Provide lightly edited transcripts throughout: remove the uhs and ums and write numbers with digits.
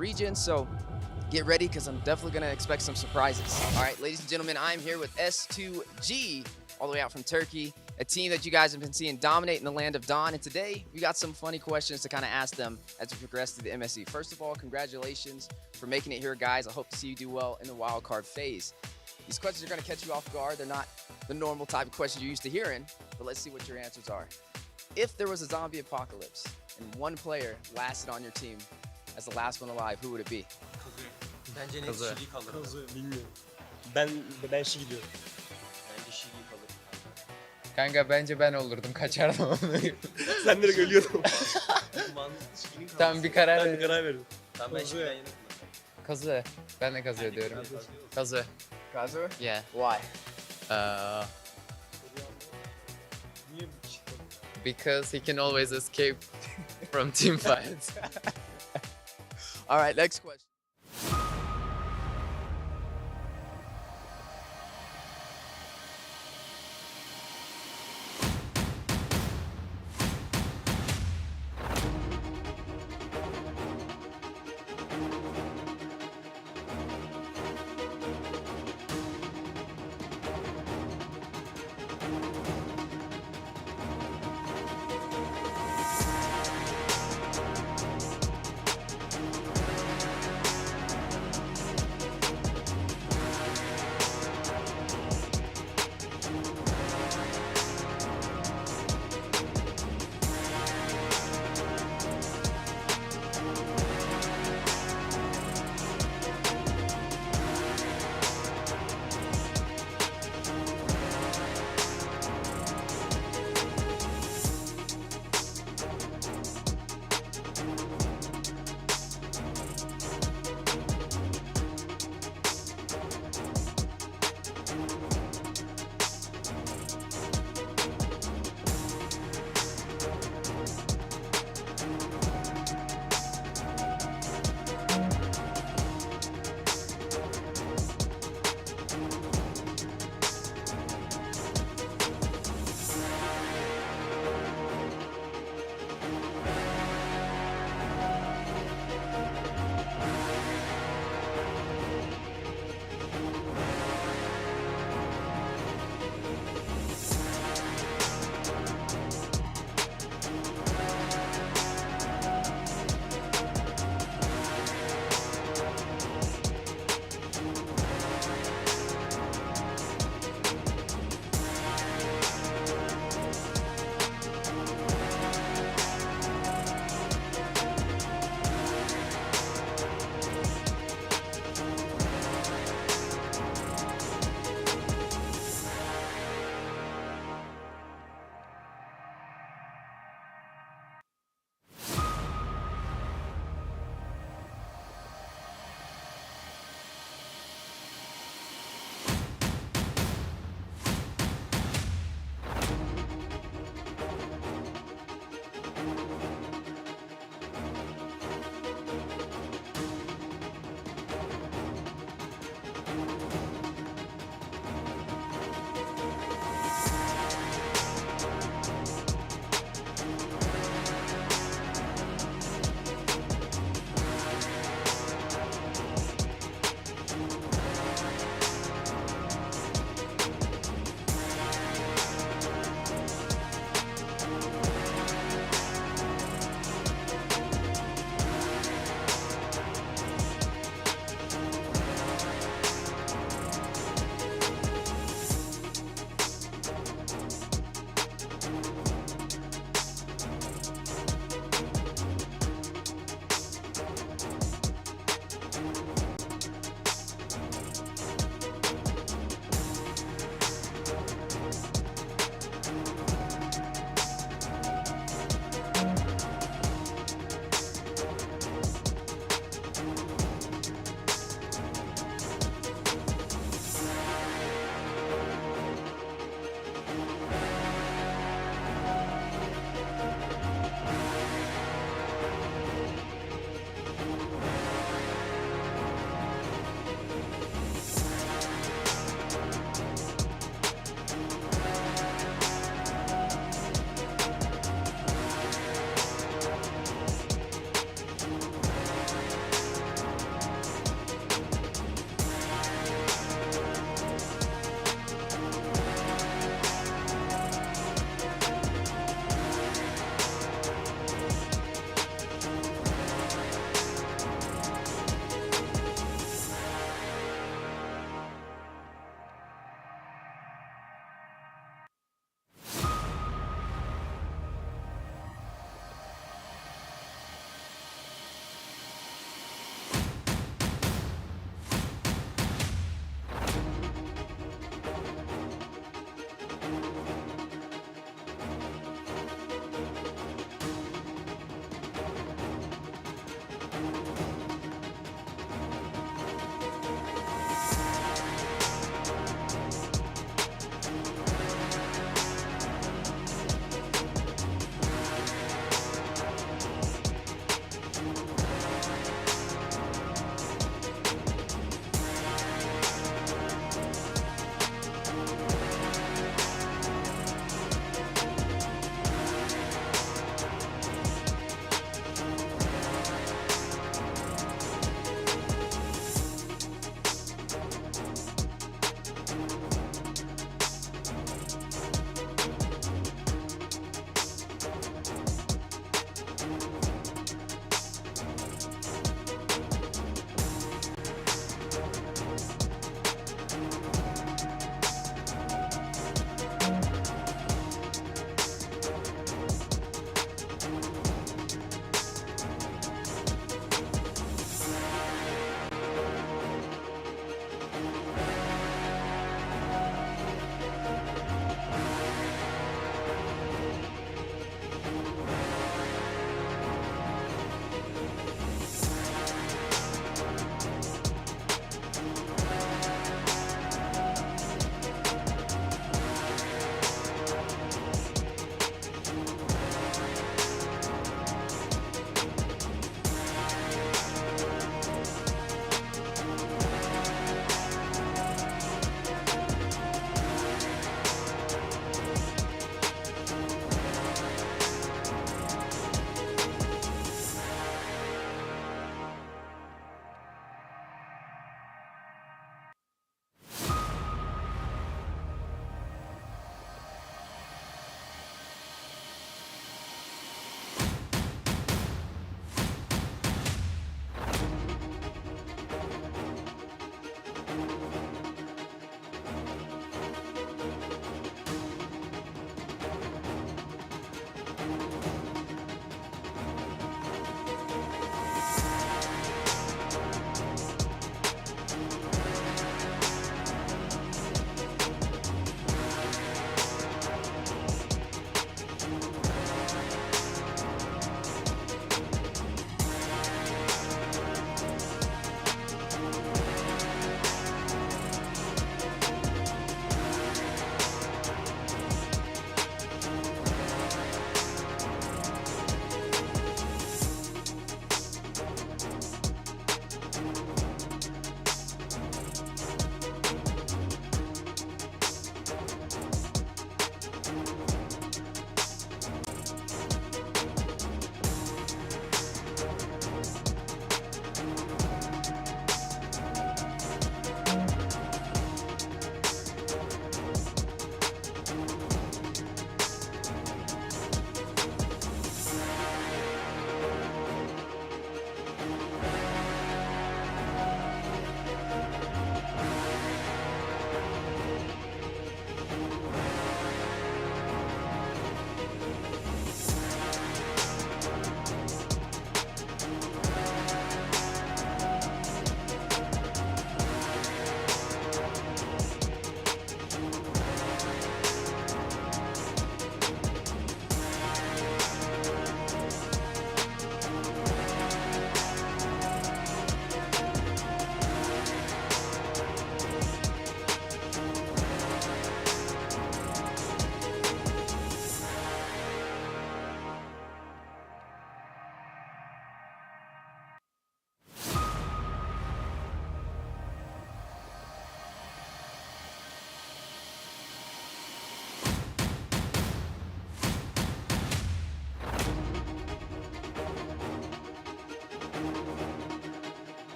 region, so get ready because I'm definitely going to expect some surprises. All right, ladies and gentlemen, I'm here with S2G, all the way out from Turkey, a team that you guys have been seeing dominate in the land of Dawn. And today, we got some funny questions to kind of ask them as we progress through the MSC. First of all, congratulations for making it here, guys. I hope to see you do well in the wildcard phase. These questions are going to catch you off guard. They're not the normal type of questions you're used to hearing, but let's see what your answers are. If there was a zombie apocalypse and one player lasted on your team as the last one alive, who would it be? Bence net Kazı. Şili kalır. Kazı bilmiyorum. Ben Şili diyorum. Bence Şili kalır. Kanka bence ben olurdum, kaçardım onu. Sen direkt ölüyordun. Mantıklı Şili'nin kalır. Tamam bir karar Ben bir ver. karar verdim. Tamam ben Kazı. Şili'den yana kullanırım. Kazı. Ben de kazı diyorum. Kazı. Kazu? Yeah. Why? Niye bu çıktı? Because he can always escape from team fights. All right, next question.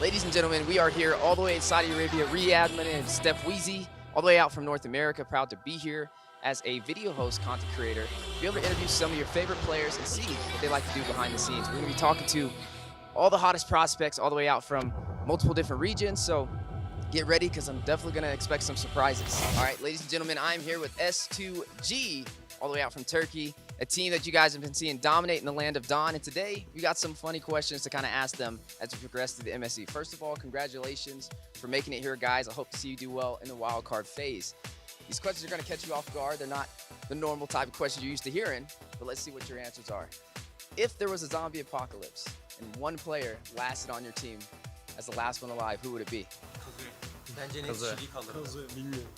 Ladies and gentlemen, we are here all the way in Saudi Arabia, Riyadh. My name is Steph Weezy, all the way out from North America. Proud to be here as a video host, content creator, be able to interview some of your favorite players and see what they like to do behind the scenes. We're going to be talking to all the hottest prospects all the way out from multiple different regions. So get ready, because I'm definitely going to expect some surprises. All right, ladies and gentlemen, I'm here with S2G, all the way out from Turkey, a team that you guys have been seeing dominate in the land of Don. And today, we got some funny questions to kind of ask them as we progress through the MSC. First of all, congratulations for making it here, guys. I hope to see you do well in the wildcard phase. These questions are going to catch you off guard. They're not the normal type of questions you're used to hearing, but let's see what your answers are. If there was a zombie apocalypse and one player lasted on your team as the last one alive, who would it be? Bence net Kazı. Şili kalır. Kazı bilmiyorum.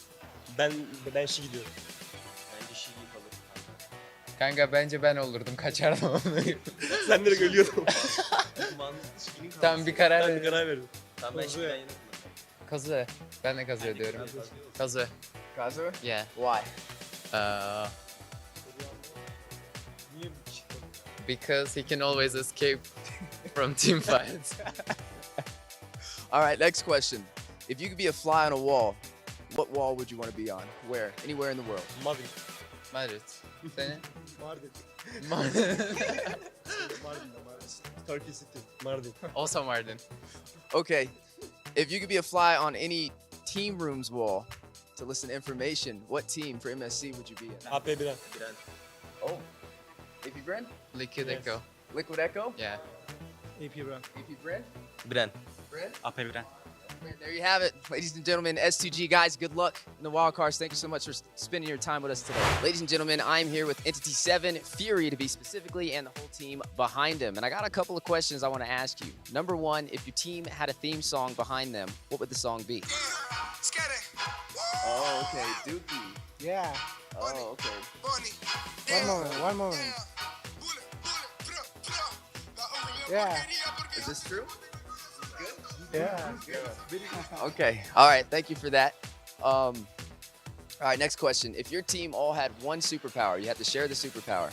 Ben şi gidiyorum. Bence Şili kalır. Kanka bence ben olurdum, kaçardım onu. Sen direkt ölüyordun. Mantıklı Şili'nin kalır. Tamam, bir karar Ben bir ver. karar verdim. Tamam, ben Kazı. Şili'den yana Kazı. Ben de kazı diyorum. kullanırım. Kazı. Kazu? Yeah. Why? Niye çıktın? Because he can always escape from team fights. All right, next question. If you could be a fly on a wall, what wall would you want to be on? Where? Anywhere in the world. Madrid. Madrid. Seni? Mardin. Mardin. Mardin'de Mardin. Turkey City. Mardin. Also Mardin. Okay, if you could be a fly on any team room's wall to listen to information, what team for MSC would you be in? AP Biren. Biren. Oh, AP Bren? Liquid Yes. Echo. Liquid Echo? Yeah. AP Biren. AP Bren? Biren. Bren? AP Biren. There you have it, ladies and gentlemen. S2G guys, good luck in the wildcards. Thank you so much for spending your time with us today. Ladies and gentlemen, I'm here with Entity 7, Fury to be specifically, and the whole team behind him. And I got a couple of questions I want to ask you. Number one, if your team had a theme song behind them, what would the song be? Oh, okay, Dookie. Yeah, Oh, okay. one moment. Yeah, Is this true? yeah. Okay. All right. Thank you for that. All right. Next question. If your team all had one superpower, you had to share the superpower,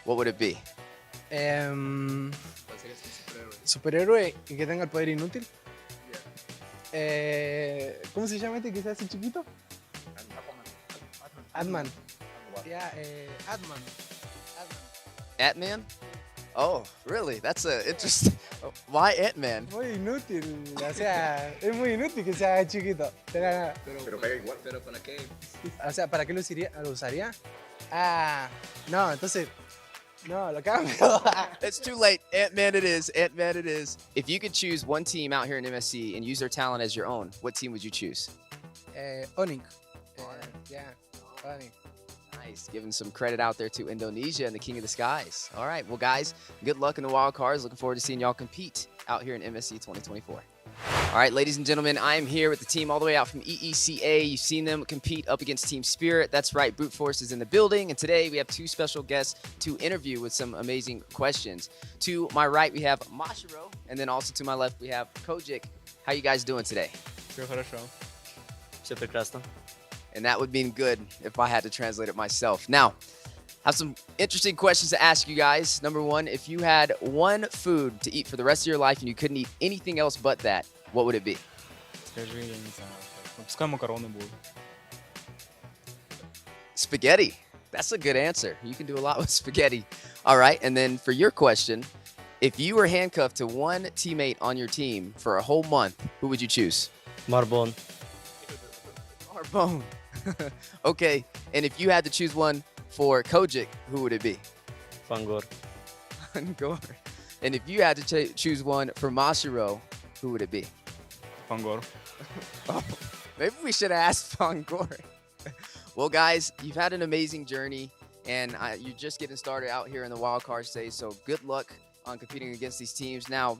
what would it be? Superhéroe y que tenga el poder inútil. ¿Cómo se llama este que se hace chiquito? Atman. Yeah, Atman. Ant-Man? Oh, really? That's a interesting. Why Ant-Man? Muy inútil, o sea, es muy inútil que sea chiquito. Tenga nada. Pero pega igual. Pero para qué? O sea, ¿para qué lo usaría? Ah, no, entonces, no, lo cambio. It's too late. Ant-Man it is. Ant-Man it is. If you could choose one team out here in MSC and use their talent as your own, what team would you choose? Onyx. Yeah, Onyx. Nice. Giving some credit out there to Indonesia and the King of the Skies. All right. Well, guys, good luck in the wild cards. Looking forward to seeing y'all compete out here in MSC 2024. All right, ladies and gentlemen, I am here with the team all the way out from EECA. You've seen them compete up against Team Spirit. That's right, Brute Force is in the building. And today we have two special guests to interview with some amazing questions. To my right, we have Mashiro. And then also to my left, we have Kojic. How you guys doing today? Все хорошо. Все прекрасно. And that would mean good if I had to translate it myself. Now, I have some interesting questions to ask you guys. Number one, if you had one food to eat for the rest of your life and you couldn't eat anything else but that, what would it be? Скажи, я не знаю. Ну, пускай макароны будут. Spaghetti. That's a good answer. You can do a lot with spaghetti. All right. And then for your question, if you were handcuffed to one teammate on your team for a whole month, who would you choose? Marbon. Arbone. Okay. And if you had to choose one for Kojic, who would it be? Fangor. Gore. And if you had to choose one for Mashiro, who would it be? Фангор. Oh, maybe we should have asked Fangor. Well, guys, you've had an amazing journey, and you're just getting started out here in the wild card stage, so good luck on competing against these teams. Now,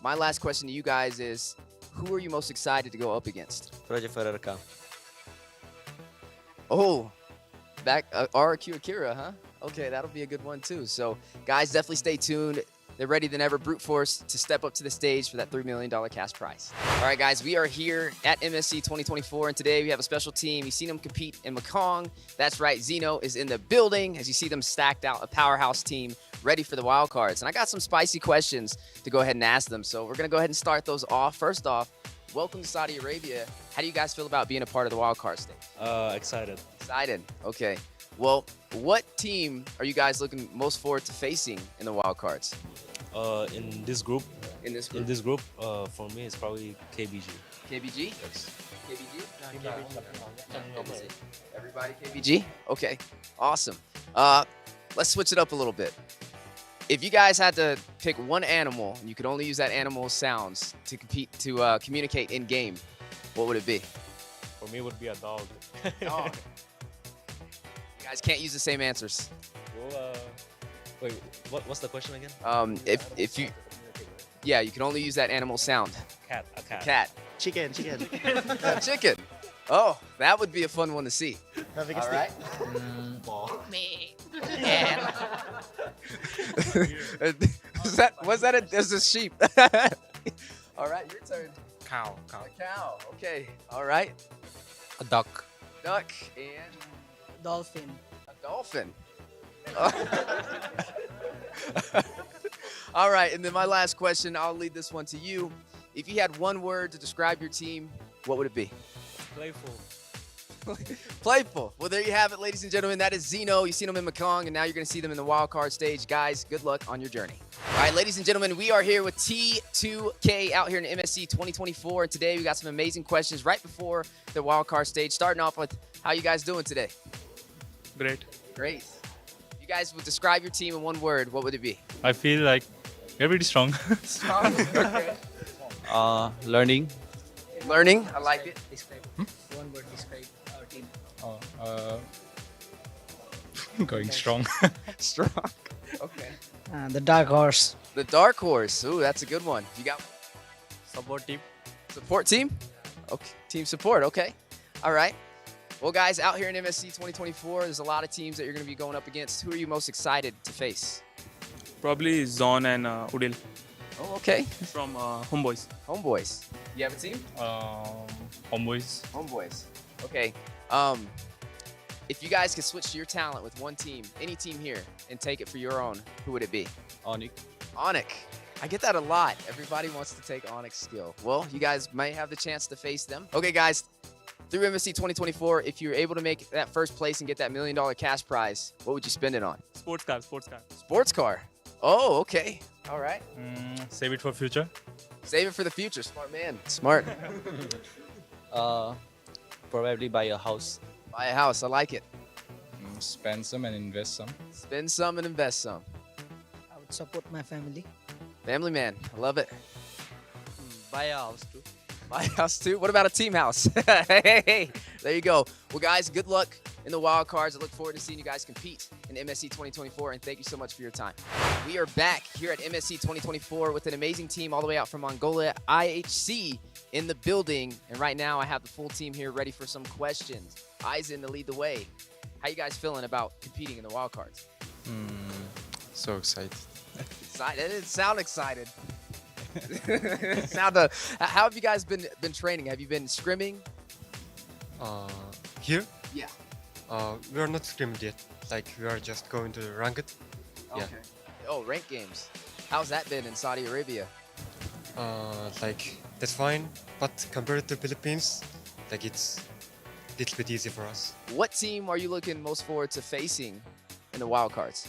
my last question to you guys is, who are you most excited to go up against? Против РРК. Oh, back RQ Akira, huh? Okay, that'll be a good one too. So, guys, definitely stay tuned. They're ready than ever, Brute Force, to step up to the stage for that $3 million cash prize. All right, guys, we are here at MSC 2024, and today we have a special team. You've seen them compete in Mekong. That's right, Zeno is in the building. As you see them stacked out, a powerhouse team ready for the wild cards. And I got some spicy questions to go ahead and ask them. So we're going to go ahead and start those off. First off, welcome to Saudi Arabia. How do you guys feel about being a part of the wild card stage? Excited. Excited. Okay. Well, what team are you guys looking most forward to facing in the wild cards? In this group, In this group? for me, it's probably KBG. KBG? Yes. KBG? Everybody KBG? Okay. Awesome. Let's switch it up a little bit. If you guys had to pick one animal and you could only use that animal's sounds to communicate in game, what would it be? For me, it would be a dog. Dog. You guys can't use the same answers. Well, wait, what's the question again? If you, yeah, you can only use that animal sound. Cat. A cat. Cat. Chicken. Chicken. Oh, that would be a fun one to see. All right. Me. There's a sheep. All right, your turn. Cow. A cow. Okay. All right. A duck. Duck and Dolphin. a dolphin. All right, and then my last question, I'll lead this one to you. If you had one word to describe your team, what would it be? Playful. Playful. Well, there you have it, ladies and gentlemen. That is Zeno. You've seen him in Mekong, and now you're going to see them in the wild card stage. Guys, good luck on your journey. All right, ladies and gentlemen, we are here with T2K out here in MSC 2024. And today we got some amazing questions right before the wild card stage. Starting off with, how you guys doing today? Great. Great. You guys would describe your team in one word, what would it be? I feel like we're pretty strong. Strong. Okay. Learning. Learning. I like it. Describe. One word describe our team. Going strong. Strong. Okay. The dark horse. The dark horse. Ooh, that's a good one. You got Support team. support team? Okay. Team support. Okay. All right. Well, guys, out here in MSC 2024, there's a lot of teams that you're going to be going up against. Who are you most excited to face? Probably Zon and Udil Oh, okay. from Homeboys. Homeboys. You have a team? Homeboys. Homeboys. Okay. If you guys could switch your talent with one team, any team here, and take it for your own, who would it be? Onyx. Onyx. I get that a lot. Everybody wants to take Onyx skill. Well, you guys may have the chance to face them. Okay, guys. Through MSC 2024, if you're able to make that first place and get that $1 million cash prize, what would you spend it on? Sports car. Sports car. Oh, okay. All right. Save it for future. Save it for the future. Smart man. Smart. Probably buy a house. Buy a house. I like it. Spend some and invest some. Spend some and invest some. I would support my family. Family man. I love it. Buy a house too. My house too. What about a team house? Hey, there you go. Well, guys, good luck in the wild cards. I look forward to seeing you guys compete in MSC 2024, and thank you so much for your time. We are back here at MSC 2024 with an amazing team all the way out from Mongolia, IHC in the building. And right now, I have the full team here ready for some questions. Eisen to lead the way. How you guys feeling about competing in the wild cards? So excited. Excited? It didn't sound excited. How have you guys been training? Have you been scrimming? Here? Yeah. We are not scrimmed yet. Like, we are just going to the ranked. Yeah. Okay. Oh, rank games. How's that been in Saudi Arabia? Like, that's fine. But compared to Philippines, like, it's a little bit easy for us. What team are you looking most forward to facing in the wild cards?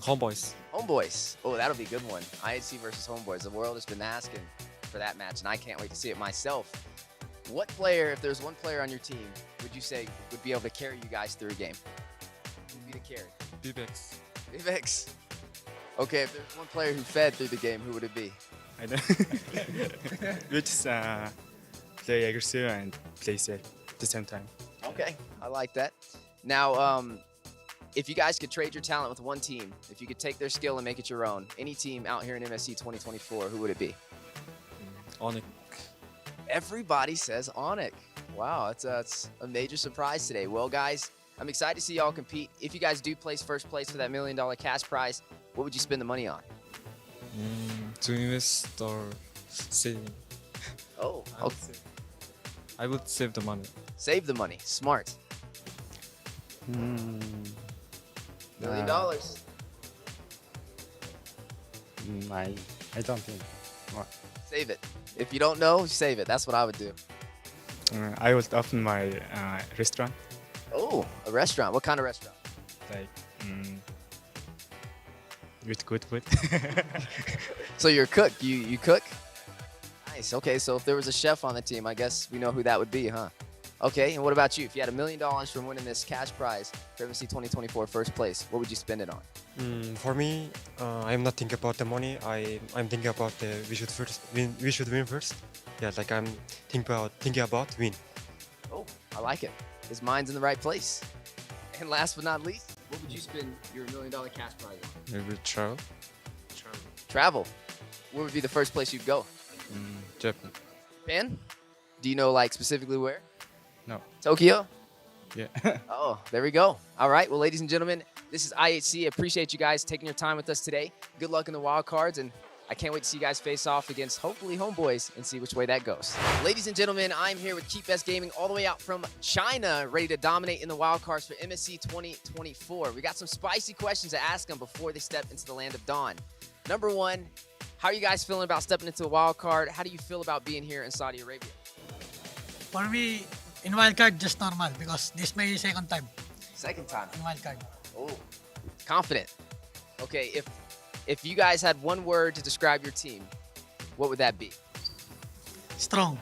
Homeboys. Homeboys. Oh, that'll be a good one. IHC versus Homeboys. The world has been asking for that match, and I can't wait to see it myself. What player, if there's one player on your team, would you say would be able to carry you guys through a game? Who would be the carry? Bibex. Vivex. Okay, if there's one player who fed through the game, who would it be? I don't. We just play aggressive and play safe at the same time. Okay, I like that. Now, if you guys could trade your talent with one team, if you could take their skill and make it your own, any team out here in MSC 2024, who would it be? Onyx. Everybody says Onyx. Wow, that's a major surprise today. Well, guys, I'm excited to see y'all compete. If you guys do place first place for that $1 million cash prize, what would you spend the money on? To invest or saving. Oh, I would save the money. save the money. Smart. $1 million. I don't think. Save it. If you don't know, save it. That's what I would do. I would open my restaurant, Oh, a restaurant. What kind of restaurant? like with good food. So you're a cook. You cook? Nice. Okay, so if there was a chef on the team, I guess we know who that would be, huh? Okay, and what about you? If you had $1 million from winning this cash prize for MSC 2024 first place, what would you spend it on? For me, I'm not thinking about the money. I'm thinking about the we should first win. We should win first. Yeah, like I'm thinking about win. Oh, I like it. His mind's in the right place. And last but not least, what would you spend your $1 million cash prize on? Maybe travel. Travel. Where would be the first place you'd go? Japan. Japan? Do you know like specifically where? No. Tokyo? Yeah. Oh, there we go. All right. Well, ladies and gentlemen, this is IHC. I appreciate you guys taking your time with us today. Good luck in the wild cards, and I can't wait to see you guys face off against hopefully homeboys and see which way that goes. Ladies and gentlemen, I'm here with Keep Best Gaming all the way out from China, ready to dominate in the wild cards for MSC 2024. We got some spicy questions to ask them before they step into the land of dawn. Number one, how are you guys feeling about stepping into a wild card? How do you feel about being here in Saudi Arabia? For me, in Wildcard, just normal because this is my second time Second time. in Wildcard. Oh, confident. Okay, if you guys had one word to describe your team, what would that be? Strong.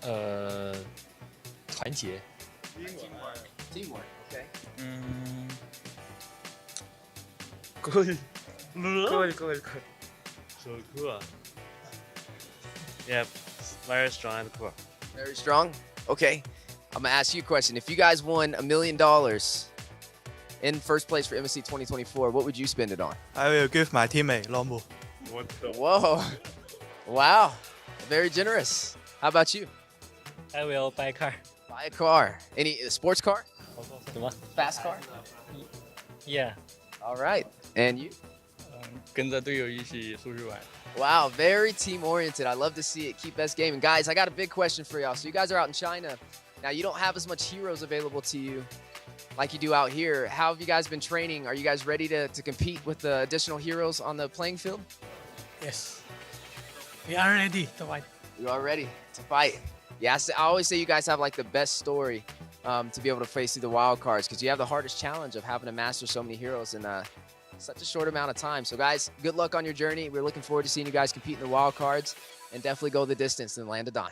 团结 Teamwork. Okay. cool so cool yeah very strong and cool Very strong. Okay. I'm gonna ask you a question. If you guys won $1 million in first place for MSC 2024, what would you spend it on? I will give my teammate Lombo. Whoa. Wow. Very generous. How about you? I will buy a car Buy a car. Any sports car? 什么 Fast car? yeah All right. And you? 跟着队友一起出去玩。 Wow, very team oriented. I love to see it. Keep Best Gaming. Guys, I got a big question for y'all. So you guys are out in China. Now you don't have as much heroes available to you like you do out here. How have you guys been training? Are you guys ready to compete with the additional heroes on the playing field? Yes. We are ready to fight. You are ready to fight. Yeah, I always say you guys have like the best story to be able to face through the wild cards because you have the hardest challenge of having to master so many heroes in such a short amount of time. So guys, good luck on your journey. We're looking forward to seeing you guys compete in the wild cards and definitely go the distance in the land of dawn.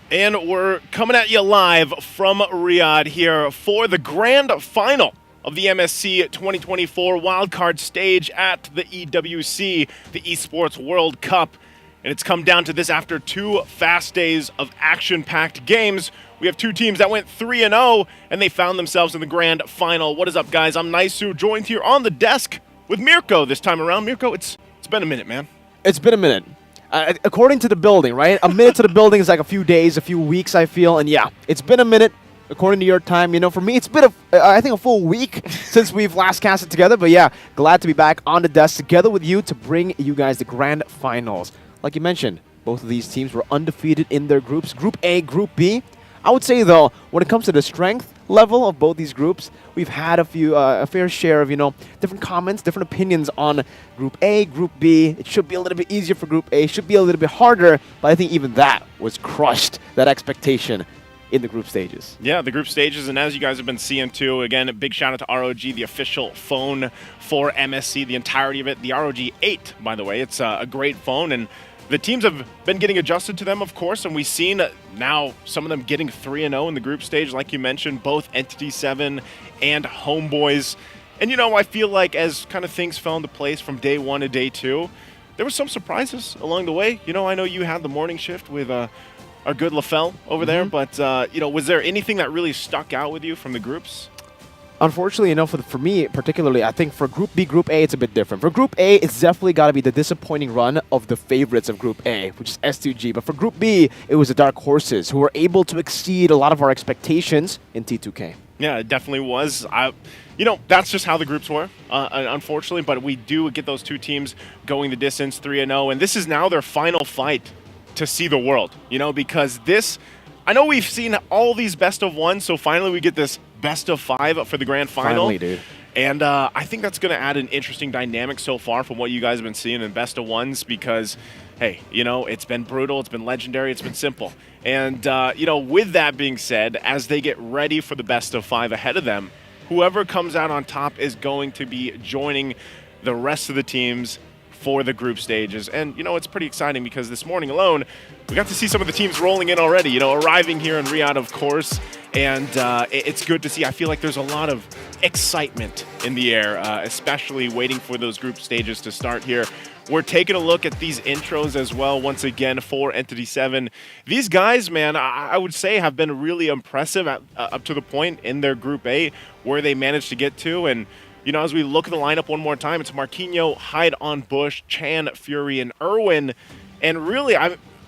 And we're coming at you live from Riyadh here for the grand final of the MSC 2024 wildcard stage at the EWC, the Esports World Cup. And it's come down to this after 2 fast days of action-packed games. We have 2 teams that went 3-0, and they found themselves in the grand final. What is up, guys? I'm Naisu, joined here on the desk with Mirko this time around. Mirko, it's been a minute, man. It's been a minute. According to the building, right? A minute to the building is like a few days, a few weeks, I feel. And yeah, it's been a minute, according to your time. You know, for me, it's been, I think, a full week since we've last casted together. But yeah, glad to be back on the desk together with you to bring you guys the grand finals. Like you mentioned, both of these teams were undefeated in their groups, Group A, Group B. I would say, though, when it comes to the strength level of both these groups, we've had a fair share of, different comments, different opinions on Group A, Group B. It should be a little bit easier for Group A, should be a little bit harder, but I think even that was crushed, that expectation. in the group stages. Yeah, the group stages, and as you guys have been seeing too, again, a big shout out to ROG, the official phone for MSC, the entirety of it. The ROG 8, by the way, it's a great phone, and the teams have been getting adjusted to them, of course, and we've seen now some of them getting 3-0 in the group stage, like you mentioned, both Entity 7 and Homeboys. And, you know, I feel like as kind of things fell into place from day 1 to day 2, there were some surprises along the way. You know, I know you had the morning shift with our good LaFell over there, but, you know, was there anything that really stuck out with you from the groups? Unfortunately, you know, for me particularly, I think for Group B, Group A, it's a bit different. For Group A, it's definitely got to be the disappointing run of the favorites of Group A, which is S2G. But for Group B, it was the Dark Horses, who were able to exceed a lot of our expectations in T2K. Yeah, it definitely was. You know, that's just how the groups were, unfortunately. But we do get those two teams going the distance, 3-0. And this is now their final fight to see the world, you know, because this, I know we've seen all these best of one, so finally we get this best of 5 for the grand final. Finally, dude. And I think that's going to add an interesting dynamic so far from what you guys have been seeing in best of ones because, hey, you know, it's been brutal, it's been legendary, it's been simple. And, you know, with that being said, as they get ready for the best of 5 ahead of them, whoever comes out on top is going to be joining the rest of the teams for the group stages. And, you know, it's pretty exciting because this morning alone, we got to see some of the teams rolling in already, you know, arriving here in Riyadh, of course. And it's good to see. I feel like there's a lot of excitement in the air, especially waiting for those group stages to start here. We're taking a look at these intros as well, once again, for Entity 7. These guys, man, I would say have been really impressive up to the point in their Group A where they managed to get to. And, you know, as we look at the lineup one more time, it's Marquinhos, Hyde on Bush, Chan, Fury, and Irwin. And really,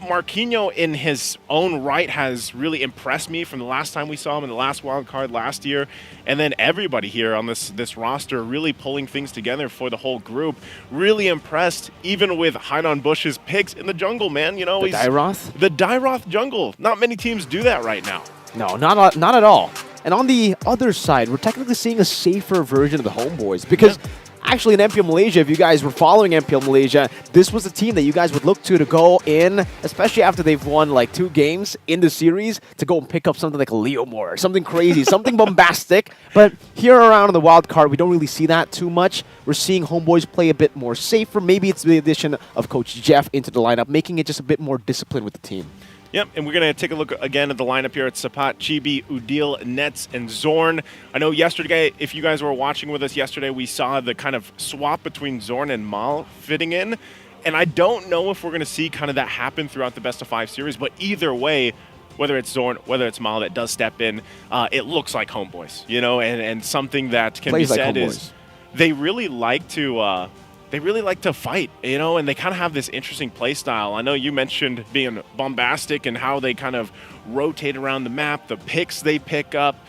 Marquinhos in his own right has really impressed me from the last time we saw him in the last wild card last year. And then everybody here on this roster really pulling things together for the whole group. Really impressed, even with Hyde on Bush's picks in the jungle, man. You know, the Dairoth? The Dairoth jungle. Not many teams do that right now. No, not at all. And on the other side, we're technically seeing a safer version of the Homeboys because actually in MPL Malaysia, if you guys were following MPL Malaysia, this was the team that you guys would look to go in, especially after they've won like 2 games in the series, to go and pick up something like a Leomore, something crazy, something bombastic. But here around in the wild card, we don't really see that too much. We're seeing Homeboys play a bit more safer. Maybe it's the addition of Coach Jeff into the lineup, making it just a bit more disciplined with the team. Yep, and we're going to take a look again at the lineup here. It's Sapat, Chibi, Udil, Nets, and Zorn. I know yesterday, if you guys were watching with us yesterday, we saw the kind of swap between Zorn and Mal fitting in. And I don't know if we're going to see kind of that happen throughout the best of 5 series, but either way, whether it's Zorn, whether it's Mal that does step in, it looks like Homeboys, you know, and something that can be said is they really like to... They really like to fight, you know, and they kind of have this interesting play style. I know you mentioned being bombastic and how they kind of rotate around the map, the picks they pick up.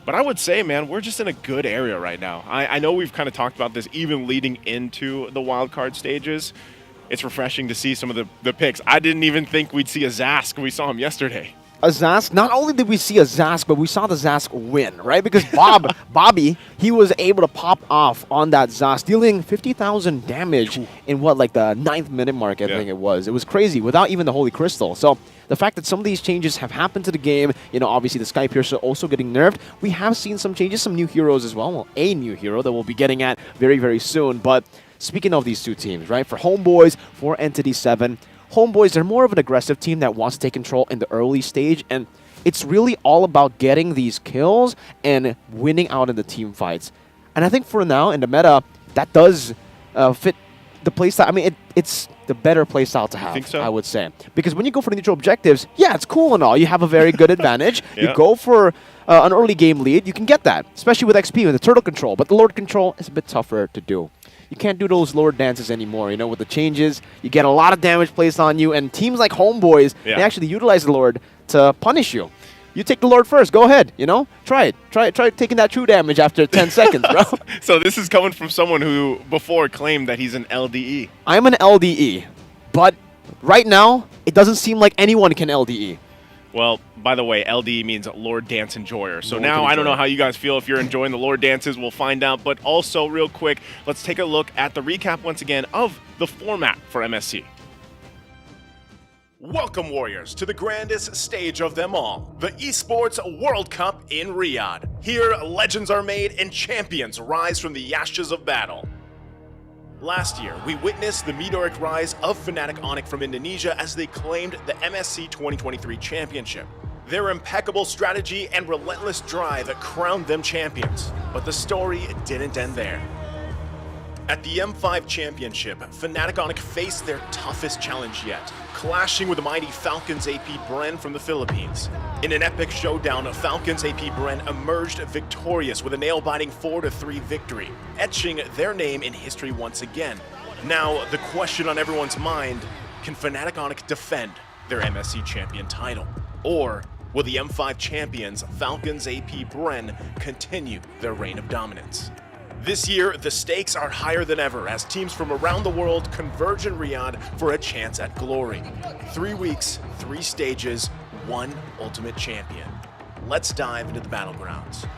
But I would say, man, we're just in a good area right now. I know we've kind of talked about this even leading into the wildcard stages. It's refreshing to see some of the picks. I didn't even think we'd see a Zask when we saw him yesterday. A Zask, not only did we see a Zask, but we saw the Zask win, right? Because Bobby, he was able to pop off on that Zask, dealing 50,000 damage in what, like the 9th minute mark, I think it was. It was crazy, without even the Holy Crystal. So the fact that some of these changes have happened to the game, you know, obviously the Sky Piercer also getting nerfed. We have seen some changes, some new heroes as well. Well, a new hero that we'll be getting at very, very soon. But speaking of these two teams, right? For Homeboys, for Entity 7, Homeboys, they're more of an aggressive team that wants to take control in the early stage, and it's really all about getting these kills and winning out in the team fights. And I think for now, in the meta, that does fit the playstyle. I mean, it's the better playstyle to have, think so? I would say. Because when you go for the neutral objectives, yeah, it's cool and all. You have a very good advantage. You go for an early game lead, you can get that, especially with XP, with the turtle control. But the Lord control is a bit tougher to do. You can't do those Lord dances anymore, you know, with the changes. You get a lot of damage placed on you, and teams like Homeboys, they actually utilize the Lord to punish you. You take the Lord first. Go ahead, you know? Try it. Try taking that true damage after 10 seconds, bro. So this is coming from someone who before claimed that he's an LDE. I'm an LDE, but right now, it doesn't seem like anyone can LDE. Well, by the way, LD means Lord Dance Enjoyer. So Lord now Enjoyer. I don't know how you guys feel if you're enjoying the Lord Dances. We'll find out. But also, real quick, let's take a look at the recap once again of the format for MSC. Welcome, Warriors, to the grandest stage of them all, the Esports World Cup in Riyadh. Here, legends are made and champions rise from the ashes of battle. Last year, we witnessed the meteoric rise of Fnatic Onyx from Indonesia as they claimed the MSC 2023 championship. Their impeccable strategy and relentless drive crowned them champions, but the story didn't end there. At the M5 Championship, Fnatic Onyx faced their toughest challenge yet, clashing with the mighty Falcons AP Bren from the Philippines. In an epic showdown, Falcons AP Bren emerged victorious with a nail-biting 4-3 victory, etching their name in history once again. Now, the question on everyone's mind, can Fnatic Onyx defend their MSC champion title? Or will the M5 champions, Falcons AP Bren, continue their reign of dominance? This year, the stakes are higher than ever as teams from around the world converge in Riyadh for a chance at glory. 3 weeks, 3 stages, 1 ultimate champion. Let's dive into the battlegrounds.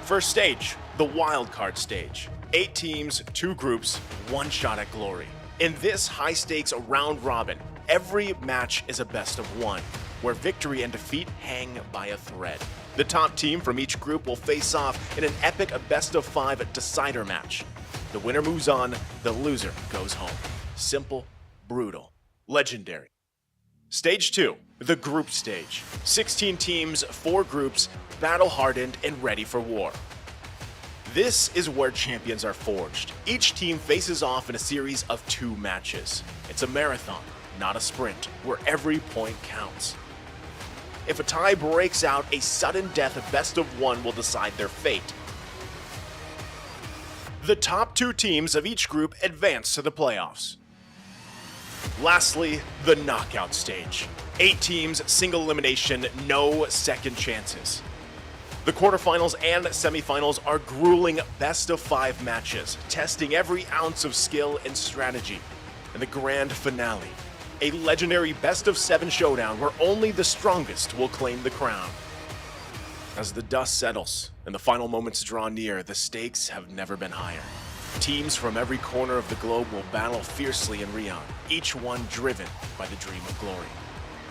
First stage, the Wildcard stage. 8 teams, 2 groups, 1 shot at glory. In this high-stakes round robin, every match is a best of 1, where victory and defeat hang by a thread. The top team from each group will face off in an epic best-of-5 decider match. The winner moves on, the loser goes home. Simple, brutal, legendary. Stage 2, the group stage. 16 teams, 4 groups, battle-hardened and ready for war. This is where champions are forged. Each team faces off in a series of 2 matches. It's a marathon, not a sprint, where every point counts. If a tie breaks out, a sudden death best of 1 will decide their fate. The top 2 teams of each group advance to the playoffs. Lastly, the knockout stage. 8 teams, single elimination, no second chances. The quarterfinals and semifinals are grueling best-of-5 matches, testing every ounce of skill and strategy. And the grand finale, a legendary best-of-7 showdown where only the strongest will claim the crown. As the dust settles and the final moments draw near, the stakes have never been higher. Teams from every corner of the globe will battle fiercely in Riyadh, each one driven by the dream of glory.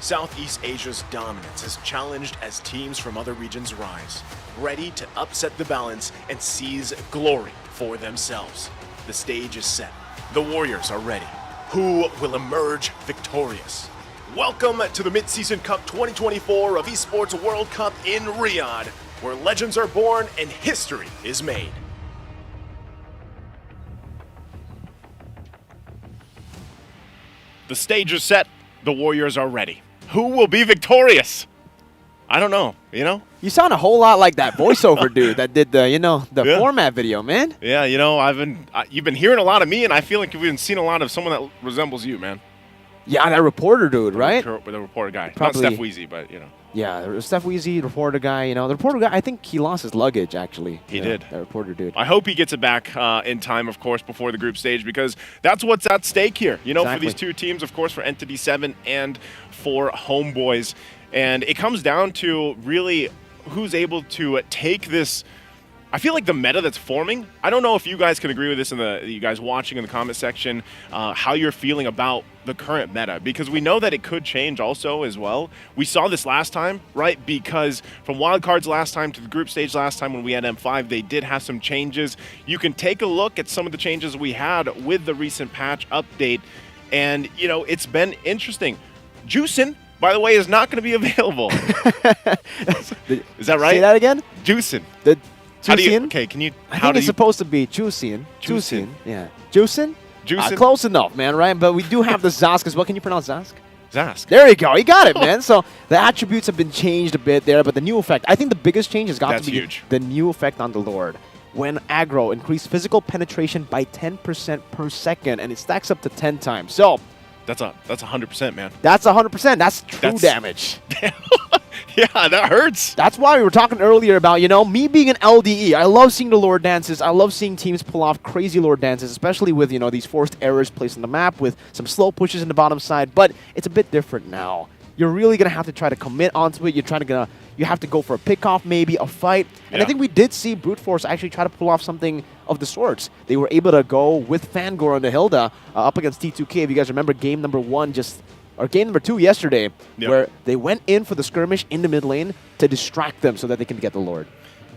Southeast Asia's dominance is challenged as teams from other regions rise, ready to upset the balance and seize glory for themselves. The stage is set. The Warriors are ready. Who will emerge victorious? Welcome to the Mid-Season Cup 2024 of Esports World Cup in Riyadh, where legends are born and history is made. The stage is set. The Warriors are ready. Who will be victorious? I don't know, you know? You sound a whole lot like that voiceover dude that did the, Yeah. format video, man. Yeah, you've been hearing a lot of me, and I feel like you've been seeing a lot of someone that resembles you, man. Yeah, that reporter dude, right? The reporter guy. Probably. Not Steph Weezy, but, Yeah, Steph Weezy, reporter guy, the reporter guy, I think he lost his luggage, actually. He did. That reporter dude. I hope he gets it back in time, of course, before the group stage, because that's what's at stake here. For Exactly. these 2 teams, of course, for Entity 7 and for Homeboys. And it comes down to really who's able to take this. I feel like the meta that's forming, I don't know if you guys can agree with this, you guys watching in the comment section, how you're feeling about the current meta, because we know that it could change also as well. We saw this last time, right? Because from wildcards last time to the group stage last time when we had M5, they did have some changes. You can take a look at some of the changes we had with the recent patch update, and, it's been interesting. Juicin', by the way, is not going to be available. Is that right? Say that again? Juicin'. Juicin'? Okay, can you? I think it's supposed to be Juicin'. Juicin'. Yeah. Juicin'? Juicin'? Close enough, man, right? But we do have the Zask as well. Can you pronounce Zask? Zask. There you go. You got it, man. So the attributes have been changed a bit there, but the new effect, I think the biggest change has got That's to be huge. the new effect on the Lord. When aggro, increase physical penetration by 10% per second, and it stacks up to 10 times. So That's 100%, man. that's 100%. That's true damage. Yeah, that hurts. That's why we were talking earlier about, me being an LDE. I love seeing the Lord dances. I love seeing teams pull off crazy Lord dances, especially with, these forced errors placed on the map with some slow pushes in the bottom side. But it's a bit different now. You're really going to have to try to commit onto it. You have to go for a pickoff, maybe a fight. And I think we did see Brute Force actually try to pull off something of the sorts. They were able to go with Fangor and the Hilda up against T2K. If you guys remember game number 1 game number 2 yesterday, where they went in for the skirmish in the mid lane to distract them so that they can get the Lord.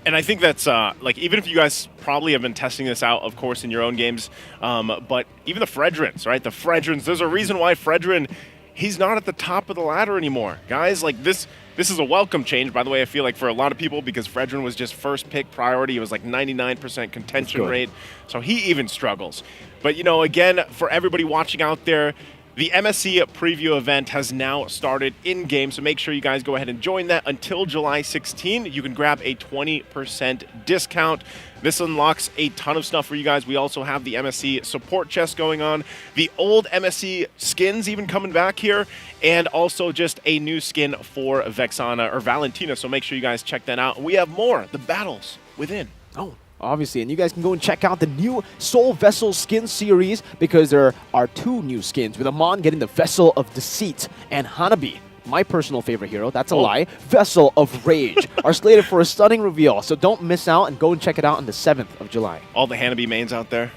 And I think that's, like, even if you guys probably have been testing this out, of course, in your own games, but even the Fredrins, right? The Fredrins, there's a reason why Fredrin, he's not at the top of the ladder anymore. Guys, like, this is a welcome change, by the way, I feel like, for a lot of people, because Fredrin was just first pick priority. It was like 99% contention rate, so he even struggles. But, you know, again, for everybody watching out there, the MSC preview event has now started in-game, so make sure you guys go ahead and join that until July 16. You can grab a 20% discount. This unlocks a ton of stuff for you guys. We also have the MSC support chest going on, the old MSC skins even coming back here, and also just a new skin for Vexana or Valentina, so make sure you guys check that out. We have more, the battles within. Oh, obviously, and you guys can go and check out the new Soul Vessel skin series because there are 2 new skins, with Amon getting the Vessel of Deceit and Hanabi, my personal favorite hero, that's a lie, Vessel of Rage, are slated for a stunning reveal. So don't miss out and go and check it out on the 7th of July. All the Hanabi mains out there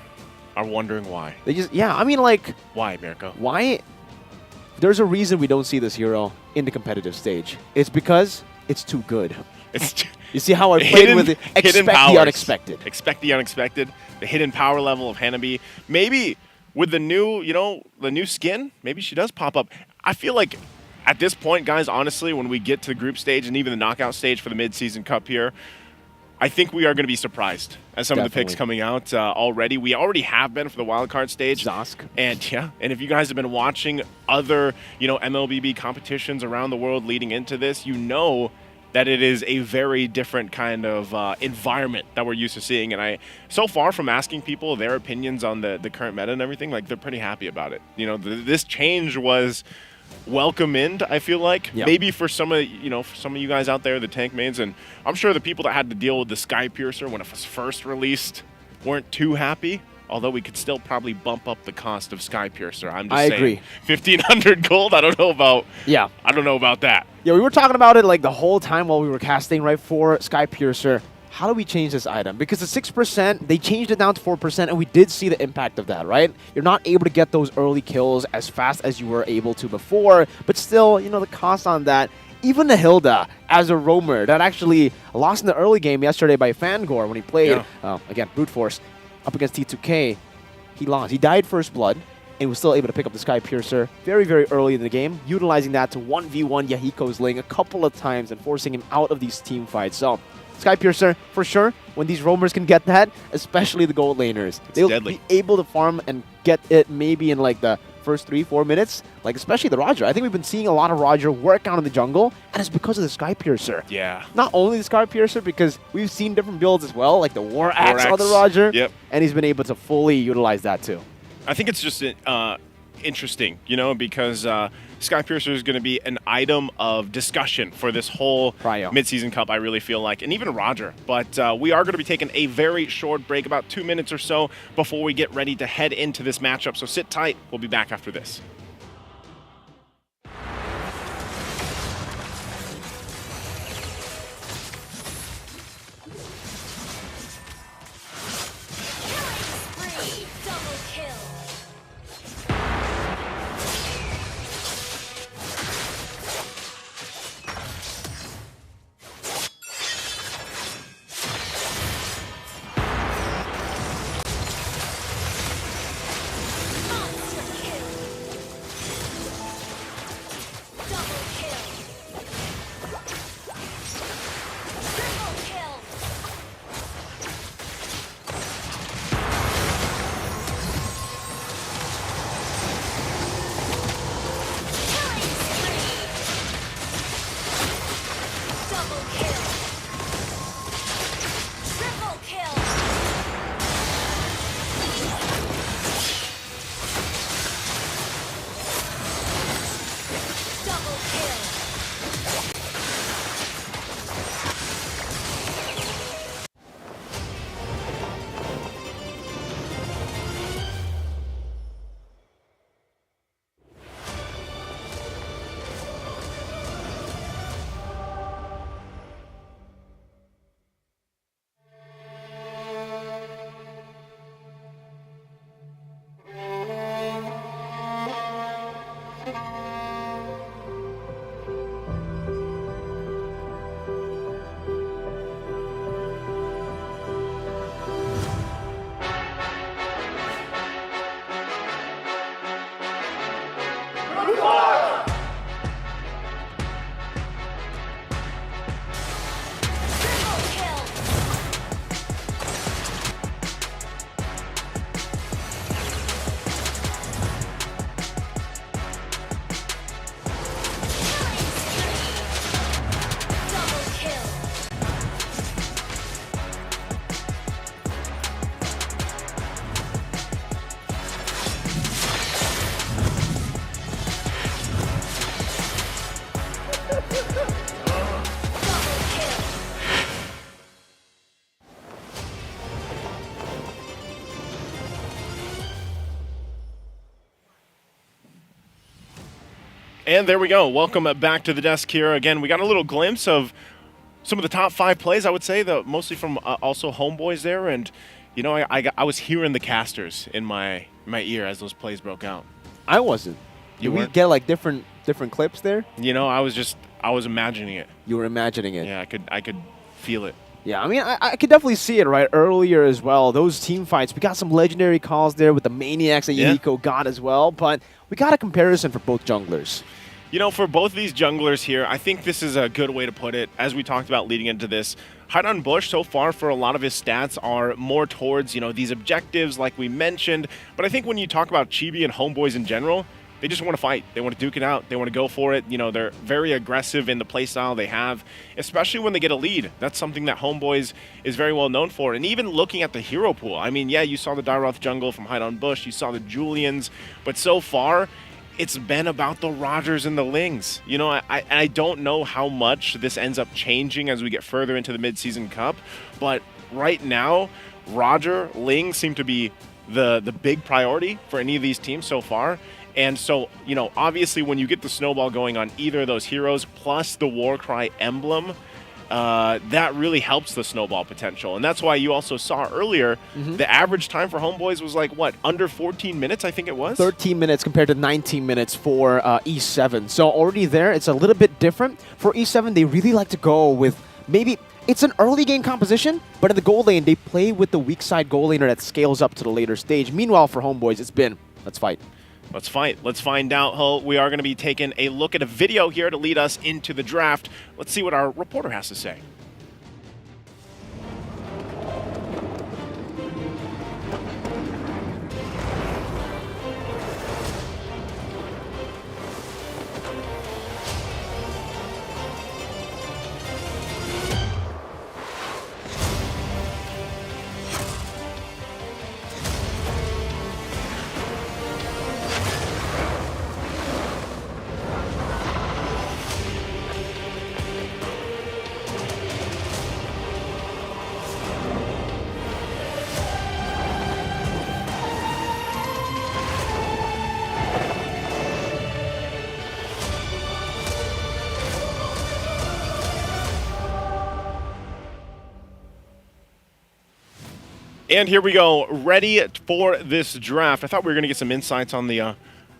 are wondering why. They just, yeah, I mean, like... Why, Mirko? Why? There's a reason we don't see this hero in the competitive stage. It's because it's too good. It's you see how I played with it? Expect the unexpected. Expect the unexpected. The hidden power level of Hanabi. Maybe with the new, you know, the new skin, maybe she does pop up. I feel like at this point, guys, honestly, when we get to the group stage and even the knockout stage for the mid-season cup here, I think we are going to be surprised at some of the picks coming out already. We already have been for the wildcard stage. Zosk. And yeah, and if you guys have been watching other, you know, MLBB competitions around the world leading into this, you know that it is a very different kind of environment that we're used to seeing. And so far from asking people their opinions on the current meta and everything, like, they're pretty happy about it. You know, this change was welcome in, I feel like. Yeah. Maybe for some of, you know, for some of you guys out there, the tank mains, and I'm sure the people that had to deal with the Sky Piercer when it was first released weren't too happy. Although we could still probably bump up the cost of Sky Piercer. I'm just saying. I agree. 1,500 gold. I don't know about. Yeah. I don't know about that. Yeah, we were talking about it like the whole time while we were casting, right, for Sky Piercer. How do we change this item? Because the 6%, they changed it down to 4%, and we did see the impact of that, right? You're not able to get those early kills as fast as you were able to before, but still, you know, the cost on that. Even the Hilda, as a roamer, that actually lost in the early game yesterday by Fangor when he played, again, brute force, up against T2K. He lost. He died first blood and was still able to pick up the Sky Piercer very, very early in the game, utilizing that to 1v1 Yahiko's lane a couple of times and forcing him out of these team fights. So, Sky Piercer, for sure, when these roamers can get that, especially the gold laners, they'll be able to farm and get it maybe in like the first 3-4 minutes, like especially the Roger. I think we've been seeing a lot of Roger work out in the jungle, and it's because of the Sky Piercer. Yeah. Not only the Sky Piercer, because we've seen different builds as well, like the War Axe on the Roger, and he's been able to fully utilize that too. I think it's just interesting, you know, because Sky Piercer is going to be an item of discussion for this whole mid-season cup, I really feel like, and even Roger. But we are going to be taking a very short break, about 2 minutes or so, before we get ready to head into this matchup. So sit tight. We'll be back after this. And there we go. Welcome back to the desk here. Again, we got a little glimpse of some of the top 5 plays, I would say, mostly from also homeboys there. And, you know, I was hearing the casters in my ear as those plays broke out. I wasn't. You Did we weren't? get like different clips there? You know, I was imagining it. You were imagining it. Yeah, I could feel it. Yeah, I mean, I could definitely see it right earlier as well. Those team fights, we got some legendary calls there with the Maniacs that Eeca got as well, but we got a comparison for both junglers. You know, for both of these junglers here, I think this is a good way to put it. As we talked about leading into this, Haidan Bush so far for a lot of his stats are more towards, you know, these objectives like we mentioned. But I think when you talk about Chibi and homeboys in general, they just want to fight. They want to duke it out. They want to go for it. You know, they're very aggressive in the playstyle they have, especially when they get a lead. That's something that homeboys is very well known for. And even looking at the hero pool, I mean, yeah, you saw the Dairoth jungle from Haidan Bush. You saw the Julians. But so far, it's been about the Rogers and the Lings. You know, I don't know how much this ends up changing as we get further into the mid-season cup. But right now, Roger, Ling seem to be the big priority for any of these teams so far. And so, you know, obviously when you get the snowball going on either of those heroes plus the Warcry emblem, that really helps the snowball potential. And that's why you also saw earlier, the average time for homeboys was like, what, under 14 minutes, I think it was? 13 minutes compared to 19 minutes for E7. So already there, it's a little bit different. For E7, they really like to go with maybe... It's an early game composition, but in the gold lane, they play with the weak side gold laner that scales up to the later stage. Meanwhile, for homeboys, it's been, let's fight. Let's fight. Let's find out. Hull. We are going to be taking a look at a video here to lead us into the draft. Let's see what our reporter has to say. And here we go, ready for this draft. I thought we were going to get some insights on the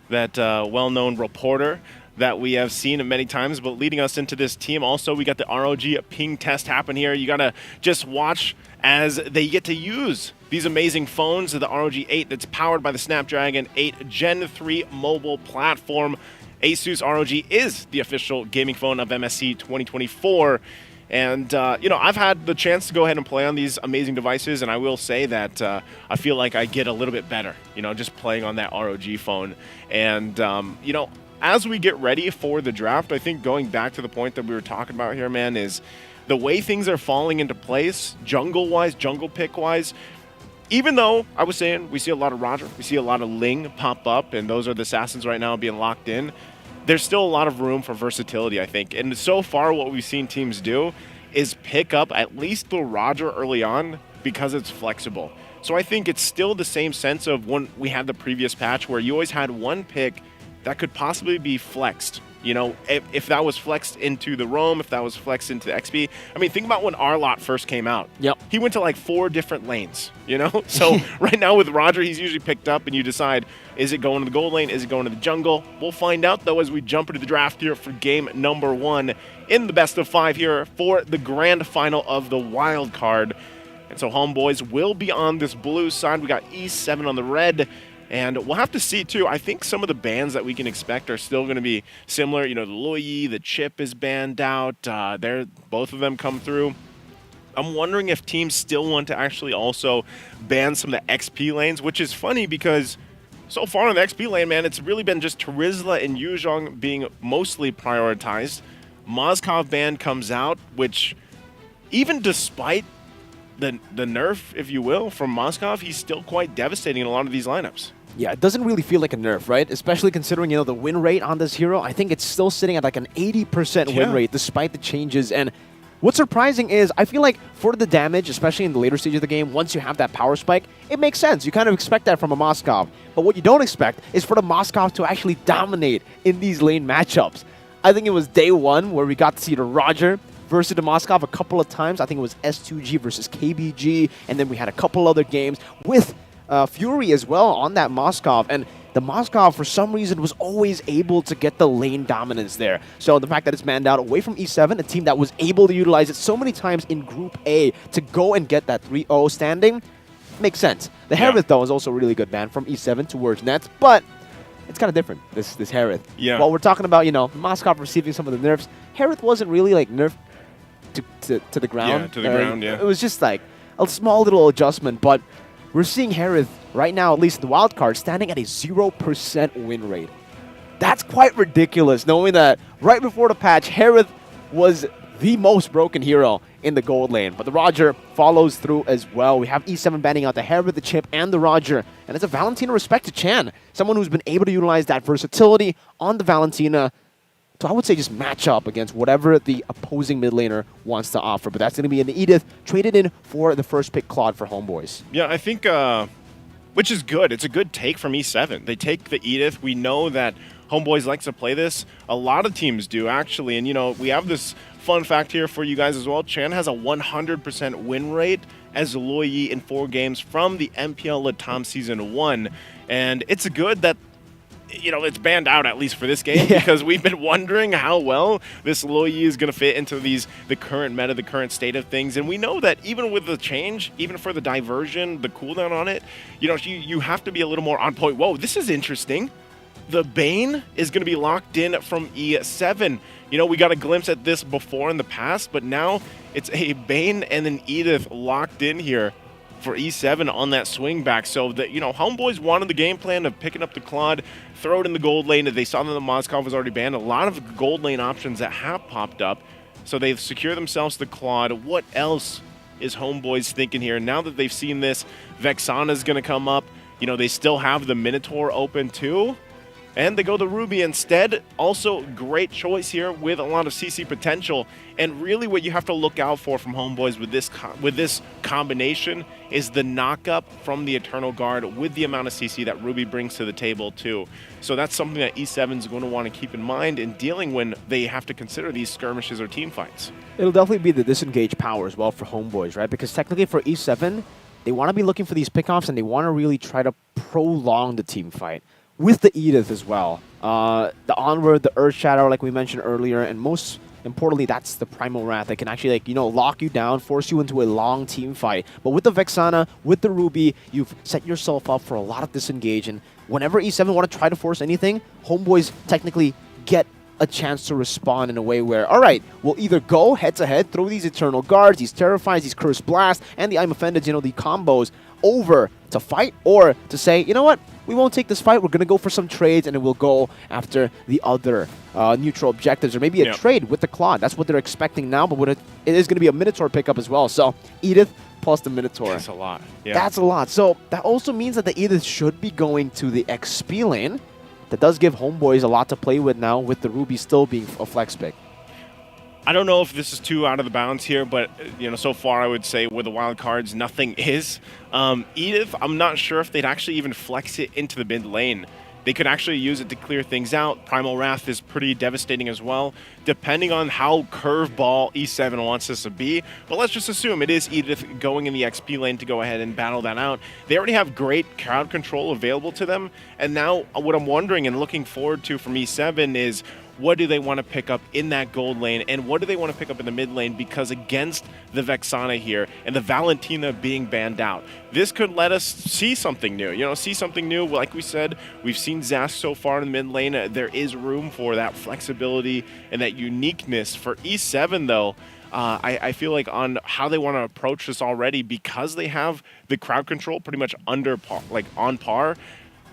that well-known reporter that we have seen many times, but leading us into this team, also we got the ROG ping test happen here. You got to just watch as they get to use these amazing phones, the ROG 8 that's powered by the Snapdragon 8 Gen 3 mobile platform. Asus ROG is the official gaming phone of MSC 2024. And, you know, I've had the chance to go ahead and play on these amazing devices, and I will say that I feel like I get a little bit better, you know, just playing on that ROG phone. And, you know, as we get ready for the draft, I think going back to the point that we were talking about here, man, is the way things are falling into place, jungle-wise, jungle pick-wise. Even though I was saying we see a lot of Roger, we see a lot of Ling pop up, and those are the assassins right now being locked in, there's still a lot of room for versatility, I think. And so far, what we've seen teams do is pick up at least the Roger early on because it's flexible. So I think it's still the same sense of when we had the previous patch where you always had one pick that could possibly be flexed. You know, if that was flexed into the Roam, if that was flexed into the XP. I mean, think about when Arlott first came out. Yep. He went to like 4 different lanes, you know? So right now with Roger, he's usually picked up and you decide, is it going to the gold lane? Is it going to the jungle? We'll find out, though, as we jump into the draft here for game number 1 in the best of 5 here for the grand final of the wild card. And so homeboys will be on this blue side. We got E7 on the red. And we'll have to see, too. I think some of the bans that we can expect are still going to be similar. You know, the Luyi, the Chip is banned out. Both of them come through. I'm wondering if teams still want to actually also ban some of the XP lanes, which is funny because so far on the XP lane, man, it's really been just Terizla and Yuzhong being mostly prioritized. Mozkov ban comes out, which even despite the nerf, if you will, from Mozkov, he's still quite devastating in a lot of these lineups. Yeah, it doesn't really feel like a nerf, right? Especially considering, you know, the win rate on this hero. I think it's still sitting at like an 80% win rate despite the changes. And What's surprising is I feel like for the damage, especially in the later stage of the game, once you have that power spike, it makes sense. You kind of expect that from a Moskov. But what you don't expect is for the Moskov to actually dominate in these lane matchups. I think it was day one where we got to see the Roger versus the Moskov a couple of times. I think it was S2G versus KBG, and then we had a couple other games with Fury as well on that Moskov. And the Moskov, for some reason, was always able to get the lane dominance there. So the fact that it's manned out away from E7, a team that was able to utilize it so many times in Group A to go and get that 3-0 standing, makes sense. The Harith, though, is also a really good ban from E7 towards Nets, but it's kind of different, this Harith. Yeah. While we're talking about, Moskov receiving some of the nerfs, Harith wasn't really, like, nerfed to the ground. Yeah, to the ground, yeah. It was just, like, a small little adjustment, but we're seeing Harith right now, at least in the wild card, standing at a 0% win rate. That's quite ridiculous, knowing that right before the patch, Harith was the most broken hero in the gold lane. But the Roger follows through as well. We have E7 banning out the Harith, the Chip, and the Roger. And it's a Valentina respect to Chan, someone who's been able to utilize that versatility on the Valentina to, I would say, just match up against whatever the opposing mid laner wants to offer. But that's going to be an Edith traded in for the first pick Claude for Homeboys. Yeah, I think, which is good. It's a good take from E7. They take the Edith. We know that Homeboys likes to play this. A lot of teams do, actually. And, we have this fun fact here for you guys as well. Chan has a 100% win rate as Loyi in 4 games from the MPL Latam Season 1. And it's good that it's banned out at least for this game because we've been wondering how well this Loyi is going to fit into the current meta, the current state of things. And we know that even with the change, even for the diversion, the cooldown on it, you have to be a little more on point. Whoa, this is interesting. The Bane is going to be locked in from E7. We got a glimpse at this before in the past, but now it's a Bane and an Edith locked in here for E7 on that swing back. So that Homeboys wanted the game plan of picking up the Claude, throw it in the gold lane. They saw that the Moskov was already banned. A lot of gold lane options that have popped up. So they've secured themselves the Claude. What else is Homeboys thinking here? Now that they've seen this, Vexana is going to come up. They still have the Minotaur open too. And they go the Ruby instead. Also, great choice here with a lot of CC potential. And really what you have to look out for from Homeboys with this combination is the knockup from the Eternal Guard with the amount of CC that Ruby brings to the table too. So that's something that E7 is going to want to keep in mind in dealing when they have to consider these skirmishes or team fights. It'll definitely be the disengage power as well for Homeboys, right? Because technically for E7, they want to be looking for these pickoffs and they want to really try to prolong the team fight. With the Edith as well. The Onward, the Earth Shadow, like we mentioned earlier, and most importantly, that's the Primal Wrath that can actually, lock you down, force you into a long team fight. But with the Vexana, with the Ruby, you've set yourself up for a lot of disengage. And whenever E7 want to try to force anything, Homeboys technically get a chance to respond in a way where, all right, we'll either go head-to-head, throw these Eternal Guards, these Terrifies, these Curse Blast, and the I'm Offended, the combos over to fight, or to say, you know what, we won't take this fight, we're going to go for some trades, and then we'll go after the other neutral objectives, or maybe a trade with the Claude. That's what they're expecting now, but it is going to be a Minotaur pickup as well. So, Edith plus the Minotaur. That's a lot. Yeah. That's a lot. So, that also means that the Edith should be going to the XP lane. That does give Homeboys a lot to play with now, with the Ruby still being a flex pick. I don't know if this is too out of the bounds here, but so far I would say with the wild cards, nothing is. Edith, I'm not sure if they'd actually even flex it into the mid lane. They could actually use it to clear things out. Primal Wrath is pretty devastating as well, depending on how curveball E7 wants this to be. But let's just assume it is Edith going in the XP lane to go ahead and battle that out. They already have great crowd control available to them. And now what I'm wondering and looking forward to from E7 is, what do they want to pick up in that gold lane, and what do they want to pick up in the mid lane? Because against the Vexana here and the Valentina being banned out, this could let us see something new. See something new. Like we said, we've seen Zask so far in the mid lane. There is room for that flexibility and that uniqueness. For E7, though, I feel like on how they want to approach this already, because they have the crowd control pretty much under par, on par.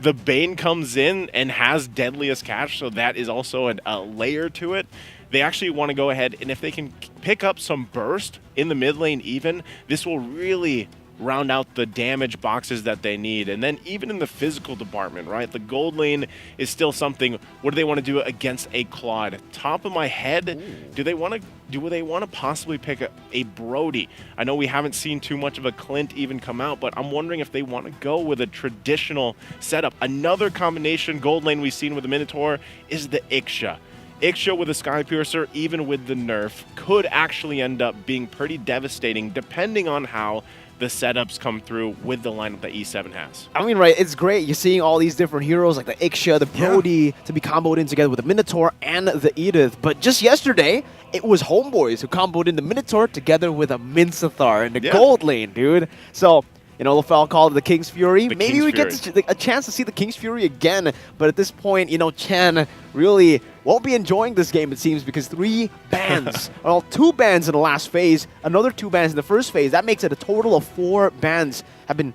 The Bane comes in and has Deadliest Catch, so that is also a layer to it. They actually want to go ahead, and if they can pick up some burst in the mid lane even, this will really round out the damage boxes that they need. And then even in the physical department, right? The gold lane is still something. What do they want to do against a Claude? Top of my head, do they want to possibly pick a Brody? I know we haven't seen too much of a Clint even come out, but I'm wondering if they want to go with a traditional setup. Another combination gold lane we've seen with the Minotaur is the Eeca. Eeca with a Sky Piercer, even with the nerf, could actually end up being pretty devastating depending on how the setups come through with the lineup that E7 has. I mean, right, it's great. You're seeing all these different heroes like the Eeca, the Brody, to be comboed in together with the Minotaur and the Edith. But just yesterday, it was Homeboys who comboed in the Minotaur together with a Mincathar in the gold lane, dude. So, you know, LaFell called it the King's Fury. Maybe we get a chance to see the King's Fury again. But at this point, you know, Chen really won't be enjoying this game, it seems, because 3 bans, well, 2 bans in the last phase, another 2 bans in the first phase. That makes it a total of 4 bans have been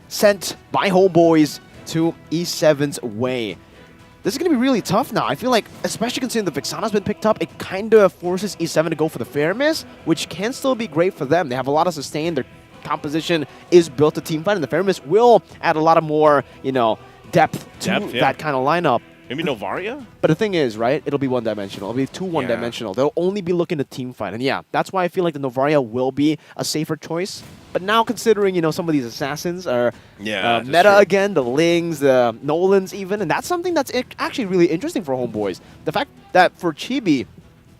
sent by Homeboys to E7's way. This is going to be really tough now. I feel like, especially considering the Vixana's been picked up, it kind of forces E7 to go for the Fairness, which can still be great for them. They have a lot of sustain. Their composition is built to teamfight, and the Fairness will add a lot of more, you know, depth to that kind of lineup. Maybe Novaria? But the thing is, right, it'll be one-dimensional. It'll be 2 one-dimensional. They'll only be looking to teamfight. And yeah, that's why I feel like the Novaria will be a safer choice. But now considering, you know, some of these assassins are meta again, the Lings, the Nolans even, and that's something that's actually really interesting for Homeboys. The fact that for Chibi,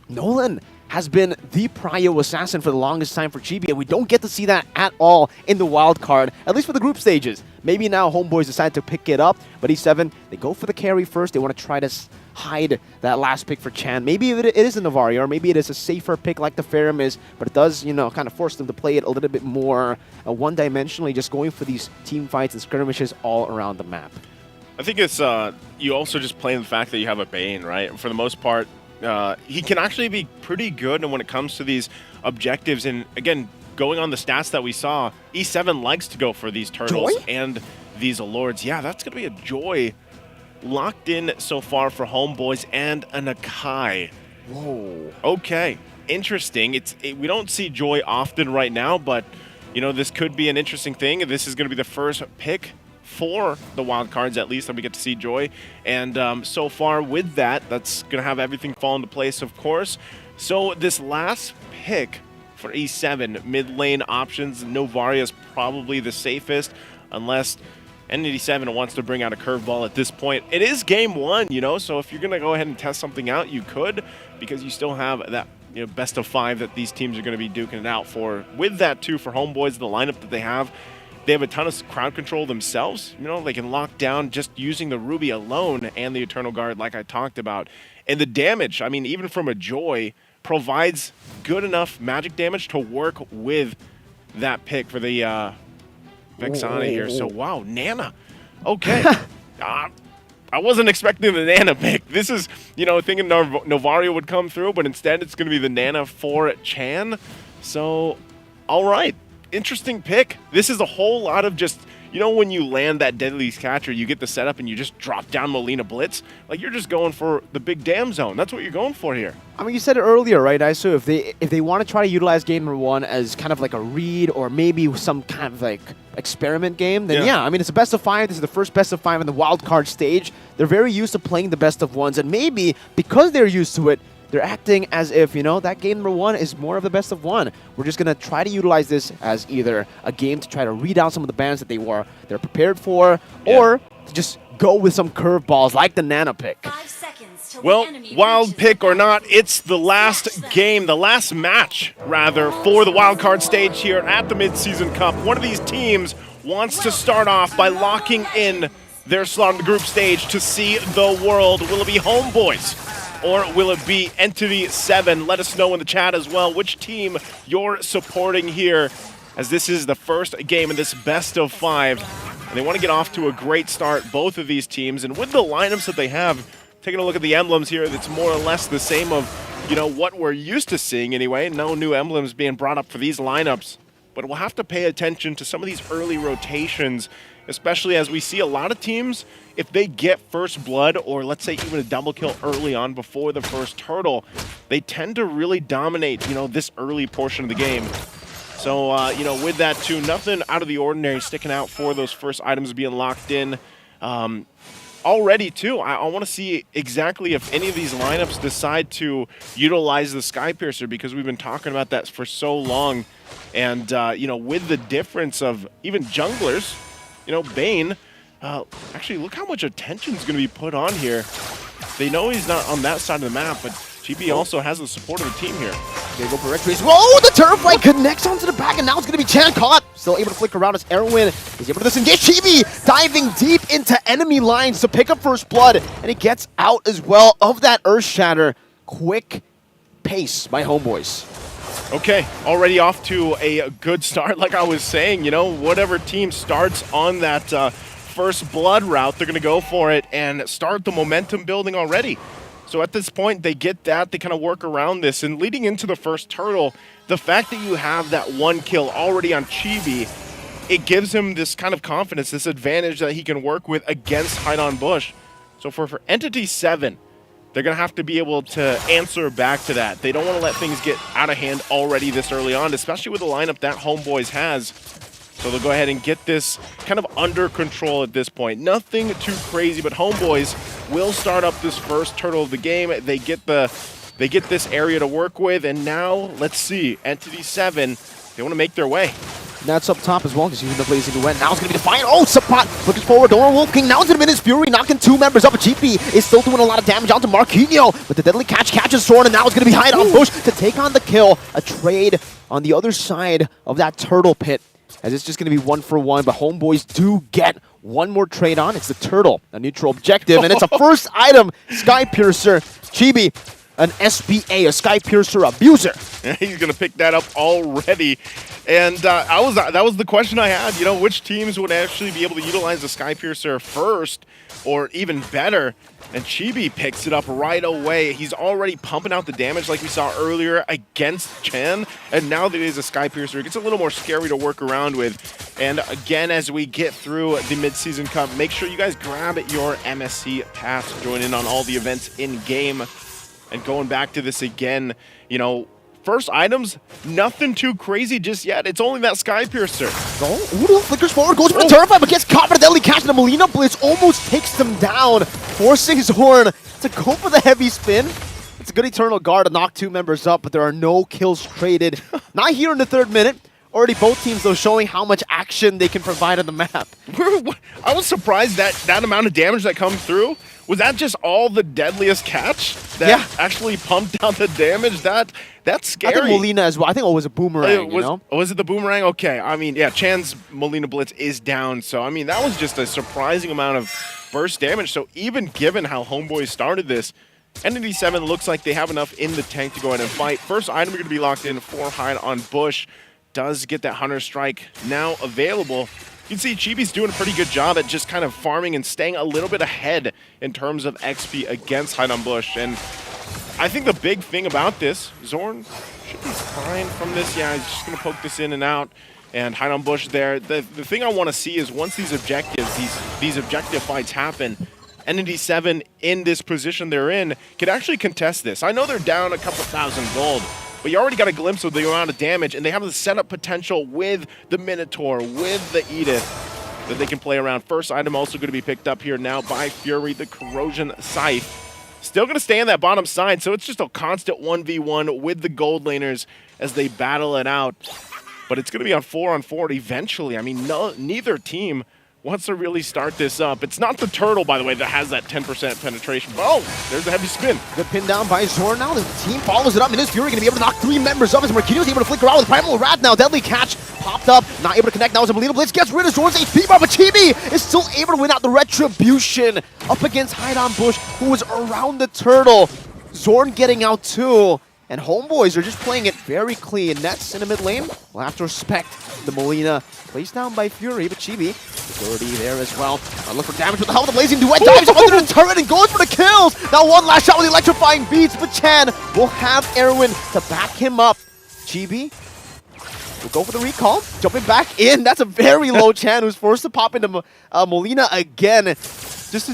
Nolan has been the prio assassin for the longest time for Chibi, and we don't get to see that at all in the wild card, at least for the group stages. Maybe now Homeboys decide to pick it up, but E7, they go for the carry first. They want to try to hide that last pick for Chan. Maybe it is a Novaria, or maybe it is a safer pick like the Ferrum is, but it does, you know, kind of force them to play it a little bit more one-dimensionally, just going for these team fights and skirmishes all around the map. I think it's, you also just play the fact that you have a Bane, right? For the most part, he can actually be pretty good when it comes to these objectives. And again, going on the stats that we saw, E7 likes to go for these turtles and these lords. Yeah, that's going to be a Joy locked in so far for Homeboys and an Akai. Whoa. Okay, interesting. We don't see Joy often right now, but you know, this could be an interesting thing. This is going to be the first pick for the wild cards, at least, that we get to see Joy. And so far with that, that's going to have everything fall into place, of course. So this last pick for E7, mid lane options, Novaria is probably the safest, unless N87 wants to bring out a curveball at this point. It is game 1, you know, so if you're going to go ahead and test something out, you could, because you still have that, you know, best of 5 that these teams are going to be duking it out for. With that, too, for Homeboys, the lineup that they have a ton of crowd control themselves. You know, they can lock down just using the Ruby alone and the Eternal Guard, like I talked about. And the damage, I mean, even from a Joy, provides good enough magic damage to work with that pick for the Vexana here. So, wow, Nana. Okay. I wasn't expecting the Nana pick. This is, you know, thinking Novaria would come through, but instead it's going to be the Nana for Chan. So, all right. Interesting pick. This is a whole lot of just, you know, when you land that Deadly Catcher, you get the setup and you just drop down Molina Blitz. Like, you're just going for the big damn zone. That's what you're going for here. I mean, you said it earlier, right, Isu? If they want to try to utilize game number 1 as kind of like a read or maybe some kind of like experiment game, then yeah, I mean, it's a best of 5. This is the first best of 5 in the wild card stage. They're very used to playing the best of 1s, and maybe because they're used to it, they're acting as if, you know, that game number 1 is more of the best of 1. We're just going to try to utilize this as either a game to try to read out some of the bans that they're prepared for, or to just go with some curveballs like the Nana pick. 5 seconds till well, the enemy wild pick or not, it's the last game, the last match, rather, for the wildcard stage here at the Mid-Season Cup. One of these teams wants to start off by locking in their slot on the group stage to see the world. Will it be Homeboys? Or will it be Entity 7? Let us know in the chat as well which team you're supporting here, as this is the first game in this best of 5. And they want to get off to a great start, both of these teams. And with the lineups that they have, taking a look at the emblems here, it's more or less the same of, you know, what we're used to seeing anyway. No new emblems being brought up for these lineups. But we'll have to pay attention to some of these early rotations, especially as we see a lot of teams, if they get first blood or let's say even a double kill early on before the first turtle, they tend to really dominate, you know, this early portion of the game. So, you know, with that too, nothing out of the ordinary sticking out for those first items being locked in. Already too, I want to see exactly if any of these lineups decide to utilize the Skypiercer, because we've been talking about that for so long. And, you know, with the difference of even junglers, you know, Bane, actually look how much attention is going to be put on here. They know he's not on that side of the map, but GB also has the support of the team here. They go for retreats. Whoa, the turf fight connects onto the back, and now it's going to be Chan caught. Still able to flick around as Erwin is able to disengage. Chibi diving deep into enemy lines to pick up first blood, and he gets out as well of that Earth Shatter. Quick pace by Homeboys. Okay, already off to a good start. Like I was saying, you know, whatever team starts on that first blood route, they're going to go for it and start the momentum building already. So at this point, they get that, they kind of work around this, and leading into the first turtle, the fact that you have that one kill already on Chibi, it gives him this kind of confidence, this advantage that he can work with against Hide on Bush. So for Entity 7, they're going to have to be able to answer back to that. They don't want to let things get out of hand already this early on, especially with the lineup that Homeboys has. So they'll go ahead and get this kind of under control at this point. Nothing too crazy, but Homeboys will start up this first turtle of the game. They get this area to work with, and now let's see, Entity 7, they want to make their way. That's up top as well, just using the blazing duet. Now it's going to be Defiant. Oh, Sapat looking forward. Dora Wolf King now into the Minutes Fury, knocking two members up. But GP is still doing a lot of damage onto Marquinhos. But the deadly catch catches Sword, and now it's going to be Hide on Bush to take on the kill. A trade on the other side of that turtle pit, as it's just going to be 1-for-1. But Homeboys do get one more trade on. It's the turtle, a neutral objective, and it's a first item, Skypiercer. Chibi, an SPA, a Skypiercer abuser. He's going to pick that up already. And that was the question I had, you know, which teams would actually be able to utilize the Skypiercer first, or even better. And Chibi picks it up right away. He's already pumping out the damage like we saw earlier against Chen. And now that it is a Skypiercer, it gets a little more scary to work around with. And again, as we get through the Mid-Season Cup, make sure you guys grab your MSC pass, join in on all the events in-game. And going back to this again, you know, first items, nothing too crazy just yet. It's only that Skypiercer. Oh, Udo flickers forward, goes for the turf fight, but gets caught by the deadly catch, and the Molina Blitz almost takes them down, forcing Zorn to go for the heavy spin. It's a good Eternal Guard to knock two members up, but there are no kills traded. Not here in the third minute. Already both teams, though, showing how much action they can provide on the map. I was surprised that amount of damage that comes through. Was that just all the deadliest catch that actually pumped out the damage? That's scary. I think Molina as well. I think it was a boomerang, Was it the boomerang? Okay. I mean, yeah, Chan's Molina Blitz is down. So, I mean, that was just a surprising amount of burst damage. So, even given how Homeboys started this, Entity 7 looks like they have enough in the tank to go ahead and fight. First item are going to be locked in for Hide on Bush. Does get that Hunter Strike now available. You can see Chibi's doing a pretty good job at just kind of farming and staying a little bit ahead in terms of XP against Hide on Bush. And I think the big thing about this, Zorn should be fine from this. Yeah, he's just going to poke this in and out. And Hide on Bush there. The thing I want to see is once these objectives, these objective fights happen, Entity 7 in this position they're in can actually contest this. I know they're down a couple thousand gold, but you already got a glimpse of the amount of damage, and they have the setup potential with the Minotaur, with the Edith, that they can play around. First item also going to be picked up here now by Fury, the Corrosion Scythe. Still going to stay on that bottom side, so it's just a constant 1v1 with the gold laners as they battle it out. But it's going to be on 4-on-4 eventually. I mean, neither team wants to really start this up. It's not the turtle, by the way, that has that 10% penetration. Oh, there's a heavy spin. Good pin down by Zorn now. The team follows it up. Minus Fury going to be able to knock three members up as Marquinhos able to flicker out with Primal Wrath now. Deadly catch popped up. Not able to connect now as Molina Blitz gets rid of Zorn's HP bar, but Chibi is still able to win out the Retribution up against Hide on Bush, who was around the turtle. Zorn getting out too. And Homeboys are just playing it very clean. Nets in the mid lane. We'll have to respect the Molina. Placed down by Fury, but Chibi, ability there as well. Look for damage with the help of the Blazing Duet. Dives under the turret and goes for the kills. Now one last shot with the electrifying beats, but Chan will have Erwin to back him up. Chibi will go for the recall. Jumping back in. That's a very low Chan who's forced to pop into Molina again. Just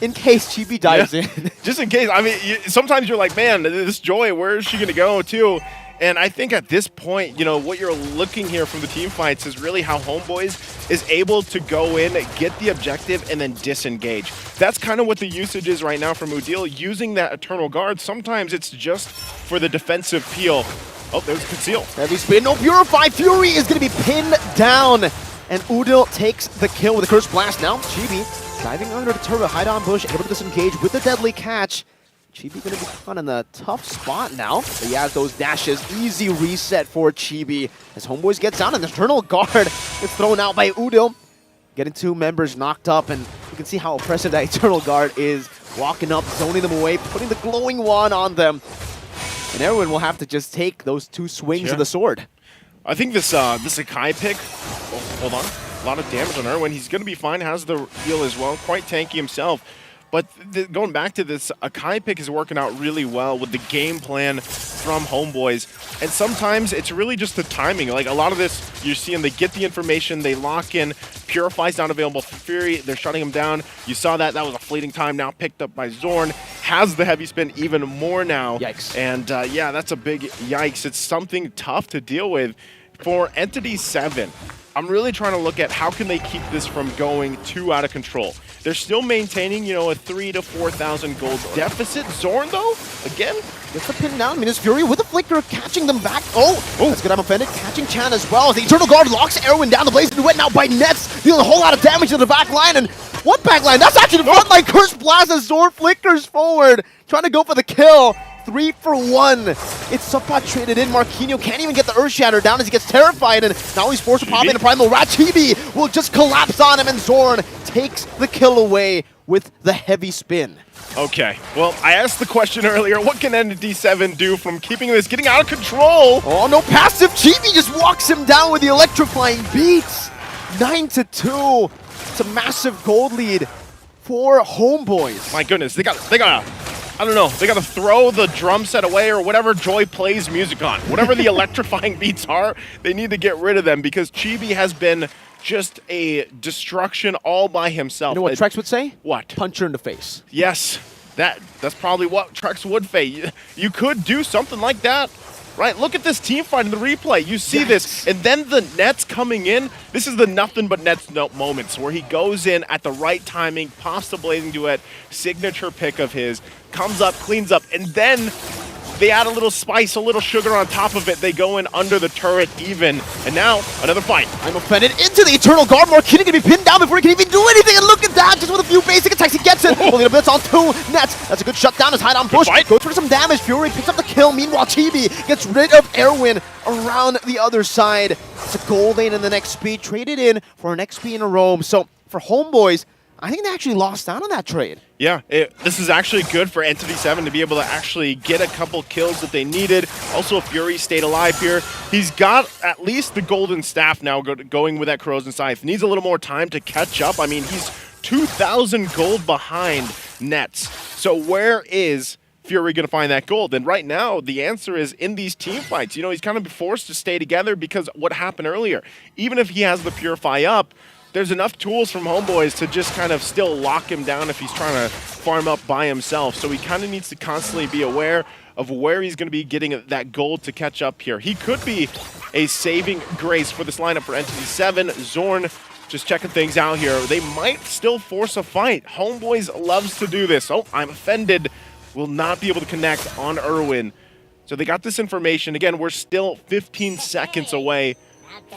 in case Chibi dives in. Just in case. I mean, sometimes you're like, man, this Joy, where is she going to go to? And I think at this point, you know, what you're looking here from the team fights is really how Homeboys is able to go in, get the objective, and then disengage. That's kind of what the usage is right now from Udil, using that Eternal Guard. Sometimes it's just for the defensive peel. Oh, there's Conceal. Heavy spin, no Purify. Fury is going to be pinned down. And Udil takes the kill with a Curse Blast. Now, Chibi diving under the turret, hide on bush, able to disengage with the deadly catch. Chibi going to be caught in a tough spot now. But yeah, those dashes, easy reset for Chibi. As Homeboys gets down, and the Eternal Guard gets thrown out by Udil. Getting 2 members knocked up, and you can see how oppressive that Eternal Guard is. Walking up, zoning them away, putting the glowing wand on them. And everyone will have to just take those 2 swings of the sword. I think this Akai pick, oh, hold on, a lot of damage on Erwin. He's going to be fine, has the heal as well, quite tanky himself. But going back to this, Akai pick is working out really well with the game plan from Homeboys. And sometimes it's really just the timing. Like a lot of this, you're seeing they get the information, they lock in, Purify's not available for Fury, they're shutting him down. You saw that was a fleeting time, now picked up by Zorn. Has the heavy spin even more now. Yikes. And yeah, that's a big yikes. It's something tough to deal with. For Entity 7, I'm really trying to look at how can they keep this from going too out of control. They're still maintaining, you know, a 3,000 to 4,000 gold deficit. Zorn, though, again, gets the pin down. Minus Fury with the flicker, catching them back. Oh, that's good. I'm offended. Catching Chan as well. The Eternal Guard locks Erwin down. The Blazing Duet now by Nets, dealing a whole lot of damage to the back line. And what back line? That's actually the front line. Curse Blast as Zorn flickers forward, trying to go for the kill. 3 for 1. It's Subpot traded in. Marquinhos can't even get the Earth Shatter down as he gets terrified, and now he's forced to pop in a Primal Rat. Chibi will just collapse on him, and Zorn takes the kill away with the heavy spin. Okay, well, I asked the question earlier, what can Entity 7 do from keeping this getting out of control? Oh, no passive. Chibi just walks him down with the electrifying beats. 9-2. It's a massive gold lead for Homeboys. My goodness, they got I don't know, they got to throw the drum set away or whatever Joy plays music on. Whatever the electrifying beats are, they need to get rid of them because Chibi has been just a destruction all by himself. You know what Trex would say? What? Punch her in the face. Yes, that's probably what Trex would say. You could do something like that. Right, look at this team fight in the replay. You see this, and then the Nets coming in. This is the nothing but Nets moments where he goes in at the right timing, pops the Blazing Duet, signature pick of his, comes up, cleans up, and then they add a little spice, a little sugar on top of it. They go in under the turret even, and now another fight. I'm offended into the Eternal Guard. Marquinhos gonna be pinned down before he can even do anything, and look at that, just with a few basic attacks, he gets it. Only a blitz on 2 Nets. That's a good shutdown as hide on bush. Goes for some damage. Fury picks up the kill. Meanwhile, Chibi gets rid of Erwin around the other side. It's a gold lane in the next speed, traded in for an XP in a roam. So for Homeboys, I think they actually lost out on that trade. Yeah, this is actually good for Entity 7 to be able to actually get a couple kills that they needed. Also, Fury stayed alive here. He's got at least the Golden Staff now going with that Corrosion Scythe. Needs a little more time to catch up. I mean, he's 2,000 gold behind Nets. So where is Fury going to find that gold? And right now, the answer is in these team fights. You know, he's kind of forced to stay together because what happened earlier. Even if he has the Purify up, there's enough tools from Homeboys to just kind of still lock him down if he's trying to farm up by himself. So he kind of needs to constantly be aware of where he's going to be getting that gold to catch up here. He could be a saving grace for this lineup for Entity 7. Zorn just checking things out here. They might still force a fight. Homeboys loves to do this. Oh, I'm offended. Will not be able to connect on Erwin. So they got this information. Again, we're still 15 seconds away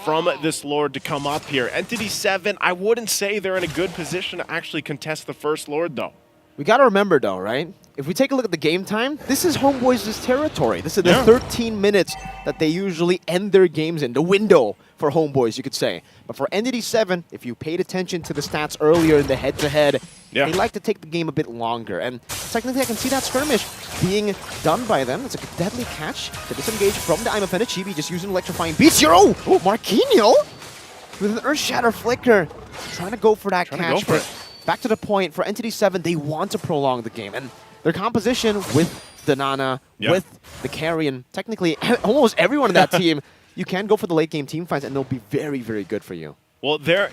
from this Lord to come up here. Entity 7, I wouldn't say they're in a good position to actually contest the first Lord, though. We got to remember, though, right? If we take a look at the game time, this is Homeboys' territory. This is the 13 minutes that they usually end their games in, the window for Homeboys, you could say. But for Entity 7, if you paid attention to the stats earlier in the head-to-head, they like to take the game a bit longer. And technically, I can see that skirmish being done by them. It's a deadly catch to disengage from the I'm Offended. Chibi just using electrifying beats. Oh, Marquinhos with an Earth Shatter Flicker. Trying to go for that catch. Back to the point, for Entity 7, they want to prolong the game. And their composition with the Nana, with the carry, and technically almost everyone in that team, you can go for the late game team fights, and they'll be very, very good for you. Well, their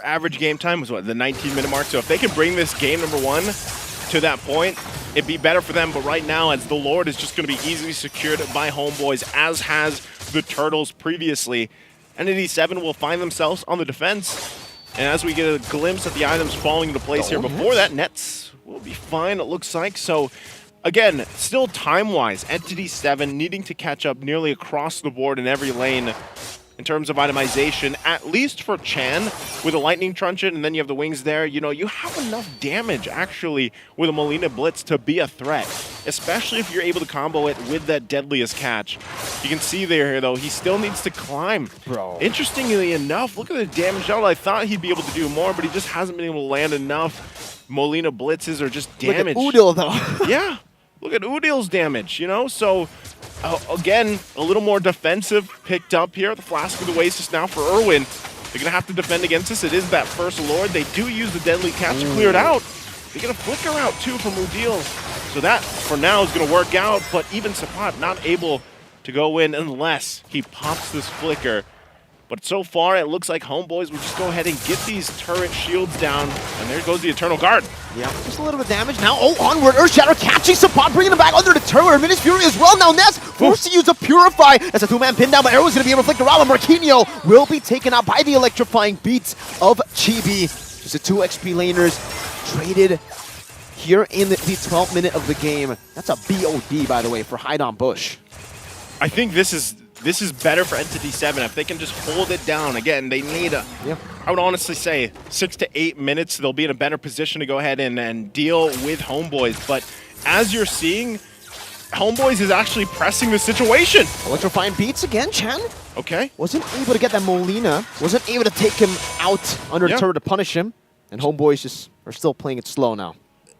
average game time was, what, the 19-minute mark? So if they can bring this game number 1 to that point, it'd be better for them. But right now, as the Lord is just going to be easily secured by Homeboys, as has the Turtles previously, Entity 7 will find themselves on the defense. And as we get a glimpse at the items falling into place here, before that, Nets will be fine, it looks like. So, again, still time-wise, Entity 7 needing to catch up nearly across the board in every lane in terms of itemization, at least for Chan with a Lightning Truncheon, and then you have the wings there. You know, you have enough damage, actually, with a Molina Blitz to be a threat, especially if you're able to combo it with that Deadliest Catch. You can see there, though, he still needs to climb. Bro. Interestingly enough, look at the damage out. I thought he'd be able to do more, but he just hasn't been able to land enough Molina Blitzes or just damage. Look at Udil, though. Yeah. Look at Udil's damage, you know? So, again, a little more defensive picked up here. The Flask of the Oasis now for Irwin. They're going to have to defend against this. It is that first Lord. They do use the Deadly Catch to clear it out. They get a Flicker out, too, from Udil. So that, for now, is going to work out. But even Sapat not able to go in unless he pops this Flicker. But so far, it looks like Homeboys will just go ahead and get these turret shields down. And there goes the Eternal Guard. Yeah, just a little bit of damage now. Oh, onward, Earth Shatter catching Sapat, bringing him back under the turret. Minis Fury as well. Now Ness forced to use a Purify. That's a two-man pin down, but Arrow's going to be able to flick around. And Marquinhos will be taken out by the electrifying beats of Chibi. Just the 2 XP laners traded here in the 12th minute of the game. That's a BOD, by the way, for Hide on Bush. I think this is better for Entity 7 if they can just hold it down. Again, they need I would honestly say 6 to 8 minutes. They'll be in a better position to go ahead and deal with Homeboys. But as you're seeing, Homeboys is actually pressing the situation. Electrifying beats again, Chen. Okay. Wasn't able to get that Molina. Wasn't able to take him out under the turret to punish him. And Homeboys just are still playing it slow now.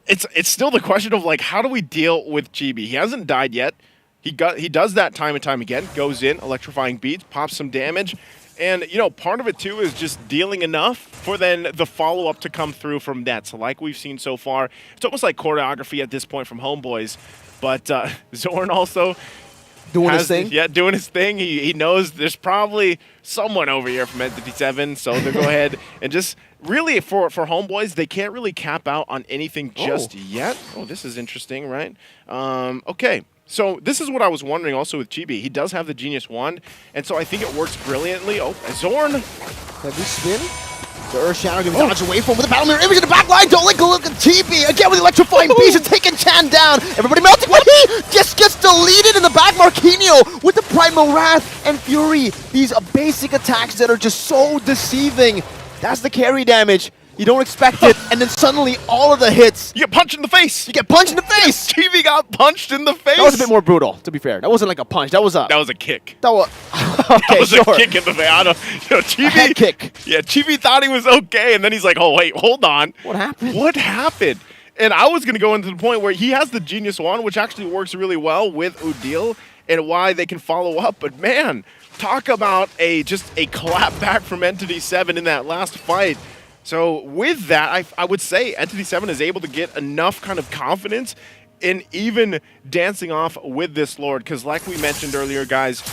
It's still the question of, like, how do we deal with Chibi? He hasn't died yet. He does that time and time again, goes in, electrifying beats, pops some damage. And, you know, part of it, too, is just dealing enough for then the follow-up to come through from that. So like we've seen so far, it's almost like choreography at this point from Homeboys. But Zorn also doing his thing. Yeah, doing his thing. He knows there's probably someone over here from Entity 7, so they'll go ahead and just really, for Homeboys, they can't really cap out on anything just yet. Oh, this is interesting, right? Okay. So this is what I was wondering also with Chibi. He does have the Genius Wand, and so I think it works brilliantly. Oh, Zorn. Heavy spin. The Earth Shadow going to dodge away from with the Battle Mirror image in the back line. Don't let go look at Chibi. Again with the electrifying beast and taking Chan down. Everybody melting, but he just gets deleted in the back. Marquinhos with the Primal Wrath and Fury. These basic attacks that are just so deceiving. That's the carry damage. You don't expect it, and then suddenly all of the hits. You get punched in the face. You get punched in the face. Chibi got punched in the face. That was a bit more brutal, to be fair. That wasn't like a punch. That was a kick. That was okay. That was sure. a kick in the face. I don't, you know, Chibi, a head kick. Yeah, Chibi thought he was okay, and then he's like, "Oh wait, hold on. What happened? What happened?" And I was gonna go into the point where he has the Genius Wand, which actually works really well with Udil, and why they can follow up. But man, talk about just a clap back from Entity 7 in that last fight. So with that, I would say Entity 7 is able to get enough kind of confidence in even dancing off with this Lord. Because like we mentioned earlier, guys,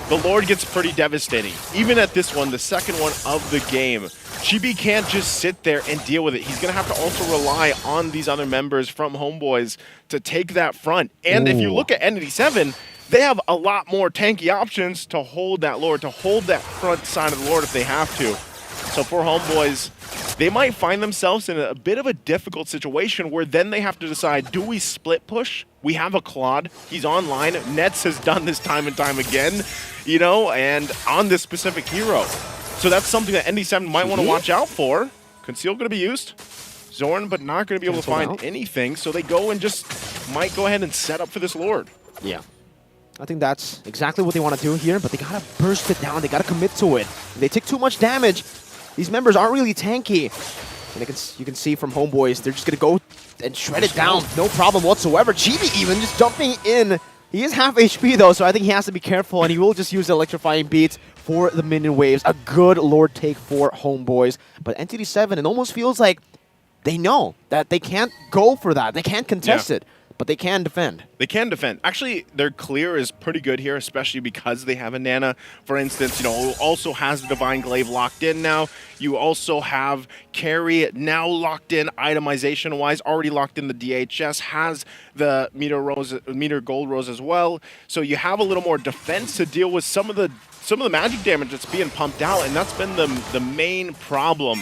the Lord gets pretty devastating. Even at this one, the second one of the game, Chibi can't just sit there and deal with it. He's going to have to also rely on these other members from Homeboys to take that front. And if you look at Entity 7, they have a lot more tanky options to hold that Lord, to hold that front side of the Lord if they have to. So for Homeboys, they might find themselves in a bit of a difficult situation where then they have to decide, do we split push? We have a Claude. He's online. Nets has done this time and time again, you know, and on this specific hero. So that's something that ND7 might want to watch out for. Conceal going to be used. Zorn, but not going to be able to find anything. So they go and just might go ahead and set up for this Lord. Yeah. I think that's exactly what they want to do here, but they got to burst it down. They got to commit to it. If they take too much damage, these members aren't really tanky. And you can see from Homeboys, they're just going to go and shred it down. No problem whatsoever. Chibi even just jumping in. He is half HP though, so I think he has to be careful, and he will just use the electrifying beats for the minion waves. A good Lord take for Homeboys. But Entity 7, it almost feels like they know that they can't go for that. They can't contest it. but they can defend. They can defend. Actually, their clear is pretty good here, especially because they have a Nana, for instance, who also has the Divine Glaive locked in now. You also have Carry now locked in itemization-wise, already locked in the DHS, has the Meteor Gold Rose as well. So you have a little more defense to deal with some of the magic damage that's being pumped out, and that's been the main problem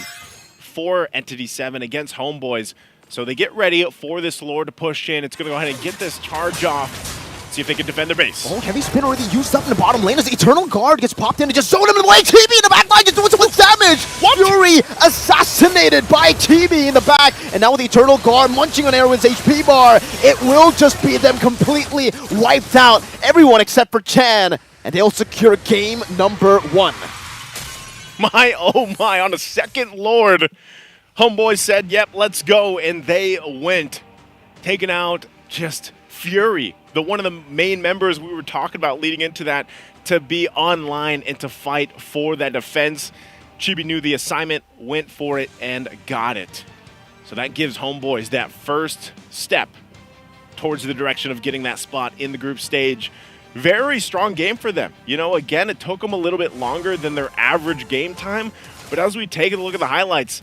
for Entity 7 against Homeboys. So they get ready for this Lord to push in. It's going to go ahead and get this charge off. See if they can defend their base. Oh, heavy spin already used up in the bottom lane as the Eternal Guard gets popped in and just zone him in the way. TB in the back line just doing some damage. What? Fury assassinated by TB in the back. And now with the Eternal Guard munching on Erwin's HP bar, it will just be them completely wiped out. Everyone except for Chan. And they'll secure game number 1. My, oh my, on a second Lord. Homeboys said, yep, let's go, and they went, taking out just Fury, one of the main members we were talking about leading into that, to be online and to fight for that defense. Chibi knew the assignment, went for it, and got it. So that gives Homeboys that first step towards the direction of getting that spot in the group stage. Very strong game for them. Again, it took them a little bit longer than their average game time, but as we take a look at the highlights,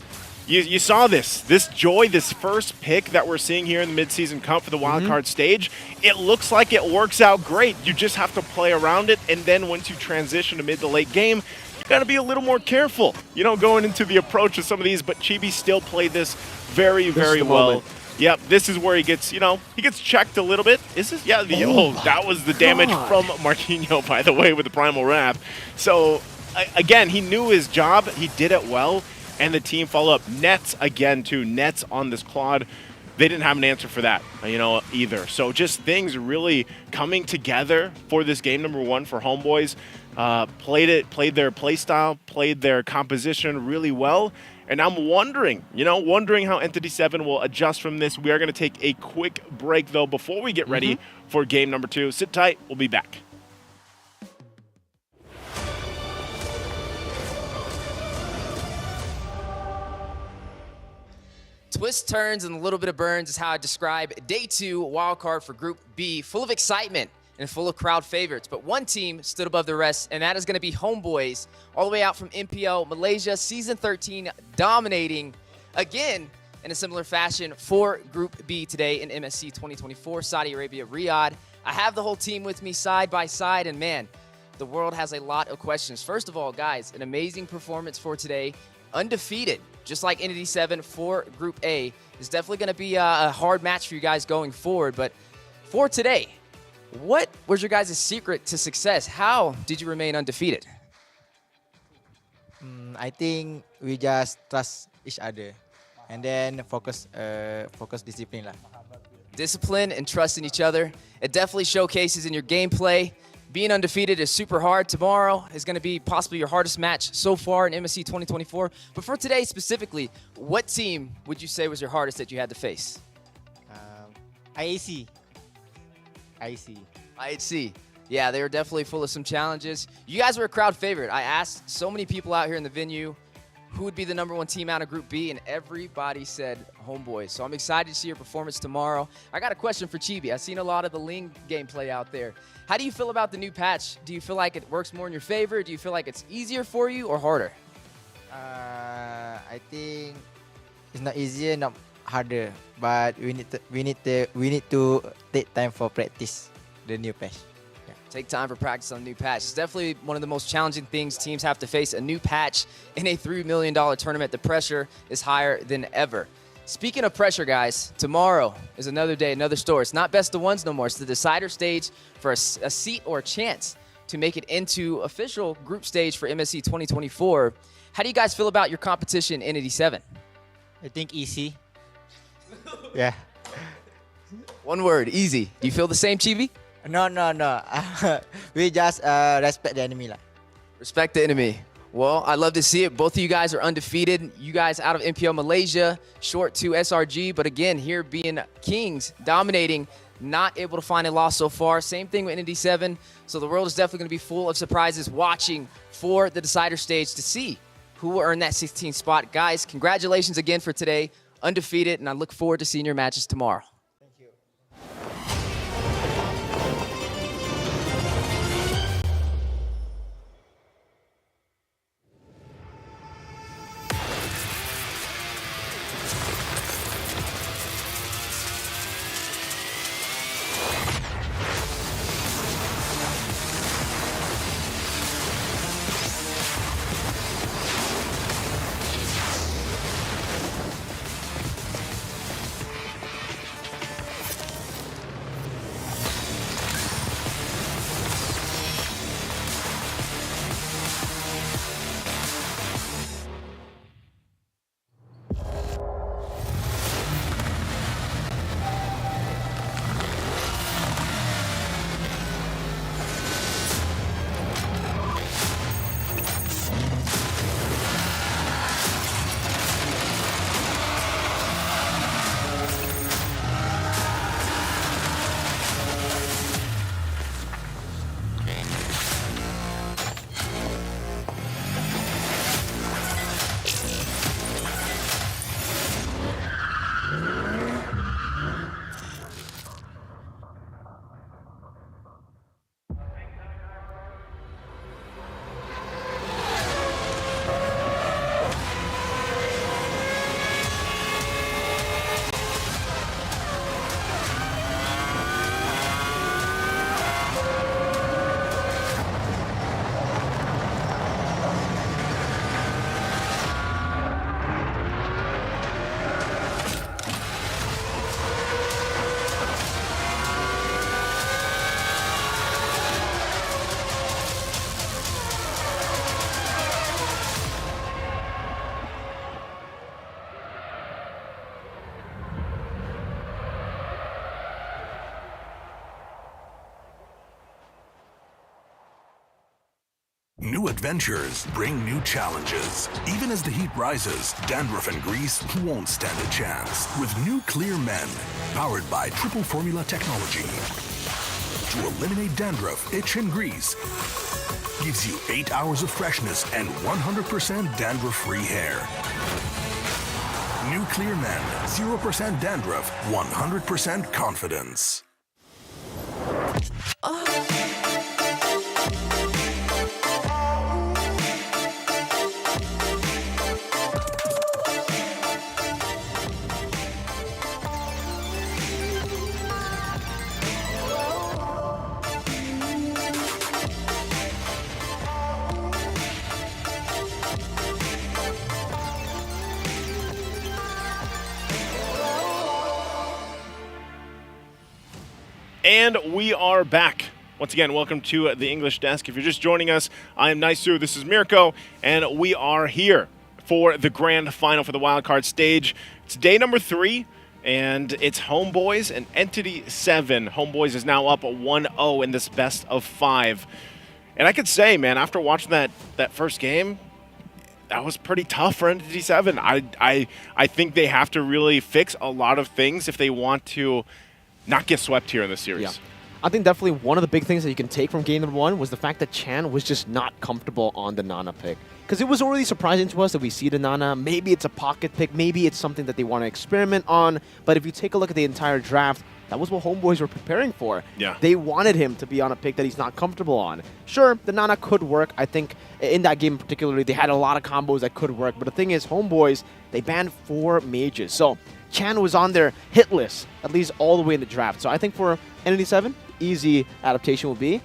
you saw this Joy, this first pick that we're seeing here in the midseason cup for the wildcard stage. It looks like it works out great. You just have to play around it, and then once you transition to mid to late game, you got to be a little more careful, going into the approach of some of these, but Chibi still played this very, very well. Yep, this is where he gets, he gets checked a little bit. Is this? Yeah, that was the damage from Marquinhos, by the way, with the Primal Wrath. So, again, he knew his job. He did it well. And the team follow up. Nets again, too. Nets on this Claude. They didn't have an answer for that, either. So just things really coming together for this game number 1 for Homeboys. Played their play style, played their composition really well. And I'm wondering how Entity 7 will adjust from this. We are going to take a quick break, though, before we get ready for game number 2. Sit tight. We'll be back. Twists, turns, and a little bit of burns is how I describe Day 2 wildcard for Group B, full of excitement and full of crowd favorites. But one team stood above the rest, and that is going to be Homeboys, all the way out from MPL Malaysia, Season 13, dominating again in a similar fashion for Group B today in MSC 2024, Saudi Arabia, Riyadh. I have the whole team with me side by side, and man, the world has a lot of questions. First of all, guys, an amazing performance for today. Undefeated, just like Entity 7 for Group A. Is definitely going to be a hard match for you guys going forward. But for today, what was your guys' secret to success? How did you remain undefeated? I think we just trust each other and then focus discipline lah. Discipline and trust in each other. It definitely showcases in your gameplay. Being undefeated is super hard. Tomorrow is going to be possibly your hardest match so far in MSC 2024. But for today specifically, what team would you say was your hardest that you had to face? IHC. IHC. Yeah, they were definitely full of some challenges. You guys were a crowd favorite. I asked so many people out here in the venue who would be the #1 team out of Group B, and everybody said Homeboys. So I'm excited to see your performance tomorrow. I got a question for Chibi. I've seen a lot of the Ling gameplay out there. How do you feel about the new patch? Do you feel like it works more in your favor? Do you feel like it's easier for you or harder? I think it's not easier, not harder, but we need to take time for practice the new patch. Take time for practice on a new patch. It's definitely one of the most challenging things teams have to face, a new patch in a $3 million tournament. The pressure is higher than ever. Speaking of pressure, guys, tomorrow is another day, another story. It's not best of ones no more. It's the decider stage for a seat or a chance to make it into official group stage for MSC 2024. How do you guys feel about your competition in Entity 7? I think easy. Yeah. One word, easy. Do you feel the same, Chibi? No. We just respect the enemy. Respect the enemy. Well, I'd love to see it. Both of you guys are undefeated. You guys out of MPL Malaysia, short to SRG. But again, here being kings, dominating, not able to find a loss so far. Same thing with Entity 7. So the world is definitely going to be full of surprises watching for the decider stage to see who will earn that 16th spot. Guys, congratulations again for today. Undefeated, and I look forward to seeing your matches tomorrow. Thank you. New adventures bring new challenges. Even as the heat rises, dandruff and grease won't stand a chance. With new Clear Men, powered by triple formula technology. To eliminate dandruff, itch, and grease, gives you 8 hours of freshness and 100% dandruff-free hair. New Clear Men, 0% dandruff, 100% confidence. And we are back. Once again, welcome to the English Desk. If you're just joining us, I am Naisu, this is Mirko, and we are here for the grand final for the wildcard stage. It's day number 3, and it's Homeboys and Entity 7. Homeboys is now up 1-0 in this best of 5. And I could say, man, after watching that first game, that was pretty tough for Entity 7. I think they have to really fix a lot of things if they want to not get swept here in this series. Yeah. I think definitely one of the big things that you can take from game number 1 was the fact that Chan was just not comfortable on the Nana pick. Because it was already surprising to us that we see the Nana. Maybe it's a pocket pick, maybe it's something that they want to experiment on. But if you take a look at the entire draft, that was what Homeboys were preparing for. Yeah. They wanted him to be on a pick that he's not comfortable on. Sure, the Nana could work. I think in that game particularly, they had a lot of combos that could work. But the thing is, Homeboys, they banned 4 mages. So Chan was on their hit list, at least all the way in the draft. So I think for Entity 7, easy adaptation will be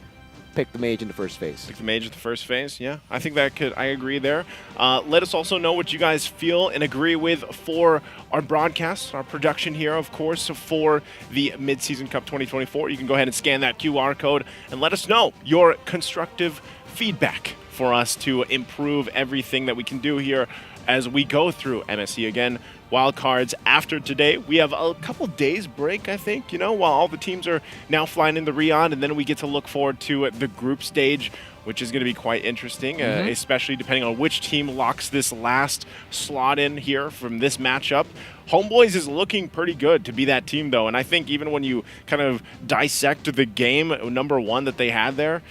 pick the mage in the first phase. Pick the mage in the first phase, yeah. I think that I agree there. Let us also know what you guys feel and agree with for our broadcast, our production here, of course, for the Mid-Season Cup 2024. You can go ahead and scan that QR code and let us know your constructive feedback for us to improve everything that we can do here as we go through MSC again. Wildcards after today. We have a couple days break, I think, while all the teams are now flying into Riyadh, and then we get to look forward to the group stage, which is going to be quite interesting, especially depending on which team locks this last slot in here from this matchup. Homeboys is looking pretty good to be that team, though, and I think even when you kind of dissect the game number 1 that they had there,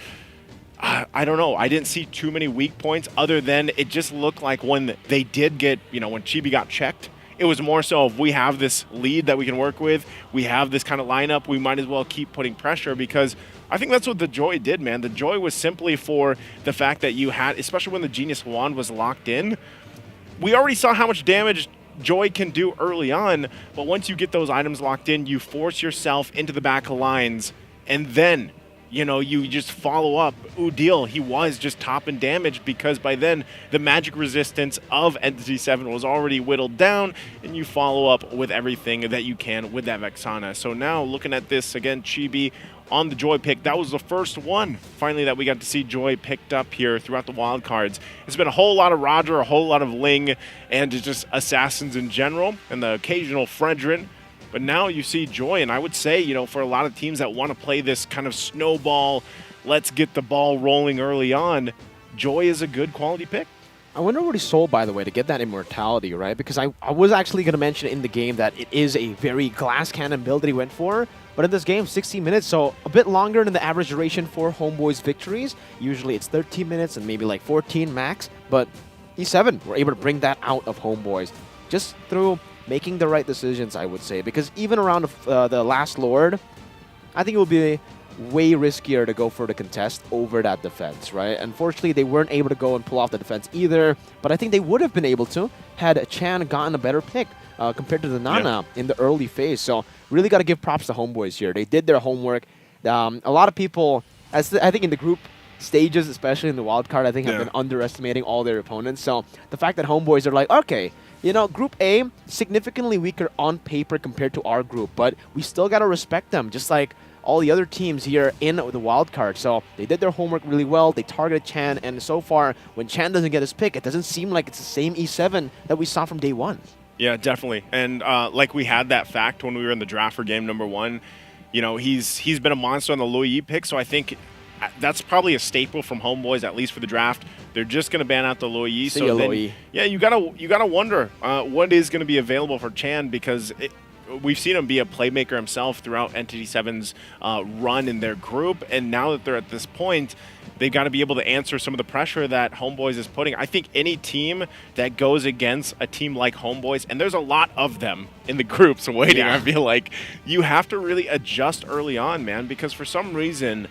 I don't know. I didn't see too many weak points other than it just looked like when they did get, when Chibi got checked, it was more so if we have this lead that we can work with, we have this kind of lineup, we might as well keep putting pressure, because I think that's what the Joy did, man. The Joy was simply for the fact that you had, especially when the Genius Wand was locked in, we already saw how much damage Joy can do early on, but once you get those items locked in, you force yourself into the back of lines, and then you just follow up. Udil, he was just topping damage because by then the magic resistance of Entity 7 was already whittled down, and you follow up with everything that you can with that Vexana. So now looking at this again, Chibi on the Joy pick. That was the first one finally that we got to see Joy picked up here throughout the wildcards. It's been a whole lot of Roger, a whole lot of Ling, and just assassins in general, and the occasional Fredrin. But now you see Joy, and I would say, for a lot of teams that want to play this kind of snowball, let's get the ball rolling early on, Joy is a good quality pick. I wonder what he sold, by the way, to get that immortality, right? Because I was actually going to mention in the game that it is a very glass cannon build that he went for. But in this game, 16 minutes, so a bit longer than the average duration for Homeboys victories. Usually it's 13 minutes and maybe like 14 max. But E7 were able to bring that out of Homeboys just through making the right decisions, I would say. Because even around the last Lord, I think it would be way riskier to go for the contest over that defense, right? Unfortunately, they weren't able to go and pull off the defense either, but I think they would have been able to had Chan gotten a better pick compared to the Nana in the early phase. So really got to give props to Homeboys here. They did their homework. A lot of people, I think in the group stages, especially in the wildcard, I think have been underestimating all their opponents. So the fact that Homeboys are like, okay, Group A, significantly weaker on paper compared to our group, but we still got to respect them, just like all the other teams here in the wildcard. So they did their homework really well. They targeted Chan, and so far, when Chan doesn't get his pick, it doesn't seem like it's the same E7 that we saw from day 1. Yeah, definitely. And like we had that fact when we were in the draft for game number 1, he's been a monster on the Luyi pick, so I think that's probably a staple from Homeboys, at least for the draft. They're just going to ban out the Luoyi. See ya, Luoyi. Yeah, you gotta wonder what is going to be available for Chan, because we've seen him be a playmaker himself throughout Entity 7's run in their group, and now that they're at this point, they've got to be able to answer some of the pressure that Homeboys is putting. I think any team that goes against a team like Homeboys, and there's a lot of them in the groups waiting, I feel like, you have to really adjust early on, man, because for some reason,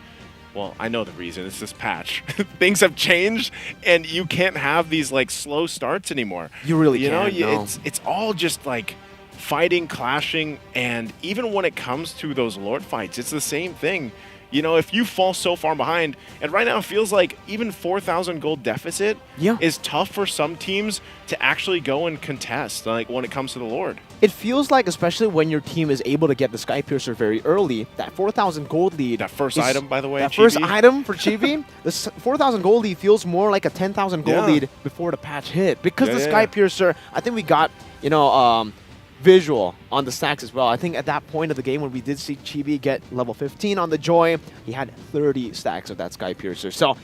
well, I know the reason, it's this patch. Things have changed, and you can't have these like slow starts anymore. You really can't. no. It's all just like fighting, clashing, and even when it comes to those Lord fights, it's the same thing. You know, if you fall so far behind, and right now it feels like even 4,000 gold deficit is tough for some teams to actually go and contest, like when it comes to the Lord. It feels like, especially when your team is able to get the Sky Piercer very early, that 4,000 gold lead. That first item, by the way, that first item for Chibi, the 4,000 gold lead feels more like a 10,000 gold lead before the patch hit. Because the Sky Piercer, I think we got, you know, visual on the stacks as well. I think at that point of the game when we did see Chibi get level 15 on the Joy, he had 30 stacks of that Sky Piercer. So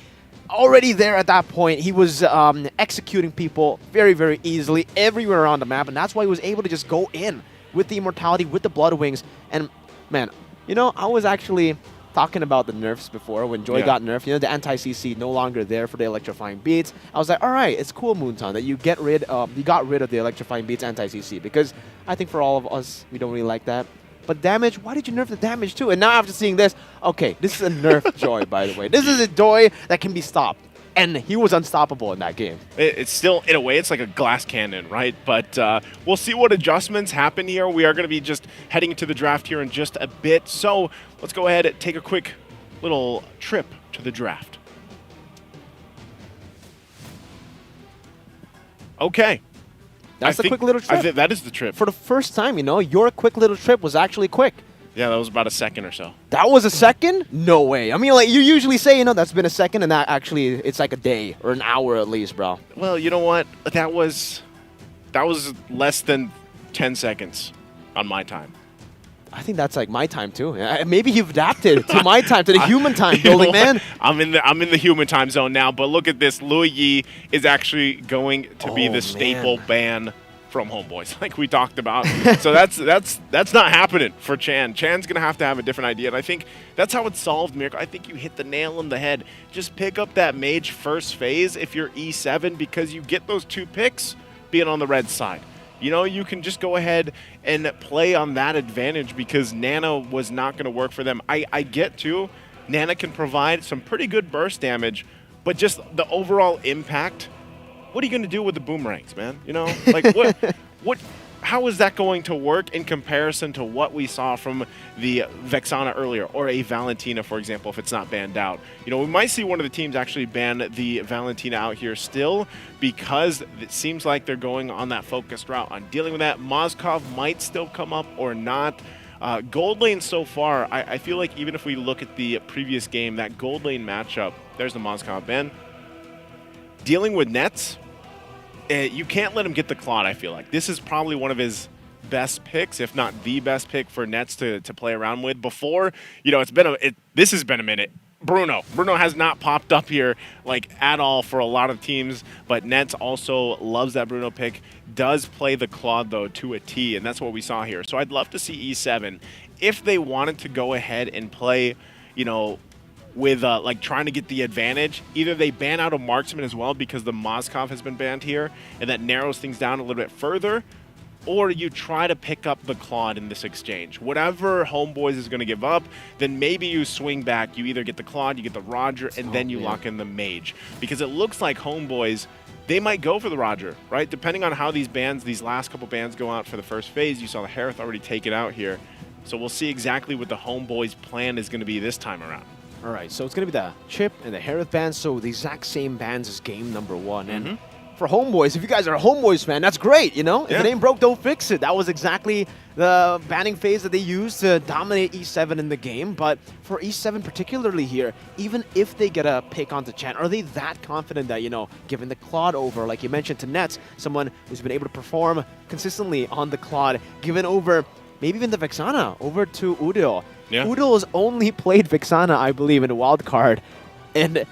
already there at that point, he was executing people very, very easily everywhere around the map, and that's why he was able to just go in with the Immortality, with the Blood Wings. And man, you know, I was actually talking about the nerfs before when Joy got nerfed. You know, the anti-CC no longer there for the electrifying beats. I was like, all right, it's cool, Moonton, that you got rid of the electrifying beats anti-CC, because I think for all of us, we don't really like that. But damage, why did you nerf the damage too? And now after seeing this, okay, this is a nerf Joy, by the way. This is a Joy that can be stopped. And he was unstoppable in that game. It's still, in a way, it's like a glass cannon, right? But we'll see what adjustments happen here. We are going to be just heading into the draft here in just a bit. So let's go ahead and take a quick little trip to the draft. Okay. That's a quick little trip. That is the trip. For the first time, you know, your quick little trip was actually quick. Yeah, that was about a second or so. That was a second? No way. I mean, like, you usually say, you know, that's been a second, and that actually, it's like a day or an hour at least, bro. Well, you know what? That was less than 10 seconds on my time. I think that's like my time too. Maybe you've adapted to my time, to the human time building, man. I'm in the human time zone now, but look at this. Luoyi is actually going to be the staple ban from Homeboys, like we talked about. So that's not happening for Chan. Chan's gonna have to have a different idea, and I think that's how it's solved, Miracle. I think you hit the nail on the head. Just pick up that mage first phase if you're E7, because you get those 2 picks being on the red side. You know, you can just go ahead and play on that advantage, because Nana was not going to work for them. I get too, Nana can provide some pretty good burst damage, but just the overall impact, what are you going to do with the boomerangs, man? You know, like how is that going to work in comparison to what we saw from the Vexana earlier, or a Valentina, for example, if it's not banned out? You know, we might see one of the teams actually ban the Valentina out here still, because it seems like they're going on that focused route on dealing with that. Mozkov might still come up or not. Gold lane so far, I feel like even if we look at the previous game, that gold lane matchup, there's the Mozkov ban. Dealing with nets, you can't let him get the Claude, I feel like. This is probably one of his best picks, if not the best pick for nets to play around with. Before, you know, this has been a minute. Bruno has not popped up here like at all for a lot of teams, but Nets also loves that Bruno pick. Does play the Claude though to a T, and that's what we saw here. So I'd love to see E7 if they wanted to go ahead and play, you know, with like trying to get the advantage. Either they ban out a marksman as well, because the Mozkov has been banned here, and that narrows things down a little bit further, or you try to pick up the Claude in this exchange. Whatever Homeboys is going to give up, then maybe you swing back. You either get the Claude, you get the Roger, and then you lock in the Mage. Because it looks like Homeboys, they might go for the Roger, right? Depending on how these last couple bans go out for the first phase. You saw the Harith already take it out here. So we'll see exactly what the Homeboys plan is going to be this time around. All right, so it's going to be the Chip and the Harith bans, so the exact same bans as game number 1. And for Homeboys, if you guys are a Homeboys fan, that's great, you know? If it ain't broke, don't fix it. That was exactly the banning phase that they used to dominate E7 in the game. But for E7 particularly here, even if they get a pick onto Chan, are they that confident that, you know, giving the Claude over, like you mentioned, to Nets, someone who's been able to perform consistently on the Claude, given over maybe even the Vexana over to Udio, Yeah. Udil has only played Vixana, I believe, in a wild card. And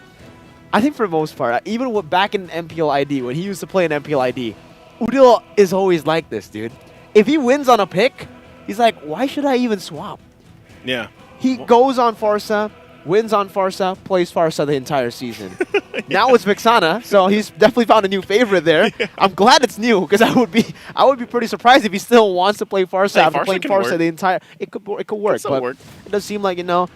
I think for the most part, even back in MPL ID, when he used to play in MPL ID, Udil is always like this, dude. If he wins on a pick, he's like, why should I even swap? Yeah. He goes on Farsa, wins on Farsa, plays Farsa the entire season. Now it's Vixana, so he's definitely found a new favorite there. Yeah. I'm glad it's new, because I would be pretty surprised if he still wants to play Farsa after playing Farsa the entire. It could work, but it does seem like, you know,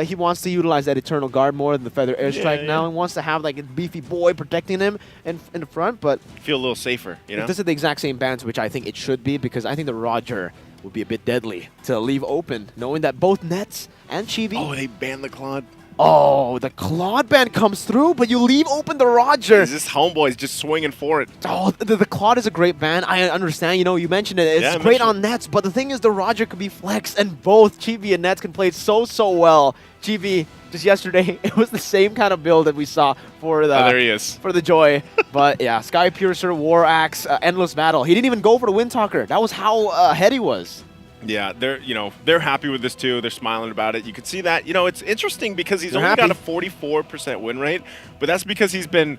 he wants to utilize that Eternal Guard more than the Feather Airstrike now. He wants to have like a beefy boy protecting him in the front, but feel a little safer, you know? If this is the exact same bans, which I think it should be, because I think the Roger would be a bit deadly to leave open, knowing that both Nets and Chibi. Oh, they banned the Claude. Oh, the Claude ban comes through, but you leave open the Roger. This homeboy's just swinging for it. Oh, the Claude is a great ban. I understand. You know, you mentioned it. It's great on Nets, but the thing is the Roger could be flexed, and both Chibi and Nets can play it so well. Chibi, just yesterday, it was the same kind of build that we saw for the there he is. For the Joy. But yeah, Sky Piercer, War Axe, Endless Battle. He didn't even go for the Windtalker. That was how ahead he was. Yeah, they're happy with this too. They're smiling about it. You can see that. You know, it's interesting because he's only got a 44% win rate, but that's because he's been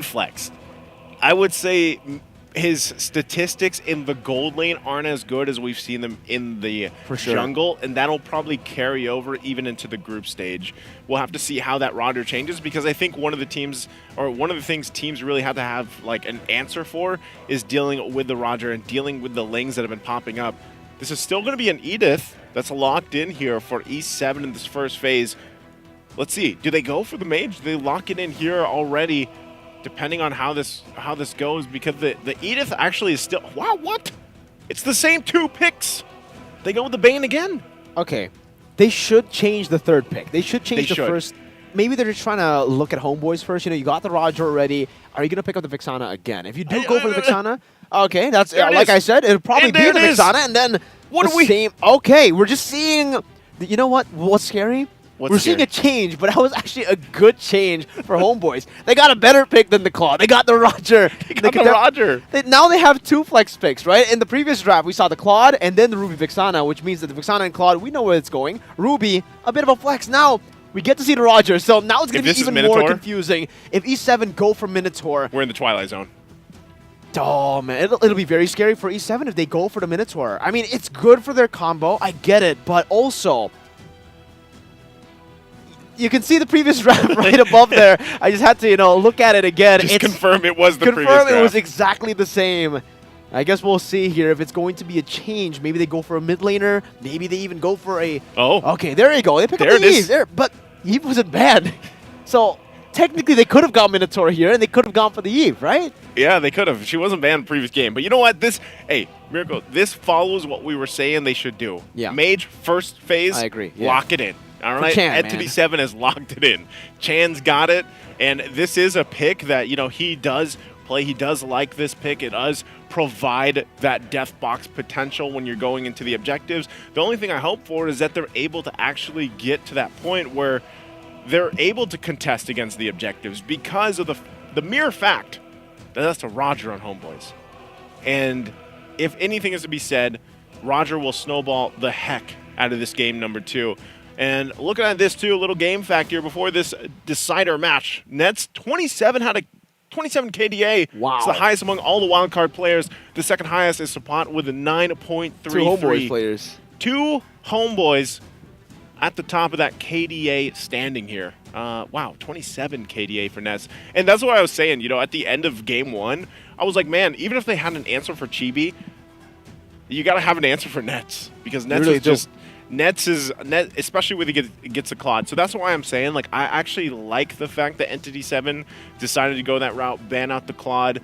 flexed. I would say his statistics in the gold lane aren't as good as we've seen them in the jungle, and that'll probably carry over even into the group stage. We'll have to see how that Roger changes, because I think one of the things teams really have to have like an answer for is dealing with the Roger and dealing with the Lings that have been popping up. This is still going to be an Edith that's locked in here for E7 in this first phase. Let's see. Do they go for the mage? Do they lock it in here already, depending on how this goes? Because the Edith actually is still... Wow, what? It's the same 2 picks. They go with the Bane again. Okay. They should change the third pick. They should change the first... Maybe they're just trying to look at homeboys first. You know, you got the Roger already. Are you going to pick up the Vixana again? If you do go for the Vixana... Okay, that's like I said, it'll probably be the Vixana, and then same. Okay, we're just seeing. You know what? What's scary? We're seeing a change, but that was actually a good change for homeboys. They got a better pick than the Claw. They got the Roger. Now they have 2 flex picks, right? In the previous draft, we saw the Claude and then the Ruby Vixana, which means that the Vixana and Claude, we know where it's going. Ruby, a bit of a flex. Now we get to see the Roger, so now it's going to be even more confusing. If E7 go for Minotaur, we're in the Twilight Zone. Oh, man. It'll be very scary for E7 if they go for the Minotaur. I mean, it's good for their combo. I get it. But also, you can see the previous draft right above there. I just had to, you know, look at it again. Just confirm it was the previous draft. Confirm it was exactly the same. I guess we'll see here if it's going to be a change. Maybe they go for a mid laner. Maybe they even go for a... Oh. Okay, there you go. They pick up the Eve. There, but Eve wasn't bad. So... Technically, they could have gone Minotaur here, and they could have gone for the Eve, right? Yeah, they could have. She wasn't banned in the previous game. But you know what? Hey, Miracle, this follows what we were saying they should do. Yeah. Mage, first phase, I agree. Yeah. Lock it in. All right? Entity 7 has locked it in. Chan's got it, and this is a pick that, you know, he does play. He does like this pick. It does provide that death box potential when you're going into the objectives. The only thing I hope for is that they're able to actually get to that point where they're able to contest against the objectives because of the mere fact that that's a Roger on homeboys. And if anything is to be said, Roger will snowball the heck out of this game number 2. And looking at this too, a little game fact here before this decider match. Nets 27 had a 27 KDA. Wow. It's the highest among all the wildcard players. The second highest is Sapot with a 9.33. 2 homeboy players. 2 homeboys at the top of that KDA standing here. Wow, 27 KDA for Nets. And that's what I was saying, you know, at the end of game 1, I was like, man, even if they had an answer for Chibi, you got to have an answer for Nets. Because Nets really is just... Nets, especially when he gets a Claude. So that's why I'm saying, like, I actually like the fact that Entity 7 decided to go that route, ban out the Claude.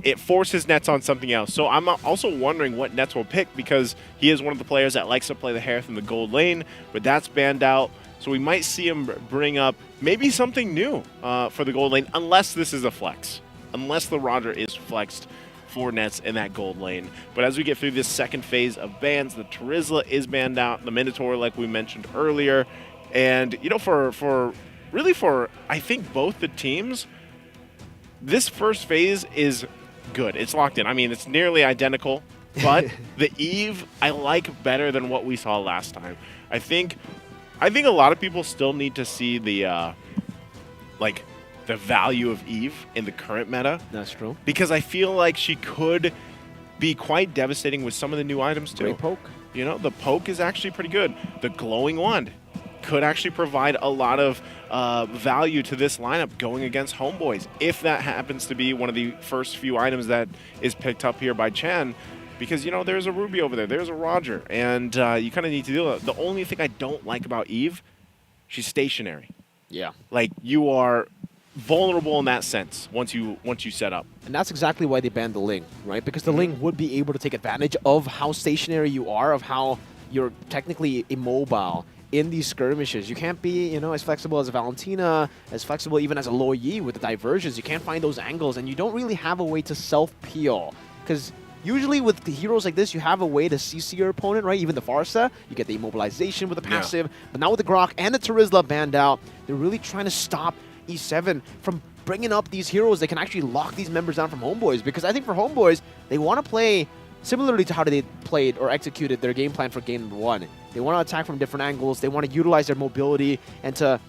It forces Nets on something else. So I'm also wondering what Nets will pick, because he is one of the players that likes to play the Harith in the gold lane, but that's banned out. So we might see him bring up maybe something new for the gold lane, unless this is a flex. Unless the Roger is flexed for Nets in that gold lane. But as we get through this second phase of bans, the Terizla is banned out, the Minotaur, like we mentioned earlier. And, you know, for I think both the teams, this first phase is good. It's locked in. I mean, it's nearly identical but the Eve I like better than what we saw last time. I think a lot of people still need to see the the value of Eve in the current meta. That's true. Because I feel like she could be quite devastating with some of the new items too. Great poke. You know, the poke is actually pretty good. The glowing wand could actually provide a lot of value to this lineup going against homeboys, if that happens to be one of the first few items that is picked up here by Chen. Because, you know, there's a Ruby over there, there's a Roger, and you kind of need to deal with it. The only thing I don't like about Eve, she's stationary. Yeah. Like, you are vulnerable in that sense once you set up. And that's exactly why they banned the Ling, right? Because the Ling would be able to take advantage of how stationary you are, of how you're technically immobile in these skirmishes. You can't be, you know, as flexible as a Valentina, as flexible even as a Lo Yi with the diversions. You can't find those angles, and you don't really have a way to self-peel. Because usually with the heroes like this, you have a way to CC your opponent, right? Even the Farsa, you get the immobilization with the passive. But now with the Grok and the Terizla banned out, they're really trying to stop E7 from bringing up these heroes that can actually lock these members down from homeboys. Because I think for homeboys, they want to play similarly to how they played or executed their game plan for game number 1. They want to attack from different angles. They want to utilize their mobility and to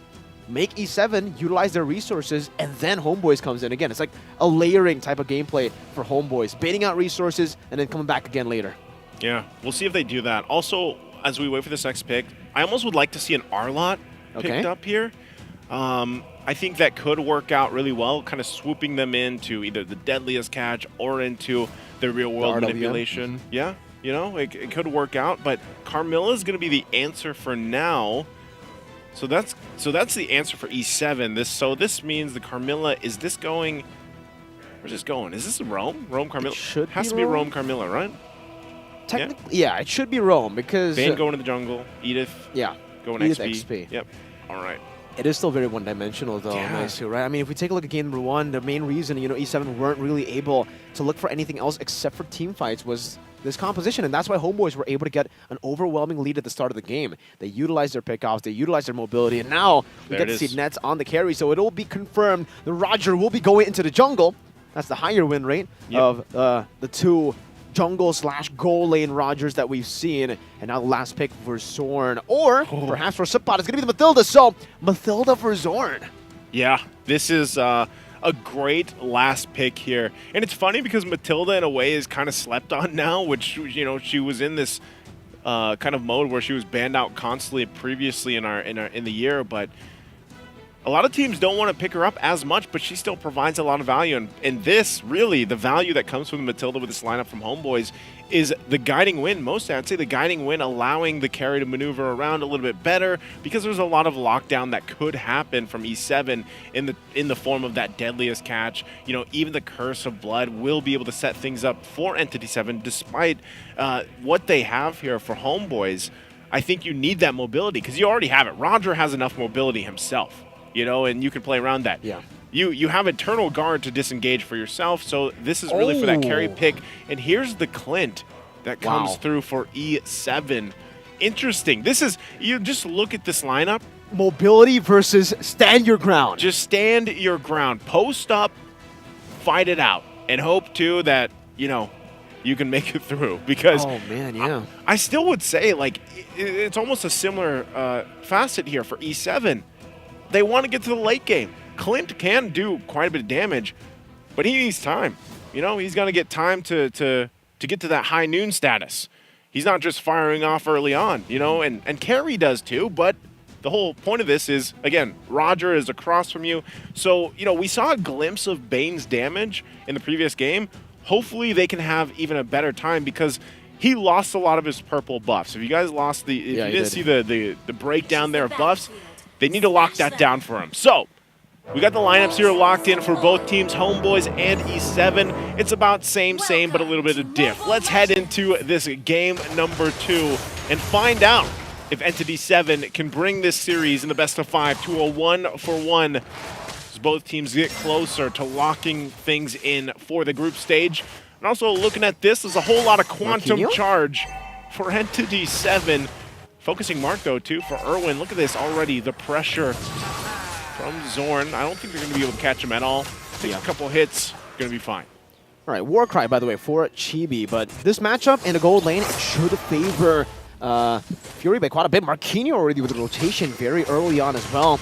make E7 utilize their resources, and then homeboys comes in. Again, it's like a layering type of gameplay for homeboys, baiting out resources and then coming back again later. Yeah, we'll see if they do that. Also, as we wait for this next pick, I almost would like to see an Arlot picked up here. I think that could work out really well, kind of swooping them into either the deadliest catch or into the real world manipulation. Yeah, you know, it could work out, but Carmilla is going to be the answer for now. So that's the answer for E7. So this means the Carmilla, is this going, where's this going? Is this Rome? Rome Carmilla? It has to be Rome Carmilla, right? Technically, yeah, it should be Rome because Vayne going to the jungle, Edith going Edith XP. Yep. All right. It is still very one-dimensional, though, Maisu, right? I mean, if we take a look at game number 1, the main reason, you know, E7 weren't really able to look for anything else except for team fights was this composition, and that's why homeboys were able to get an overwhelming lead at the start of the game. They utilized their pickoffs, they utilized their mobility, and now we get to see Nets on the carry, so it'll be confirmed the Roger will be going into the jungle. That's the higher win rate of the two jungle/goal lane Rogers that we've seen. And now the last pick for Zorn, or perhaps for Sipbot, it's going to be the Mathilda. So Mathilda for Zorn. Yeah, this is a great last pick here. And it's funny because Mathilda in a way is kind of slept on now, which, you know, she was in this kind of mode where she was banned out constantly previously in the year, but a lot of teams don't want to pick her up as much, but she still provides a lot of value. And this, really, the value that comes from Mathilda with this lineup from homeboys is the guiding win. Mostly, I'd say the guiding win, allowing the carry to maneuver around a little bit better, because there's a lot of lockdown that could happen from E7 in the form of that deadliest catch. You know, even the Curse of Blood will be able to set things up for Entity 7, despite what they have here for homeboys. I think you need that mobility because you already have it. Roger has enough mobility himself. You know, and you can play around that. Yeah. You have Eternal Guard to disengage for yourself, so this is really for that carry pick. And here's the Clint that comes through for E7. Interesting. This is, you just look at this lineup. Mobility versus stand your ground. Just stand your ground. Post up, fight it out, and hope, too, that, you know, you can make it through. Because I still would say, like, it's almost a similar facet here for E7. They want to get to the late game. Clint can do quite a bit of damage, but he needs time. You know, he's going to get time to get to that high noon status. He's not just firing off early on, you know, and Carry does too, but the whole point of this is, again, Roger is across from you. So, you know, we saw a glimpse of Bane's damage in the previous game. Hopefully they can have even a better time because he lost a lot of his purple buffs. If you guys lost if you didn't see the breakdown there of buffs, they need to lock that down for him. So, we got the lineups here locked in for both teams, Homeboys and E7. It's about same, but a little bit of diff. Let's head into this game number 2 and find out if Entity 7 can bring this series in the best of 5 to a 1-for-1 as both teams get closer to locking things in for the group stage. And also looking at this, there's a whole lot of quantum charge for Entity 7. Focusing mark, though, too, for Irwin. Look at this already, the pressure from Zorn. I don't think they're going to be able to catch him at all. Take a couple hits, going to be fine. All right, Warcry, by the way, for Chibi. But this matchup in the gold lane, it should favor Fury by quite a bit. Marquinhos already with the rotation very early on as well.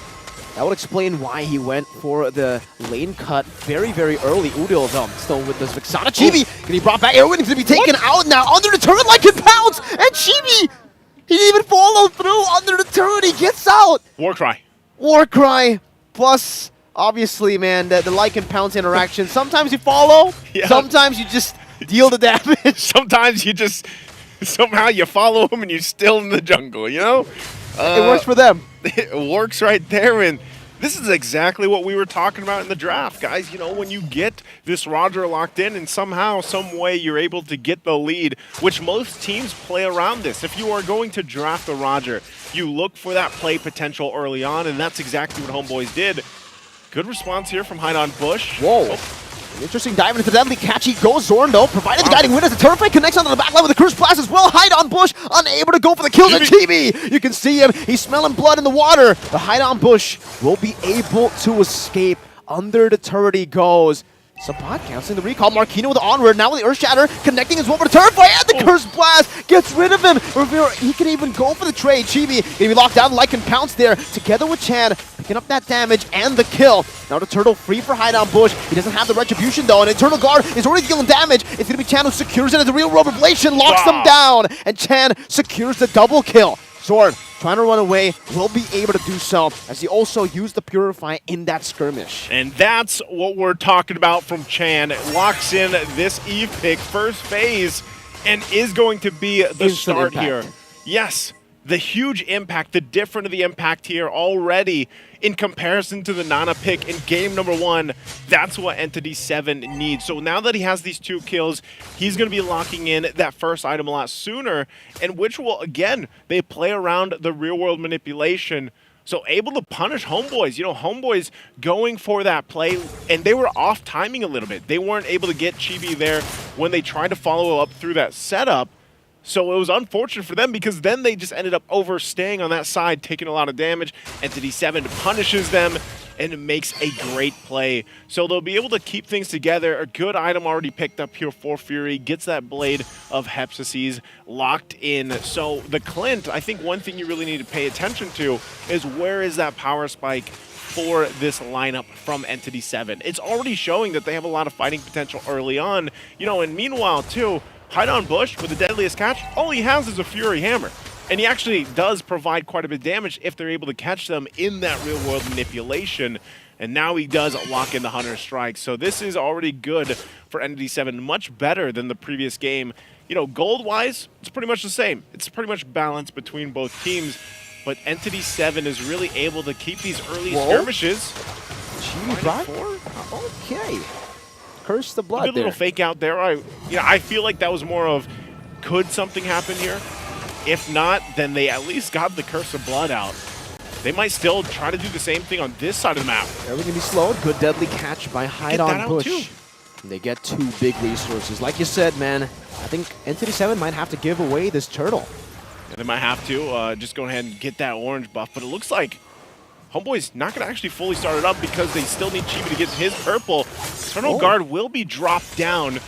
That would explain why he went for the lane cut very, very early. Udil, though, still with this Vixana. Chibi getting brought back. Erwin is going to be taken out now under the turret like it pounds. And Chibi, he didn't even follow through under the turret. He gets out. Warcry. Warcry plus, obviously, man, the like and pounce interaction. Sometimes you follow. Yeah. Sometimes you just deal the damage. Sometimes you just, somehow you follow him and you're still in the jungle, you know? It works for them. It works right there, and this is exactly what we were talking about in the draft, guys. You know, when you get this Roger locked in and somehow, some way you're able to get the lead, which most teams play around this. If you are going to draft a Roger, you look for that play potential early on, and that's exactly what Homeboys did. Good response here from Hide on Bush. Whoa. Oh. An interesting dive into the deadly catch. He goes Zorn, though, provided the guiding witness. The turret fight connects onto the back line with the Curse Blast as well. Hide on Bush, unable to go for the kills. And Chibi, you can see him. He's smelling blood in the water. The Hide on Bush will be able to escape. Under the turret he goes. Sabat canceling the recall. Marquinhos with the onward. Now with the Earth Shatter, connecting as well for the turret fight. And the Curse Blast gets rid of him. Rivera, he can even go for the trade. Chibi gonna be locked down. Lycan pounce there together with Chan, picking up that damage and the kill. Now the turtle free for Hide on Bush. He doesn't have the retribution though, and Eternal Guard is already dealing damage. It's gonna be Chan who secures it as the real world revelation locks them down, and Chan secures the double kill. Zorn trying to run away, will be able to do so, as he also used the Purify in that skirmish. And that's what we're talking about from Chan. Locks in this Eve pick, first phase, and is going to be the Instant start impact. here. Yes, the huge impact, the difference of the impact here already in comparison to the Nana pick in game number 1. That's what Entity 7 needs. So now that he has these 2 kills, he's going to be locking in that first item a lot sooner, and which will, again, they play around the real-world manipulation. So able to punish Homeboys. You know, Homeboys going for that play, and they were off timing a little bit. They weren't able to get Chibi there when they tried to follow up through that setup. So it was unfortunate for them because then they just ended up overstaying on that side, taking a lot of damage. Entity 7 punishes them and makes a great play. So they'll be able to keep things together. A good item already picked up here for Fury. Gets that Blade of Hepsises locked in. So the Clint, I think one thing you really need to pay attention to is where is that power spike for this lineup from Entity 7. It's already showing that they have a lot of fighting potential early on. You know, and meanwhile, too, Hide on Bush with the deadliest catch, all he has is a Fury Hammer. And he actually does provide quite a bit of damage if they're able to catch them in that real-world manipulation. And now he does lock in the Hunter Strike. So this is already good for Entity 7, much better than the previous game. You know, gold-wise, it's pretty much the same. It's pretty much balanced between both teams. But Entity 7 is really able to keep these early skirmishes. Okay. Curse the blood a little fake out there. I feel like that was more of, could something happen here? If not, then they at least got the Curse of Blood out. They might still try to do the same thing on this side of the map. They're going to be slowed. Good deadly catch by Hide on Bush. They get 2 big resources. Like you said, man, I think Entity 7 might have to give away this turtle. Yeah, they might have to just go ahead and get that orange buff, but it looks like Homeboy's not going to actually fully start it up because they still need Chibi to get his purple. Eternal Guard will be dropped down,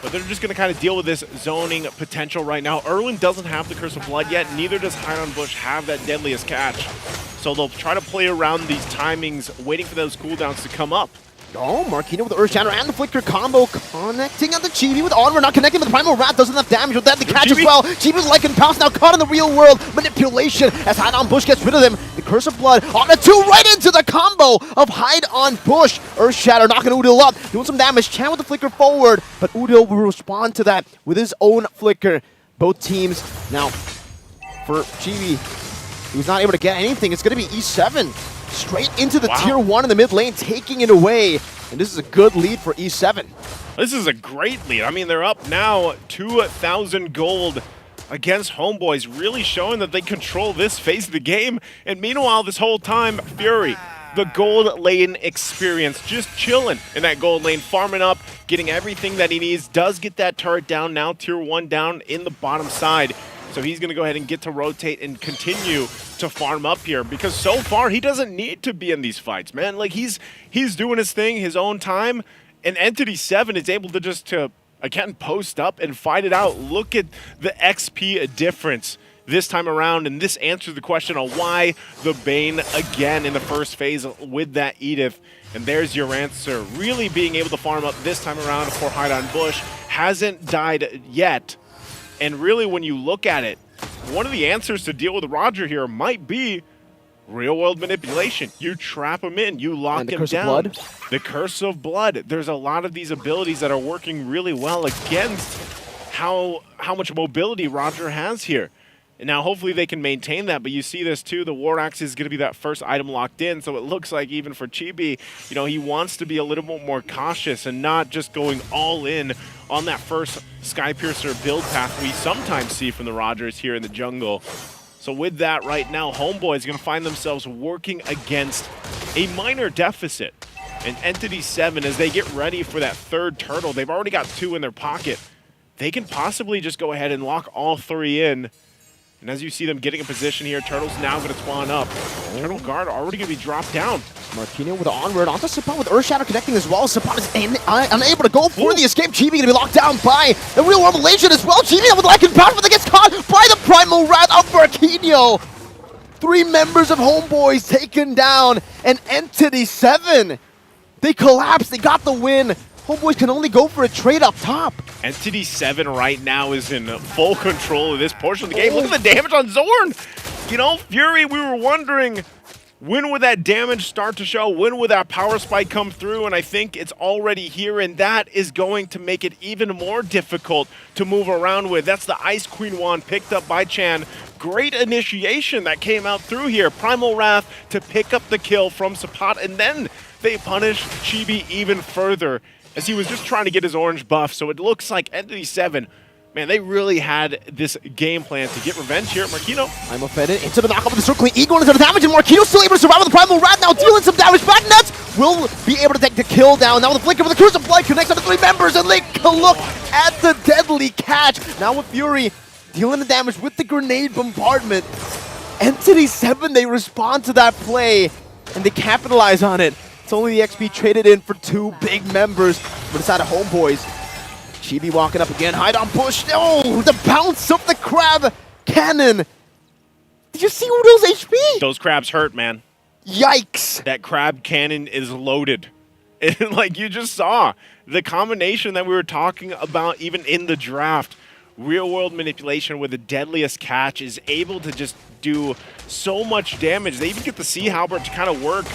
but they're just going to kind of deal with this zoning potential right now. Erwin doesn't have the Curse of Blood yet, neither does Hide on Bush have that deadliest catch. So they'll try to play around these timings, waiting for those cooldowns to come up. Oh, Marquinhos with the Earth Shatter and the Flicker combo, connecting on the Chibi with Onward, not connecting, but the Primal Rat doesn't have damage with that. The catch as well. Chibi's like pounce now caught in the real world manipulation as Hide on Bush gets rid of them. The Curse of Blood on the 2 right into the combo of Hide on Bush. Earth Shatter knocking Udil up, doing some damage. Chan with the Flicker forward, but Udil will respond to that with his own Flicker. Both teams now for Chibi, he was not able to get anything. It's going to be E7. Straight into the tier 1 in the mid lane, taking it away. And this is a good lead for E7. This is a great lead. I mean, they're up now 2,000 gold against Homeboys, really showing that they control this phase of the game. And meanwhile, this whole time, Fury, the gold lane experience, just chilling in that gold lane, farming up, getting everything that he needs. Does get that turret down now, tier 1 down in the bottom side. So he's going to go ahead and get to rotate and continue to farm up here because so far he doesn't need to be in these fights, man. Like he's doing his thing, his own time, And Entity 7 is able to just again post up and fight it out. Look at the XP difference this time around, and this answers the question on why the Bane again in the first phase with that Edith. And there's your answer. Really being able to farm up this time around for Hide on Bush. Hasn't died yet. And really when you look at it, one of the answers to deal with Roger here might be real-world manipulation. You trap him in. You lock him down. The Curse of Blood. There's a lot of these abilities that are working really well against how much mobility Roger has here. And now hopefully they can maintain that, but you see this too, the War Axe is going to be that first item locked in, so it looks like even for Chibi, you know, he wants to be a little bit more cautious and not just going all in on that first Skypiercer build path we sometimes see from the Rogers here in the jungle. So with that right now, Homeboy is going to find themselves working against a minor deficit. And Entity 7, as they get ready for that third turtle, they've already got 2 in their pocket. They can possibly just go ahead and lock all 3 in. And as you see them getting in position here, Turtle's now going to spawn up. Turtle Guard already going to be dropped down. Martino with the onward onto Sapat with Earthshatter connecting as well. Sapat is unable to go for the escape. Chibi going to be locked down by the real world Malaysian as well. Chibi with Lycan Power, but they gets caught by the Primal Wrath of Marquinhos. 3 members of Homeboys taken down, and Entity 7. They collapsed, they got the win. Homeboys can only go for a trade up top. Entity 7 right now is in full control of this portion of the game. Look at the damage on Zorn. You know, Fury, we were wondering, when would that damage start to show? When would that power spike come through? And I think it's already here, and that is going to make it even more difficult to move around with. That's the Ice Queen wand picked up by Chan. Great initiation that came out through here. Primal Wrath to pick up the kill from Sapat, and then they punish Chibi even further, as he was just trying to get his orange buff. So it looks like Entity 7, man, they really had this game plan to get revenge here at Marquinhos. I'm offended into the knockup of the circling Eagle into the damage, and Marquinhos still able to survive with the Primal Wrath, now dealing some damage back. Nets will be able to take the kill down. Now with the flicker with the Curse of Blood connects on the 3 members, and they can look at the deadly catch. Now with Fury dealing the damage with the grenade bombardment. Entity 7, they respond to that play, and they capitalize on it. It's only the XP traded in for 2 big members, but it's out of Homeboys. Chibi walking up again, Hide on Bush. Oh, the bounce of the crab cannon. Did you see those HP? Those crabs hurt, man. Yikes. That crab cannon is loaded. And like you just saw, the combination that we were talking about even in the draft, real world manipulation with the deadliest catch is able to just do so much damage. They even get the Sea Halberd to kind of work.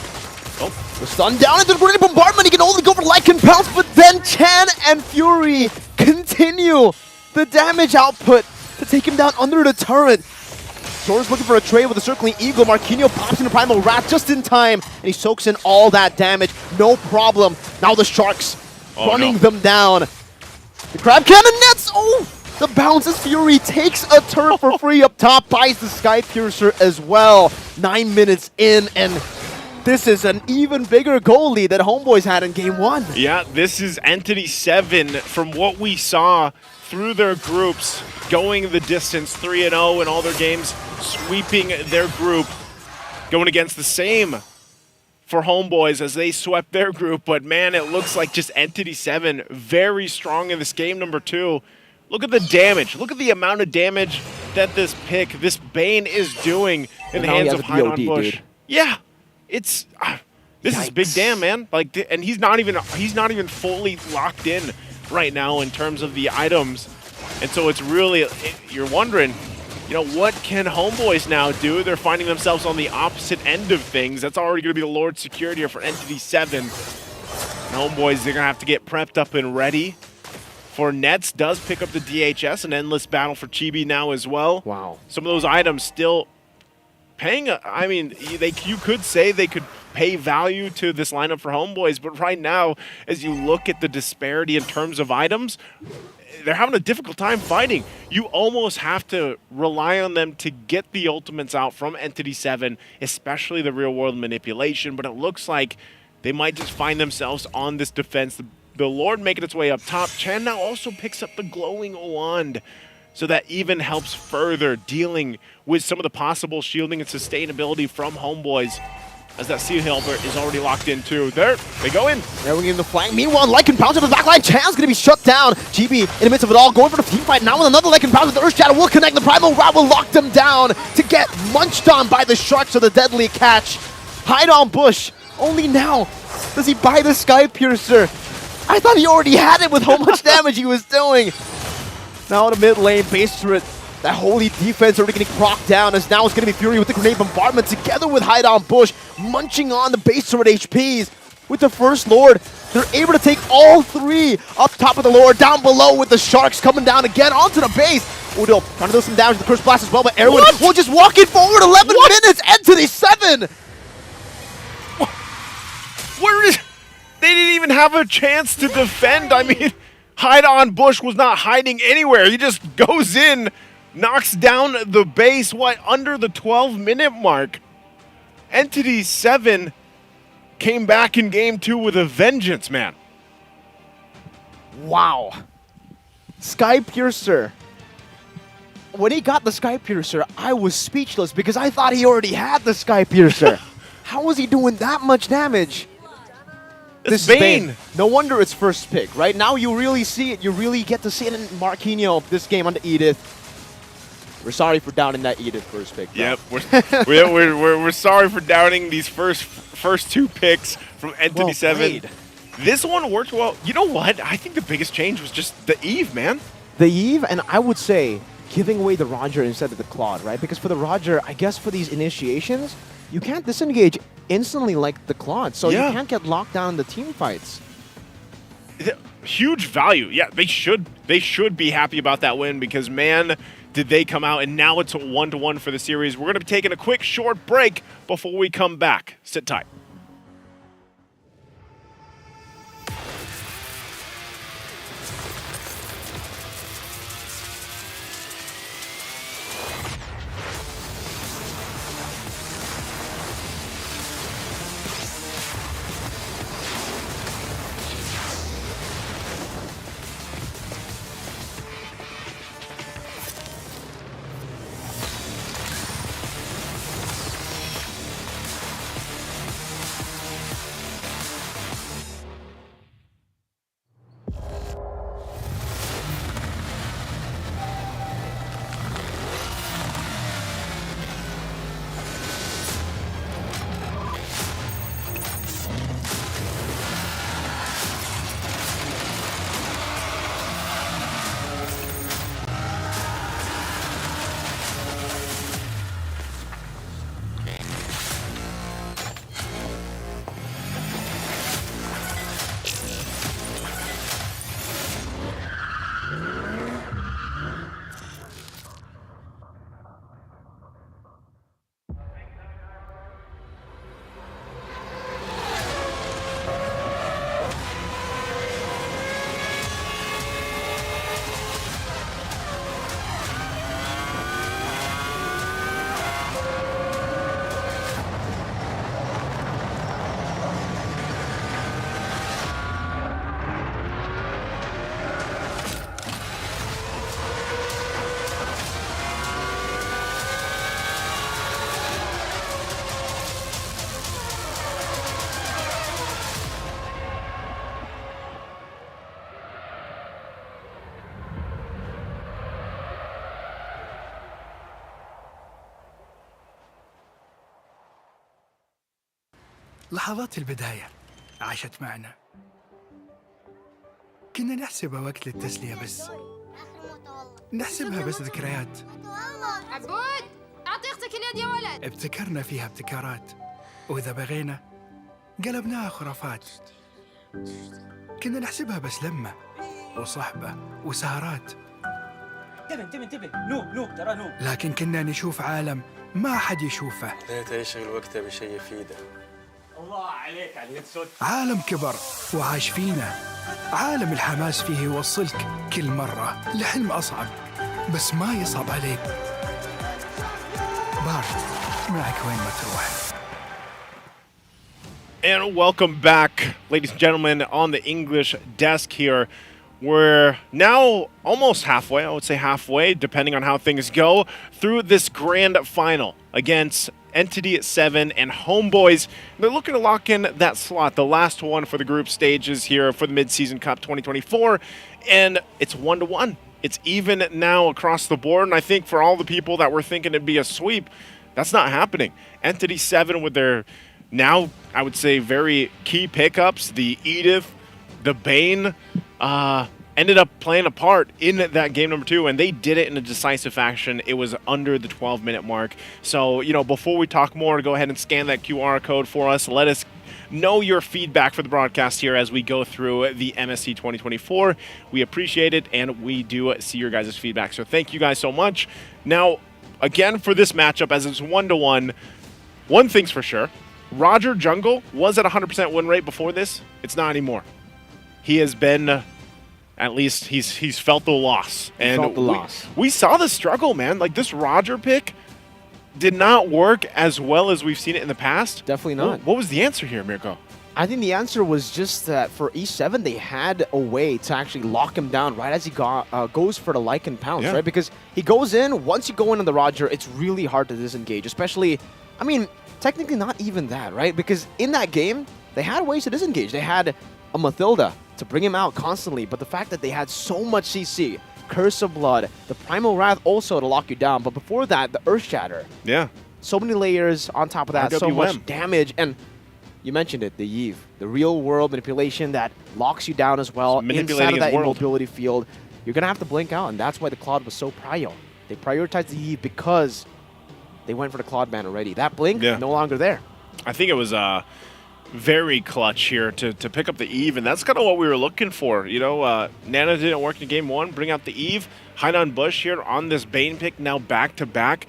Oh, the stun down into the grenade bombardment. He can only go for Lycan Pounce, but then Chan and Fury continue the damage output to take him down under the turret. Zorn's looking for a trade with a circling Eagle. Marquinhos pops into Primal Wrath just in time, and he soaks in all that damage. No problem. Now the Sharks running them down. The Crab Cannon nets. Oh, the bounce as Fury takes a turret for free up top, buys the Skypiercer as well. 9 minutes in, and this is an even bigger goal lead that Homeboys had in Game 1. Yeah, this is Entity 7 from what we saw through their groups, going the distance, 3-0 in all their games, sweeping their group, going against the same for Homeboys as they swept their group. But man, it looks like just Entity 7 very strong in this game number 2. Look at the damage. Look at the amount of damage that this pick, this Bane is doing in the hands of Hide on Bush. Dude. Yeah. It's this is big damn, man. Like, and he's not even fully locked in right now in terms of the items, and so it's really you're wondering, you know, what can Homeboys now do? They're finding themselves on the opposite end of things. That's already going to be the Lord Security here for Entity 7. And Homeboys, they're gonna have to get prepped up and ready. For Nets does pick up the DHS, an endless battle for Chibi now as well. Wow, some of those items still paying, I mean, you could say they could pay value to this lineup for Homeboys, but right now, as you look at the disparity in terms of items, they're having a difficult time fighting. You almost have to rely on them to get the ultimates out from Entity 7, especially the real-world manipulation, but it looks like they might just find themselves on this defense. The Lord making its way up top. Chan now also picks up the glowing wand, so that even helps further dealing with some of the possible shielding and sustainability from Homeboys. as that Sea Halbert is already locked in too. There, they go in. They're in the flank. Meanwhile, Lycan bounce to the backline. Chan's gonna be shut down. GB in the midst of it all, going for the team fight now with another Lycan bounce. The Earth Shadow will connect. The Primal Rat will lock them down to get munched on by the Sharks of the deadly catch. Hide on Bush. Only now does he buy the Sky Piercer. I thought he already had it with how much damage he was doing. Now in the mid lane, base turret. That holy defense already getting crocked down, as now it's going to be Fury with the grenade bombardment together with Hide on Bush, munching on the base turret HPs. With the First Lord, they're able to take all three up top of the Lord, down below with the Sharks coming down again onto the base. Udil trying to do some damage to the Curse Blast as well, but Erwin will just walk it forward. 11 minutes, Entity 7! Where is... They didn't even have a chance to defend. I mean, Hide on Bush was not hiding anywhere. He just goes in, knocks down the base, under the 12-minute mark. Entity 7 came back in game 2 with a vengeance, man. Wow. Sky Piercer. When he got the Sky Piercer, I was speechless because I thought he already had the Sky Piercer. How was he doing that much damage? This is Bane. No wonder it's first pick, right? Now you really see it. You really get to see it in Marquinhos this game on the Edith. We're sorry for downing that Edith first pick. Bro. Yep, we're sorry for downing these first two picks from Entity 7. This one worked well. You know what? I think the biggest change was just the Eve, man. The Eve, and I would say giving away the Roger instead of the Claude, right? Because for the Roger, I guess for these initiations, you can't disengage instantly like the Claude, so you can't get locked down in the team fights. Huge value. Yeah, they should be happy about that win because, man, did they come out, and now it's a 1-1 for the series. We're going to be taking a quick short break before we come back. Sit tight. لحظات البداية عاشت معنا. كنا نحسبها وقت للتسلية بس. نحسبها بس ذكريات. عبود أعطي أختك اليد يا ولد. ابتكرنا فيها ابتكارات، وإذا بغينا قلبناها خرافات. كنا نحسبها بس لمة وصحبة وسهرات. انتبه نو ترى نو. لكن كنا نشوف عالم ما حد يشوفه. ليته يشغل وقته بشيء يفيده. الله عليك على اليد سود. عالم كبر وعاش فينا. عالم الحماس فيه يوصلك كل مرة لحلم أصعب، بس ما يصعب عليك. بارد معك وين ما تروح. And welcome back, ladies and gentlemen, on the English desk here. we're now almost halfway, I would say halfway, depending on how things go, through this grand final against Entity at 7 and Homeboys. They're looking to lock in that slot, the last one for the group stages here for the Mid-Season Cup 2024, and it's 1-1. It's even now across the board, and I think for all the people that were thinking it'd be a sweep, that's not happening. Entity 7 with their now, I would say, very key pickups, the Edith, the Bane, ended up playing a part in that game number 2, and they did it in a decisive fashion. It was under the 12-minute mark. So, you know, before we talk more, go ahead and scan that QR code for us. Let us know your feedback for the broadcast here as we go through the MSC 2024. We appreciate it, and we do see your guys' feedback. So thank you guys so much. Now, again, for this matchup, as it's 1-1, one thing's for sure. Roger Jungle was at 100% win rate before this. It's not anymore. He has been... At least he's felt the loss. And we saw the struggle, man. Like, this Roger pick did not work as well as we've seen it in the past. Definitely not. What was the answer here, Mirko? I think the answer was just that for E7, they had a way to actually lock him down right as he goes for the Lycan pounce, right? Because he goes in, once you go in on the Roger, it's really hard to disengage, especially, I mean, technically not even that, right? Because in that game, they had ways to disengage. They had a Mathilda to bring him out constantly, but the fact that they had so much CC, Curse of Blood, the Primal Wrath also to lock you down, but before that, the Earth Shatter. Yeah. So many layers on top of that, so much damage, and you mentioned it, the Eve, the real world manipulation that locks you down as well inside of that immobility field. You're going to have to blink out, and that's why the Claude was so prio. They prioritized the Eve because they went for the Claude ban already. That blink, no longer there. I think it was very clutch here to pick up the Eve, and that's kind of what we were looking for. You know, Nana didn't work in game 1, bring out the Eve. Hide on Bush here on this Bane pick, now back-to-back.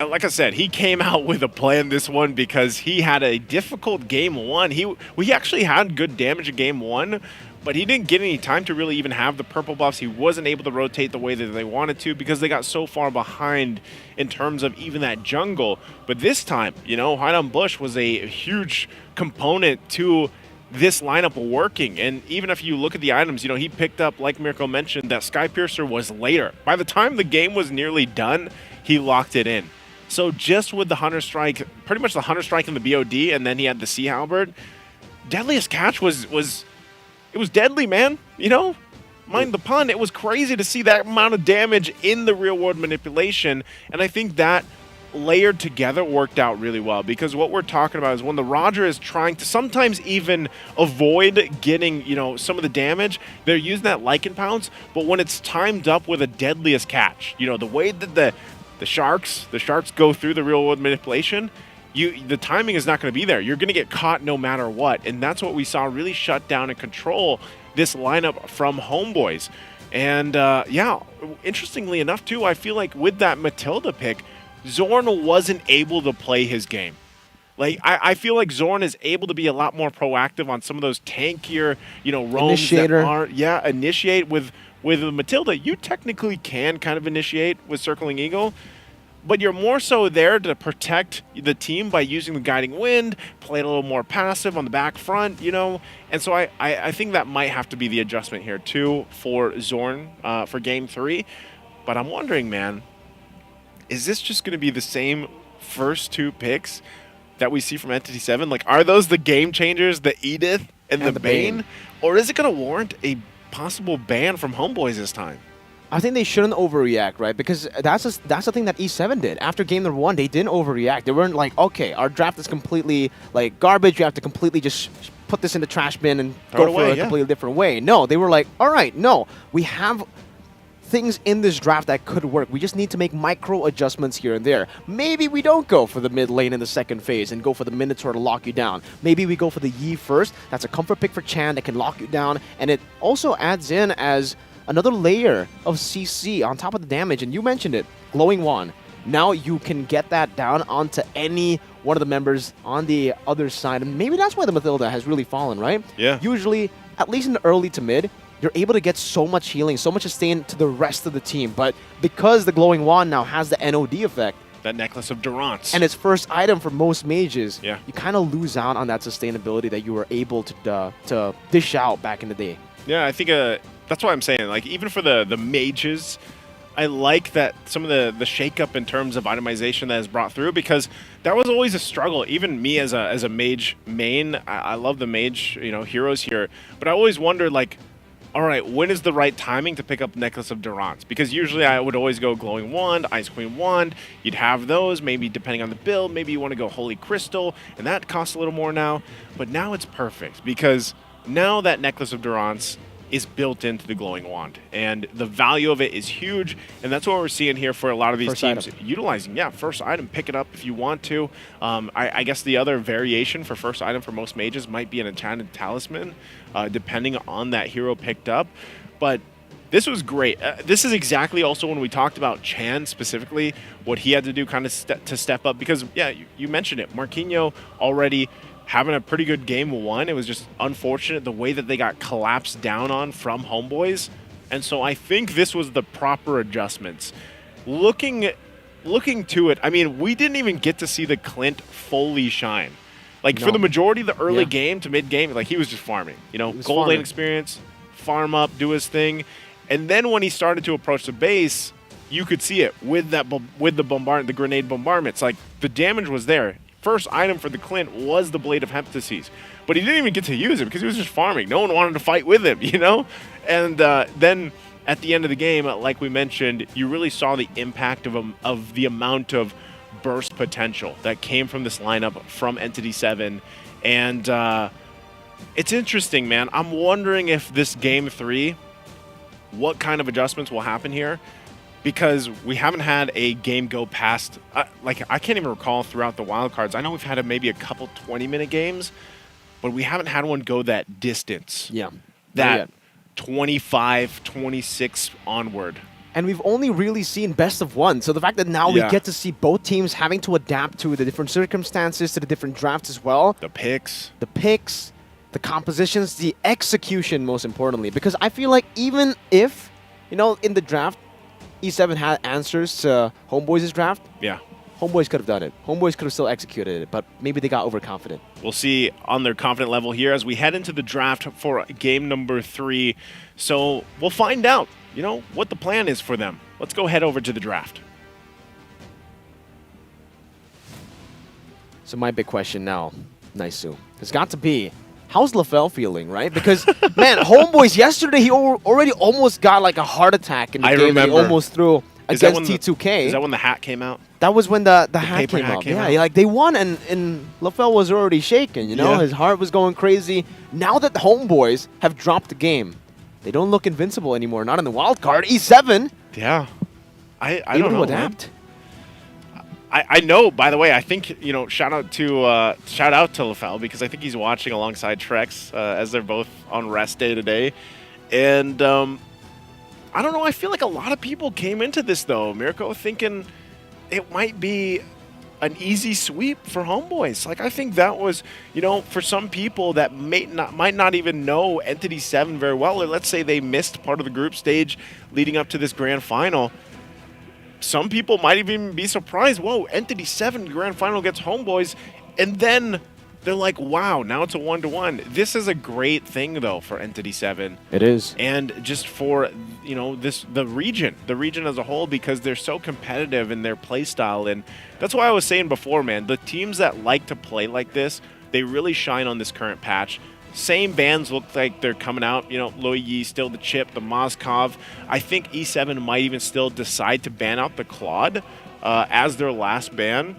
Like I said, he came out with a plan this one because he had a difficult game 1. We actually had good damage in game 1, but he didn't get any time to really even have the purple buffs. He wasn't able to rotate the way that they wanted to because they got so far behind in terms of even that jungle. But this time, you know, Hide on Bush was a huge component to this lineup working. And even if you look at the items, you know, he picked up, like Mirko mentioned, that Sky Piercer was later. By the time the game was nearly done, he locked it in. So just with the Hunter Strike, pretty much the Hunter Strike and the BOD, and then he had the Sea Halberd, Deadliest Catch was it was deadly, man. You know, mind the pun, it was crazy to see that amount of damage in the real world manipulation. And I think that layered together worked out really well, because what we're talking about is when the Roger is trying to sometimes even avoid getting, you know, some of the damage, they're using that Lycan pounce. But when it's timed up with a Deadliest Catch, you know, the way that the sharks go through the real world manipulation, the timing is not going to be there. You're going to get caught no matter what. And that's what we saw really shut down and control this lineup from Homeboys. And yeah, interestingly enough too, I feel like with that Matilda pick, Zorn wasn't able to play his game. Like, I feel like Zorn is able to be a lot more proactive on some of those tankier, you know, roams that aren't, initiate with Matilda. You technically can kind of initiate with Circling Eagle, but you're more so there to protect the team by using the Guiding Wind, play it a little more passive on the back front, you know? And so I think that might have to be the adjustment here, too, for Zorn for Game 3. But I'm wondering, man, is this just going to be the same first 2 picks that we see from Entity 7? Like, are those the game changers, the Edith and the Bane? Or is it going to warrant a possible ban from Homeboys this time? I think they shouldn't overreact, right? Because that's the thing that E7 did. After game number 1, they didn't overreact. They weren't like, okay, our draft is completely like garbage. You have to completely just put this in the trash bin and go for a completely different way. No, they were like, all right, no, we have things in this draft that could work. We just need to make micro adjustments here and there. Maybe we don't go for the mid lane in the second phase and go for the Minotaur to lock you down. Maybe we go for the Yi first. That's a comfort pick for Chan that can lock you down, and it also adds in as another layer of CC on top of the damage. And you mentioned it, Glowing Wand. Now you can get that down onto any one of the members on the other side. And maybe that's why the Mathilda has really fallen, right? Yeah. Usually, at least in the early to mid, you're able to get so much healing, so much sustain to the rest of the team. But because the Glowing Wand now has the NOD effect, that Necklace of Durance, and its first item for most mages, you kind of lose out on that sustainability that you were able to dish out back in the day. Yeah, I think that's what I'm saying. Like, even for the mages, I like that some of the shakeup in terms of itemization that is brought through, because that was always a struggle. Even me as a mage main, I love the mage, heroes here, but I always wondered, like, all right, when is the right timing to pick up Necklace of Durance? Because usually I would always go Glowing Wand, Ice Queen Wand. You'd have those, maybe depending on the build. Maybe you want to go Holy Crystal, and that costs a little more now. But now it's perfect, because now that Necklace of Durance is built into the Glowing Wand, and the value of it is huge, and that's what we're seeing here for a lot of these teams. Utilizing, first item, pick it up if you want to. I guess the other variation for first item for most mages might be an Enchanted Talisman, depending on that hero picked up. But this was great. This is exactly also when we talked about Chan specifically, what he had to do kind of to step up, because, you mentioned it, Marquinhos already having a pretty good game one. It was just unfortunate the way that they got collapsed down on from Homeboys. And so I think this was the proper adjustments. Looking to it, I mean, we didn't even get to see the Clint fully shine. Like, for the majority of the early game to mid-game, like, he was just farming. Gold lane experience, farm up, do his thing. And then when he started to approach the base, you could see it with the grenade bombardments. Like, the damage was there. First item for the Clint was the Blade of Heptases, but he didn't even get to use it because he was just farming. No one wanted to fight with him, And then at the end of the game, like we mentioned, you really saw the impact of the amount of burst potential that came from this lineup from Entity 7. And it's interesting, man. I'm wondering if this Game 3, what kind of adjustments will happen here. Because we haven't had a game go past, I can't even recall throughout the wildcards. I know we've had maybe a couple 20-minute games, but we haven't had one go that distance. Yeah. That 25, 26 onward. And we've only really seen best of one. So the fact that now we get to see both teams having to adapt to the different circumstances, to the different drafts as well. The picks, the compositions, the execution, most importantly. Because I feel like even if, in the draft, E7 had answers to Homeboys' draft. Yeah. Homeboys could have done it. Homeboys could have still executed it, but maybe they got overconfident. We'll see on their confident level here as we head into the draft for game number 3. So we'll find out, what the plan is for them. Let's go head over to the draft. So my big question now, Naisu, has got to be, how's LaFell feeling, right? Because, man, Homeboys yesterday, he already almost got like a heart attack in the game. Remember. He almost threw against T2K. Is that when the hat came out? That was when the hat came out. Like they won, and LaFell was already shaken, His heart was going crazy. Now that the Homeboys have dropped the game, they don't look invincible anymore, not in the wild card. E7. Yeah. I don't know. Adapt. I know, by the way, I think, shout out to LaFell, because I think he's watching alongside Trex as they're both on rest day today. And I don't know, I feel like a lot of people came into this, though, Mirko, thinking it might be an easy sweep for Homeboys. Like, I think that was, for some people that might not even know Entity 7 very well, or let's say they missed part of the group stage leading up to this grand final. Some people might even be surprised, whoa, Entity 7 Grand Final gets Homeboys, and then they're like, wow, now it's a 1-to-1. This is a great thing, though, for Entity 7. It is. And just for, the region as a whole, because they're so competitive in their play style. And that's why I was saying before, man, the teams that like to play like this, they really shine on this current patch. Same bans look like they're coming out. Loi Yi, still the Chip, the Mozkov. I think E7 might even still decide to ban out the Claude as their last ban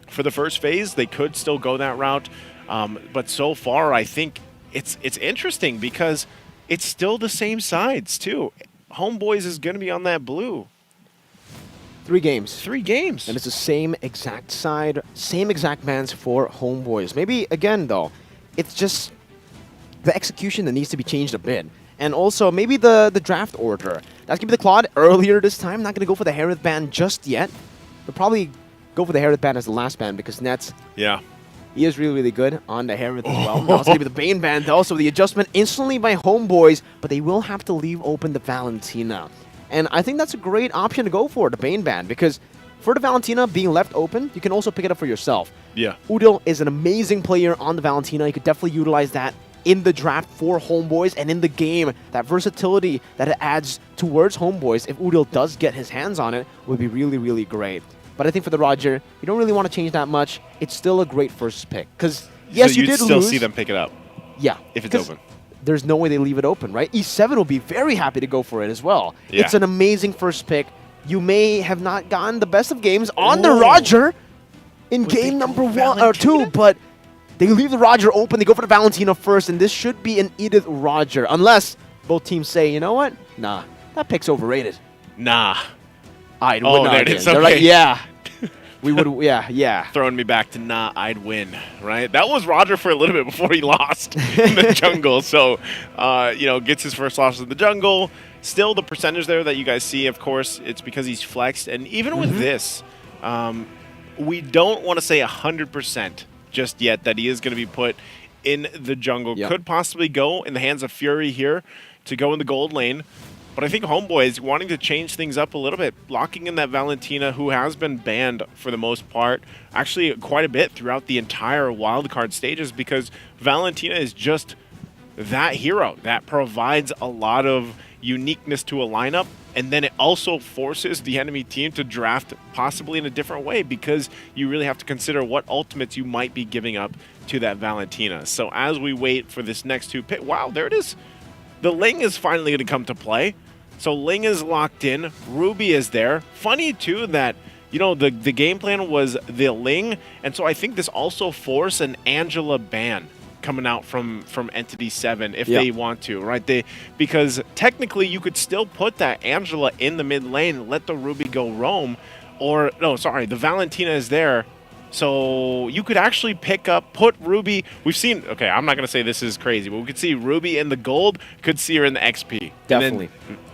for the first phase. They could still go that route. But so far, I think it's interesting because it's still the same sides, too. Homeboys is going to be on that blue. 3 games. 3 games. And it's the same exact side, same exact bans for Homeboys. Maybe, again, though, it's just the execution that needs to be changed a bit. And also, maybe the draft order. That's going to be the Claude earlier this time. Not going to go for the Harith ban just yet. They'll probably go for the Harith ban as the last ban because Nets, he is really, really good on the Harith as well. Now it's going to be the Bane ban. Also, the adjustment instantly by Homeboys, but they will have to leave open the Valentina. And I think that's a great option to go for, the Bane ban, because for the Valentina being left open, you can also pick it up for yourself. Yeah. Udil is an amazing player on the Valentina. You could definitely utilize that in the draft for Homeboys and in the game. That versatility that it adds towards Homeboys, if Udil does get his hands on it, would be really, really great. But I think for the Roger, you don't really want to change that much. It's still a great first pick. Because, yes, so you did still lose. see them pick it up. Yeah. If it's open. There's no way they leave it open, right? E7 will be very happy to go for it as well. Yeah. It's an amazing first pick. You may have not gotten the best of games on the Roger in game number 1 or 2, but they leave the Roger open. They go for the Valentina first, and this should be an Edith Roger, unless both teams say, you know what? Nah, that pick's overrated. Nah. I'd Oh, win there again. it is. They're Okay. like, yeah. We would, yeah. Throwing me back to nah, I'd win, right? That was Roger for a little bit before he lost in the jungle. So, gets his first loss in the jungle. Still, the percentage there that you guys see, of course, it's because he's flexed. And even with this, we don't want to say 100% just yet that he is going to be put in the jungle. Yep. Could possibly go in the hands of Fury here to go in the gold lane. But I think Homeboy is wanting to change things up a little bit, locking in that Valentina, who has been banned for the most part, actually quite a bit throughout the entire wildcard stages, because Valentina is just that hero that provides a lot of uniqueness to a lineup, and then it also forces the enemy team to draft possibly in a different way, because you really have to consider what ultimates you might be giving up to that Valentina. So as we wait for this next 2 pick, wow, there it is. The Ling is finally going to come to play. So Ling is locked in. Ruby is there. Funny, too, that, the game plan was the Ling. And so I think this also forced an Angela ban coming out from Entity 7 if they want to, right? Because technically you could still put that Angela in the mid lane, let the Ruby go roam. Or, no, sorry, the Valentina is there. So you could actually put Ruby. We've seen, okay, I'm not going to say this is crazy, but we could see Ruby in the gold, could see her in the XP. Definitely.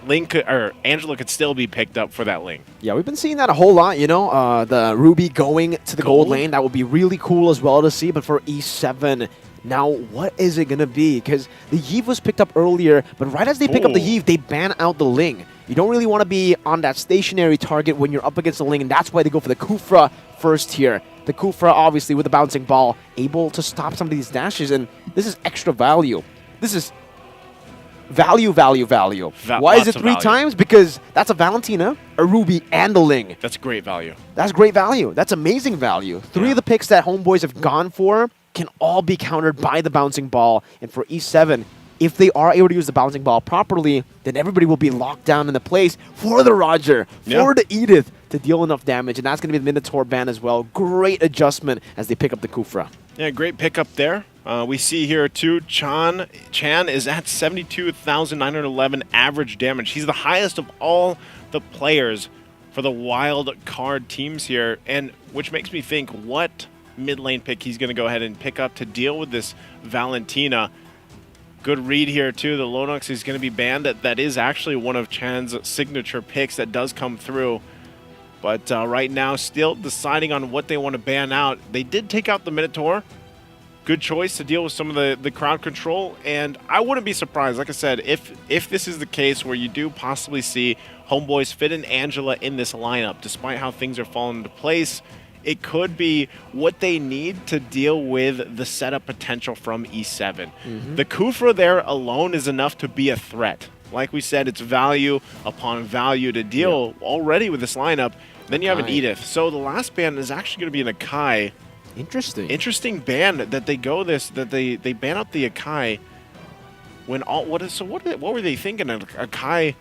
And then Angela could still be picked up for that lane. Yeah, we've been seeing that a whole lot, the Ruby going to the gold lane. That would be really cool as well to see, but for E7, now what is it going to be? Because the Yve was picked up earlier, but right as they pick up the Yve, they ban out the Ling. You don't really want to be on that stationary target when you're up against the Ling, and that's why they go for the Kufra first here. The Kufra, obviously, with the bouncing ball, able to stop some of these dashes, and this is extra value. This is value. Why is it 3 times? Because that's a Valentina, a Ruby, and a Ling. That's great value. That's great value. That's amazing value. 3 of the picks that Homeboys have gone for can all be countered by the bouncing ball, and for E7, if they are able to use the bouncing ball properly, then everybody will be locked down in the place for the Roger, for the Edith to deal enough damage, and that's going to be the Minotaur ban as well. Great adjustment as they pick up the Kufra. Yeah, great pickup there. We see here, too, Chan is at 72,911 average damage. He's the highest of all the players for the wild card teams here, and which makes me think what mid lane pick he's going to go ahead and pick up to deal with this Valentina. Good read here, too. The Lonox is going to be banned. That is actually one of Chan's signature picks that does come through. But right now, still deciding on what they want to ban out. They did take out the Minotaur. Good choice to deal with some of the crowd control. And I wouldn't be surprised, like I said, if this is the case where you do possibly see Homeboys fit in Angela in this lineup, despite how things are falling into place. It could be what they need to deal with the setup potential from E7. The Kufra there alone is enough to be a threat. Like we said, it's value upon value to deal already with this lineup. Then you have an Edith. So the last ban is actually going to be an Akai. Interesting ban that they go that they ban out the Akai when what were they thinking? Akai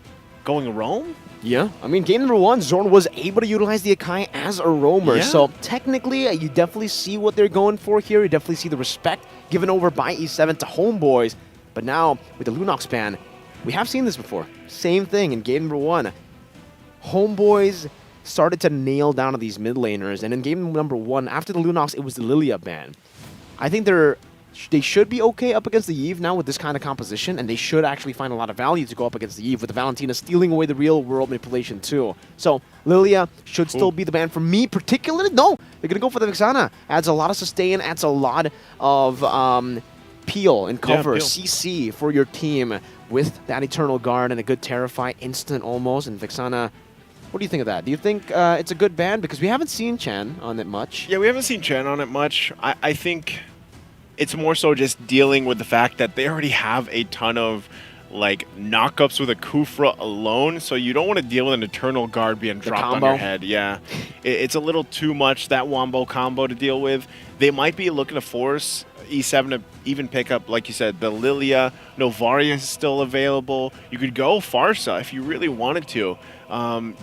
going roam? Yeah, I mean, game number 1, Zorn was able to utilize the Akai as a roamer. So technically, you definitely see what they're going for here. You definitely see the respect given over by E7 to Homeboys. But now, with the Lunox ban, we have seen this before. Same thing in game number 1. Homeboys started to nail down these mid laners. And in game number 1, after the Lunox, it was the Lilia ban. I think they should be okay up against the Eve now with this kind of composition, and they should actually find a lot of value to go up against the Eve with the Valentina stealing away the real-world manipulation too. So Lilia should still be the ban for me particularly. No, they're going to go for the Vexana. Adds a lot of sustain, adds a lot of peel and cover, CC for your team with that Eternal Guard and a good Terrify instant almost, and Vexana. What do you think of that? Do you think it's a good ban? Because we haven't seen Chan on it much. Yeah, we haven't seen Chan on it much. I think It's more so just dealing with the fact that they already have a ton of like knockups with a Kufra alone, so you don't want to deal with an Eternal Guard being dropped on your head. Yeah, it's a little too much, that Wombo combo to deal with. They might be looking to force E7 to even pick up, like you said, the Lilia. Novaria is still available. You could go Farsa if you really wanted to.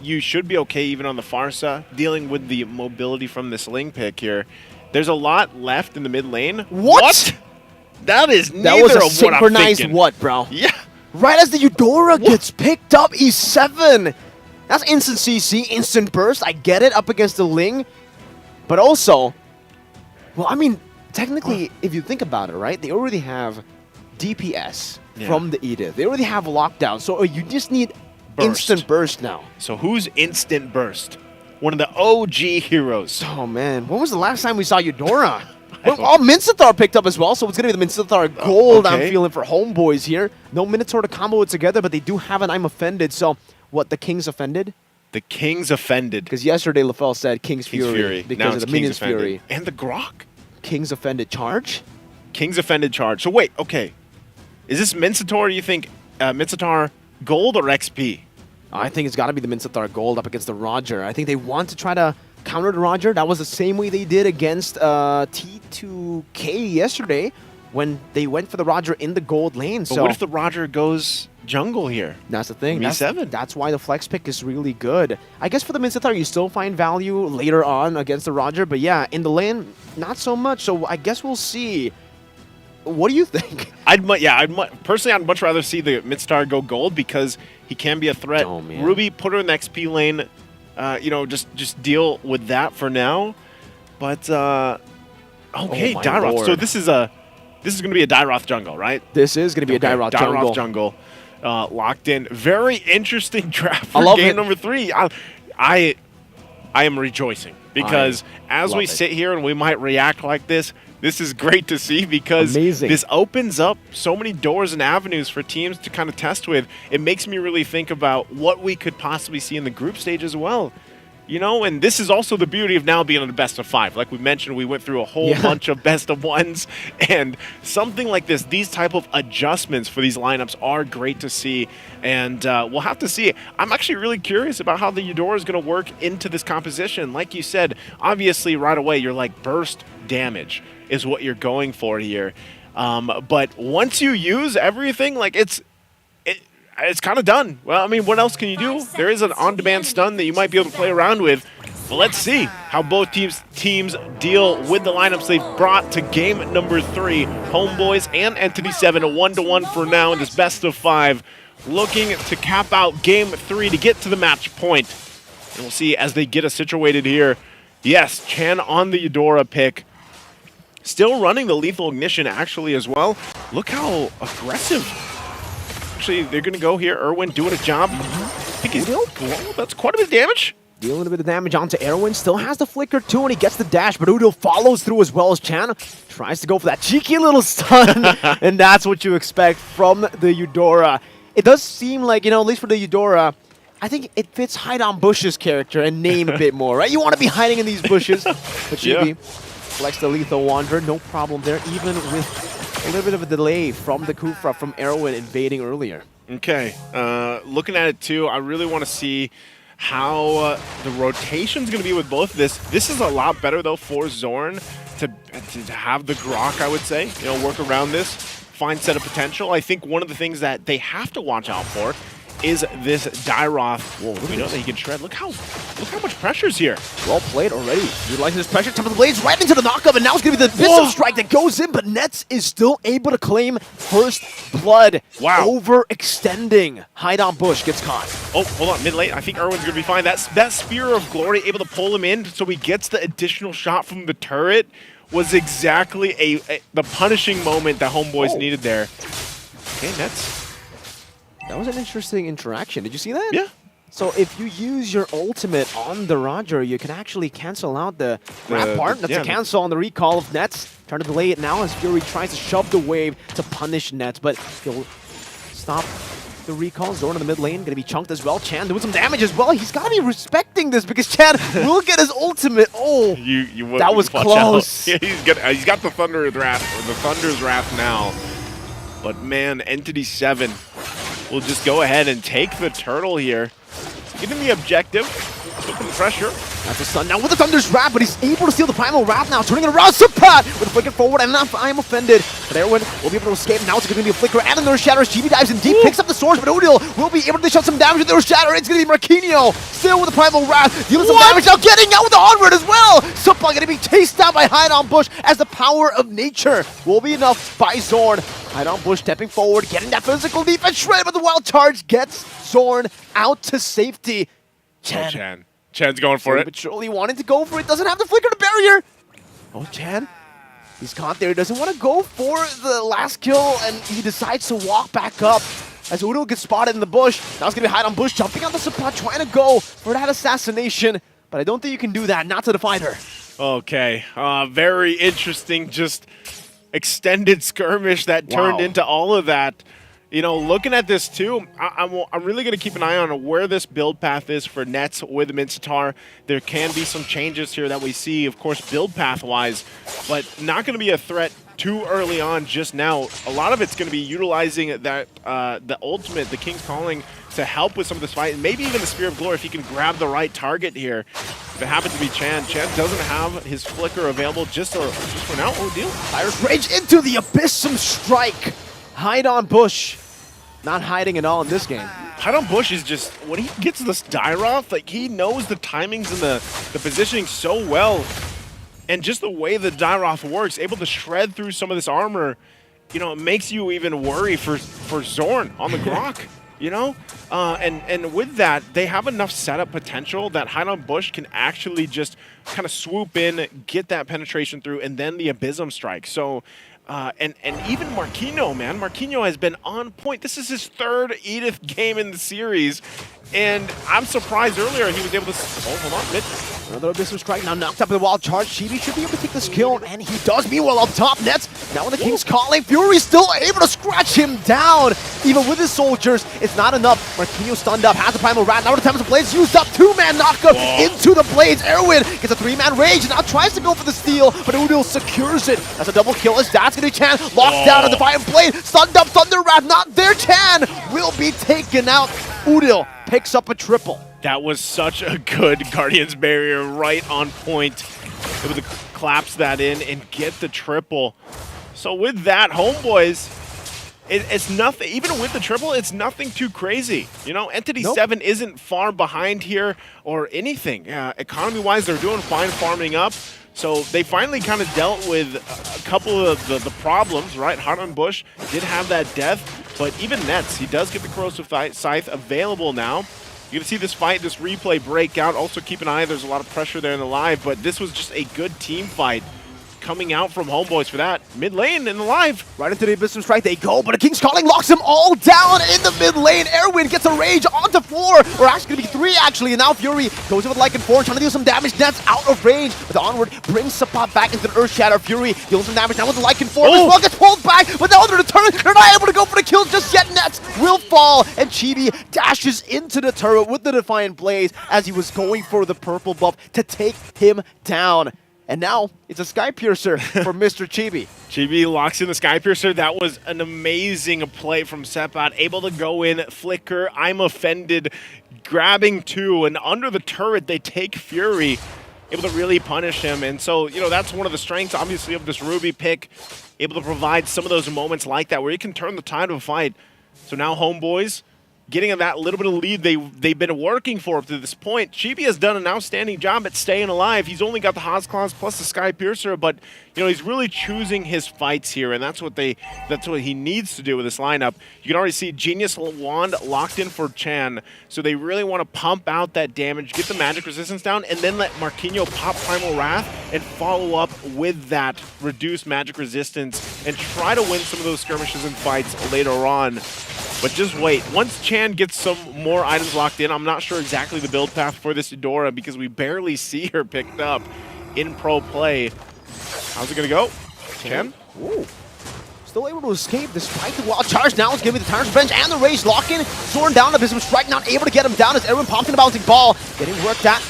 You should be okay even on the Farsa, dealing with the mobility from this Ling pick here. There's a lot left in the mid lane. What? That is That was neither a of what I'm synchronized thinking. what, bro? Yeah. Right as the Eudora gets picked up, E7. That's instant CC, instant burst. I get it, up against the Ling. But also, well, I mean, technically, if you think about it, right? They already have DPS from the Edith. They already have lockdown. So you just need instant burst now. So who's instant burst? One of the OG heroes. Oh, man. When was the last time we saw Eudora? Well, Mincetar picked up as well, so it's going to be the Mincetar Gold I'm feeling for homeboys here. No Minotaur to combo it together, but they do have an I'm Offended. So, what, the King's Offended? The King's Offended. Because yesterday LaFell said King's Fury. Now Because it's of the King's Minion's Offended. Fury. And the Grok. King's Offended charge? King's Offended charge. So wait, okay. Is this Mincetar, you think, Mincetar Gold or XP? I think it's got to be the Mincetar Gold up against the Roger. I think they want to try to counter the Roger. That was the same way they did against T2K yesterday when they went for the Roger in the gold lane. But what if the Roger goes jungle here? That's the thing. E7. That's why the flex pick is really good. I guess for the Mincetar, you still find value later on against the Roger. But yeah, in the lane, not so much. So I guess we'll see. What do you think? Personally, I'd much rather see the Mincetar go gold because he can be a threat. Oh, man. Ruby, put her in the XP lane. Just deal with that for now. But okay, Dairoth. Lord. So this is going to be a Dairoth jungle, right? This is going to be a Dairoth jungle. jungle. Locked in. Very interesting draft I for love game it. number 3. I am rejoicing because as we sit here and we might react like this is great to see because this opens up so many doors and avenues for teams to kind of test with. It makes me really think about what we could possibly see in the group stage as well. You know, and this is also the beauty of now being on the best of 5. Like we mentioned, we went through a whole bunch of best of 1s, and something like this, these type of adjustments for these lineups are great to see, and we'll have to see. I'm actually really curious about how the Eudora is going to work into this composition. Like you said, obviously right away you're like burst damage is what you're going for here, but once you use everything, like it's kind of done. Well, I mean, what else can you do? There is an on-demand stun that you might be able to play around with. But let's see how both teams deal with the lineups they've brought to game number 3. Homeboys and Entity 7, a 1-to-1 for now in this best of 5. Looking to cap out game 3 to get to the match point. And we'll see as they get us situated here. Yes, Chan on the Eudora pick. Still running the Lethal Ignition actually as well. Look how aggressive. Actually, they're going to go here. Erwin doing a job. I think he's that's quite a bit of damage. Dealing a bit of damage onto Erwin. Still has the flicker too, and he gets the dash, but Udo follows through as well as Chan. Tries to go for that cheeky little stun, and that's what you expect from the Eudora. It does seem like, you know, at least for the Eudora, I think it fits Hide on Bush's character and name a bit more, right? You want to be hiding in these bushes. But Chibi flex the Lethal Wanderer, no problem there, even with a little bit of a delay from the Kufra from Erwin invading earlier. Okay, looking at it too, I really want to see how the rotation's going to be with both of this. This is a lot better though for Zorn to have the Grok, I would say, you know, work around this, fine set of potential. I think one of the things that they have to watch out for is this Dairoth. Whoa, we know that he can shred. Look how much pressure's here. Well played already. Utilizing this pressure, top of the blades, right into the knockup, and now it's going to be the Pistol Strike that goes in, but Nets is still able to claim first blood. Wow. Overextending. Hide on Bush gets caught. Oh, hold on, mid lane. I think Erwin's going to be fine. That Spear of Glory able to pull him in so he gets the additional shot from the turret was exactly the punishing moment that Homeboys needed there. Okay, Nets. That was an interesting interaction. Did you see that? Yeah. So if you use your ultimate on the Roger, you can actually cancel out the grab part. That's a cancel on the recall of Nets. Trying to delay it now as Fury tries to shove the wave to punish Nets, but he'll stop the recall. Zorn in the mid lane, gonna be chunked as well. Chan doing some damage as well. He's gotta be respecting this because Chan will get his ultimate. Oh, that was close. He's got the Thunder's Wrath now. But man, Entity 7 will just go ahead and take the turtle here. Getting the objective, putting pressure. That's a stun now with the Thunder's Wrath, but he's able to steal the Primal Wrath now, turning it around. Sapat with a flicker forward, and enough. I am offended. But Erwin will be able to escape. Now it's going to be a flicker and another Shatter. GB dives in deep, picks up the swords, but Odil will be able to shut some damage with their Shatter. It's going to be Marquinhos still with the Primal Wrath, dealing some damage now, getting out with the Onward as well. Sapat going to be chased down by Hide on Bush as the power of nature will be enough by Zorn. Hide on Bush stepping forward, getting that physical defense shred, but the wild charge gets Zorn out to safety. Chan's going for it. But surely wanting to go for it, doesn't have the flicker to barrier. Oh, Chan, he's caught there. He doesn't want to go for the last kill, and he decides to walk back up as Udo gets spotted in the bush. Now it's going to be Hide on Bush, jumping on the Sapat, trying to go for that assassination. But I don't think you can do that, not to the fighter. Okay, very interesting, just extended skirmish that turned into all of that. You know, looking at this too, I'm really going to keep an eye on where this build path is for Nets with Mincetar. There can be some changes here that we see, of course, build path-wise, but not going to be a threat too early on just now. A lot of it's going to be utilizing that the ultimate, the King's Calling, to help with some of this fight, and maybe even the Spear of Glory if he can grab the right target here. If it happens to be Chan, Chan doesn't have his flicker available just for now. Oh, deal. Iris Rage into the Abyssum Strike. Hide on Bush. Not hiding at all in this game. Hide on Bush is just, when he gets this Dyroth, like he knows the timings and the positioning so well. And just the way the Dyroth works, able to shred through some of this armor, you know, it makes you even worry for Zorn on the Grok, you know? And with that, they have enough setup potential that Hide on Bush can actually just kind of swoop in, get that penetration through, and then the Abyssum Strike. So, and even Marquinhos, man. Marquinhos has been on point. This is his third Edith game in the series. And I'm surprised earlier he was able to... Oh, hold on. Mid. Another Abyssal Strike now knocked up in the wild charge. Chibi should be able to take this kill, and he does. Meanwhile, up top, Nets. Now with the King's Calling, Fury still able to scratch him down. Even with his soldiers, it's not enough. Marquinhos stunned up, has the Primal Rat. Now with the Tempest of Blades used up. Two-man knockup into the Blades. Erwin gets a three-man rage, and now tries to go for the steal, but Udil secures it. That's a double kill as that's going to be Chan. Locked down on the Defiant Blade. Stunned up, Thunder Rat not there. Chan will be taken out. Udil picks up a triple. That was such a good Guardian's Barrier, right on point. Able to collapse that in and get the triple. So with that, homeboys, it's nothing. Even with the triple, it's nothing too crazy. You know, Entity 7 isn't far behind here or anything. Economy-wise, they're doing fine farming up. So they finally kind of dealt with a couple of the problems, right? Hard on Bush did have that death, but even Nets, he does get the Corrosive Scythe available now. You're going to see this fight, this replay break out. Also keep an eye, there's a lot of pressure there in the live, but this was just a good team fight coming out from homeboys for that. Mid lane in the live. Right into the Abyssum Strike they go, but a King's Calling locks them all down in the mid lane. Erwin gets a rage onto 4, or actually going to be 3 actually, and now Fury goes in with Lycan 4, trying to deal some damage. Nets out of range, but the Onward brings Sapat back into the Earth Shatter. Fury deals some damage now with the Lycan 4, as well gets pulled back, but now they're turret. They're not able to go for the kill just yet. Nets will fall, and Chibi dashes into the turret with the Defiant Blaze as he was going for the purple buff to take him down. And now it's a Sky Piercer for Mr. Chibi. Chibi locks in the Sky Piercer. That was an amazing play from Sapat. Able to go in, flicker, I'm offended, grabbing 2, and under the turret they take Fury. Able to really punish him. And so, you know, that's one of the strengths, obviously, of this Ruby pick. Able to provide some of those moments like that where you can turn the tide of a fight. So now homeboys, getting that little bit of lead they've been working for up to this point. Chibi has done an outstanding job at staying alive. He's only got the Haas Claws plus the Sky Piercer, but you know he's really choosing his fights here, and that's what he needs to do with this lineup. You can already see Genius Wand locked in for Chan, so they really want to pump out that damage, get the magic resistance down, and then let Marquinhos pop Primal Wrath and follow up with that reduced magic resistance and try to win some of those skirmishes and fights later on. But just wait. Once Chan gets some more items locked in, I'm not sure exactly the build path for this Eudora because we barely see her picked up in pro play. How's it going to go? Chan? Ooh. still able to escape despite the wild charge. Now it's giving the Tyrant's Revenge and the Rage lock-in. Zorn down, Abyssal Strike, not able to get him down as Erwin pops in a bouncing ball. Getting worked at.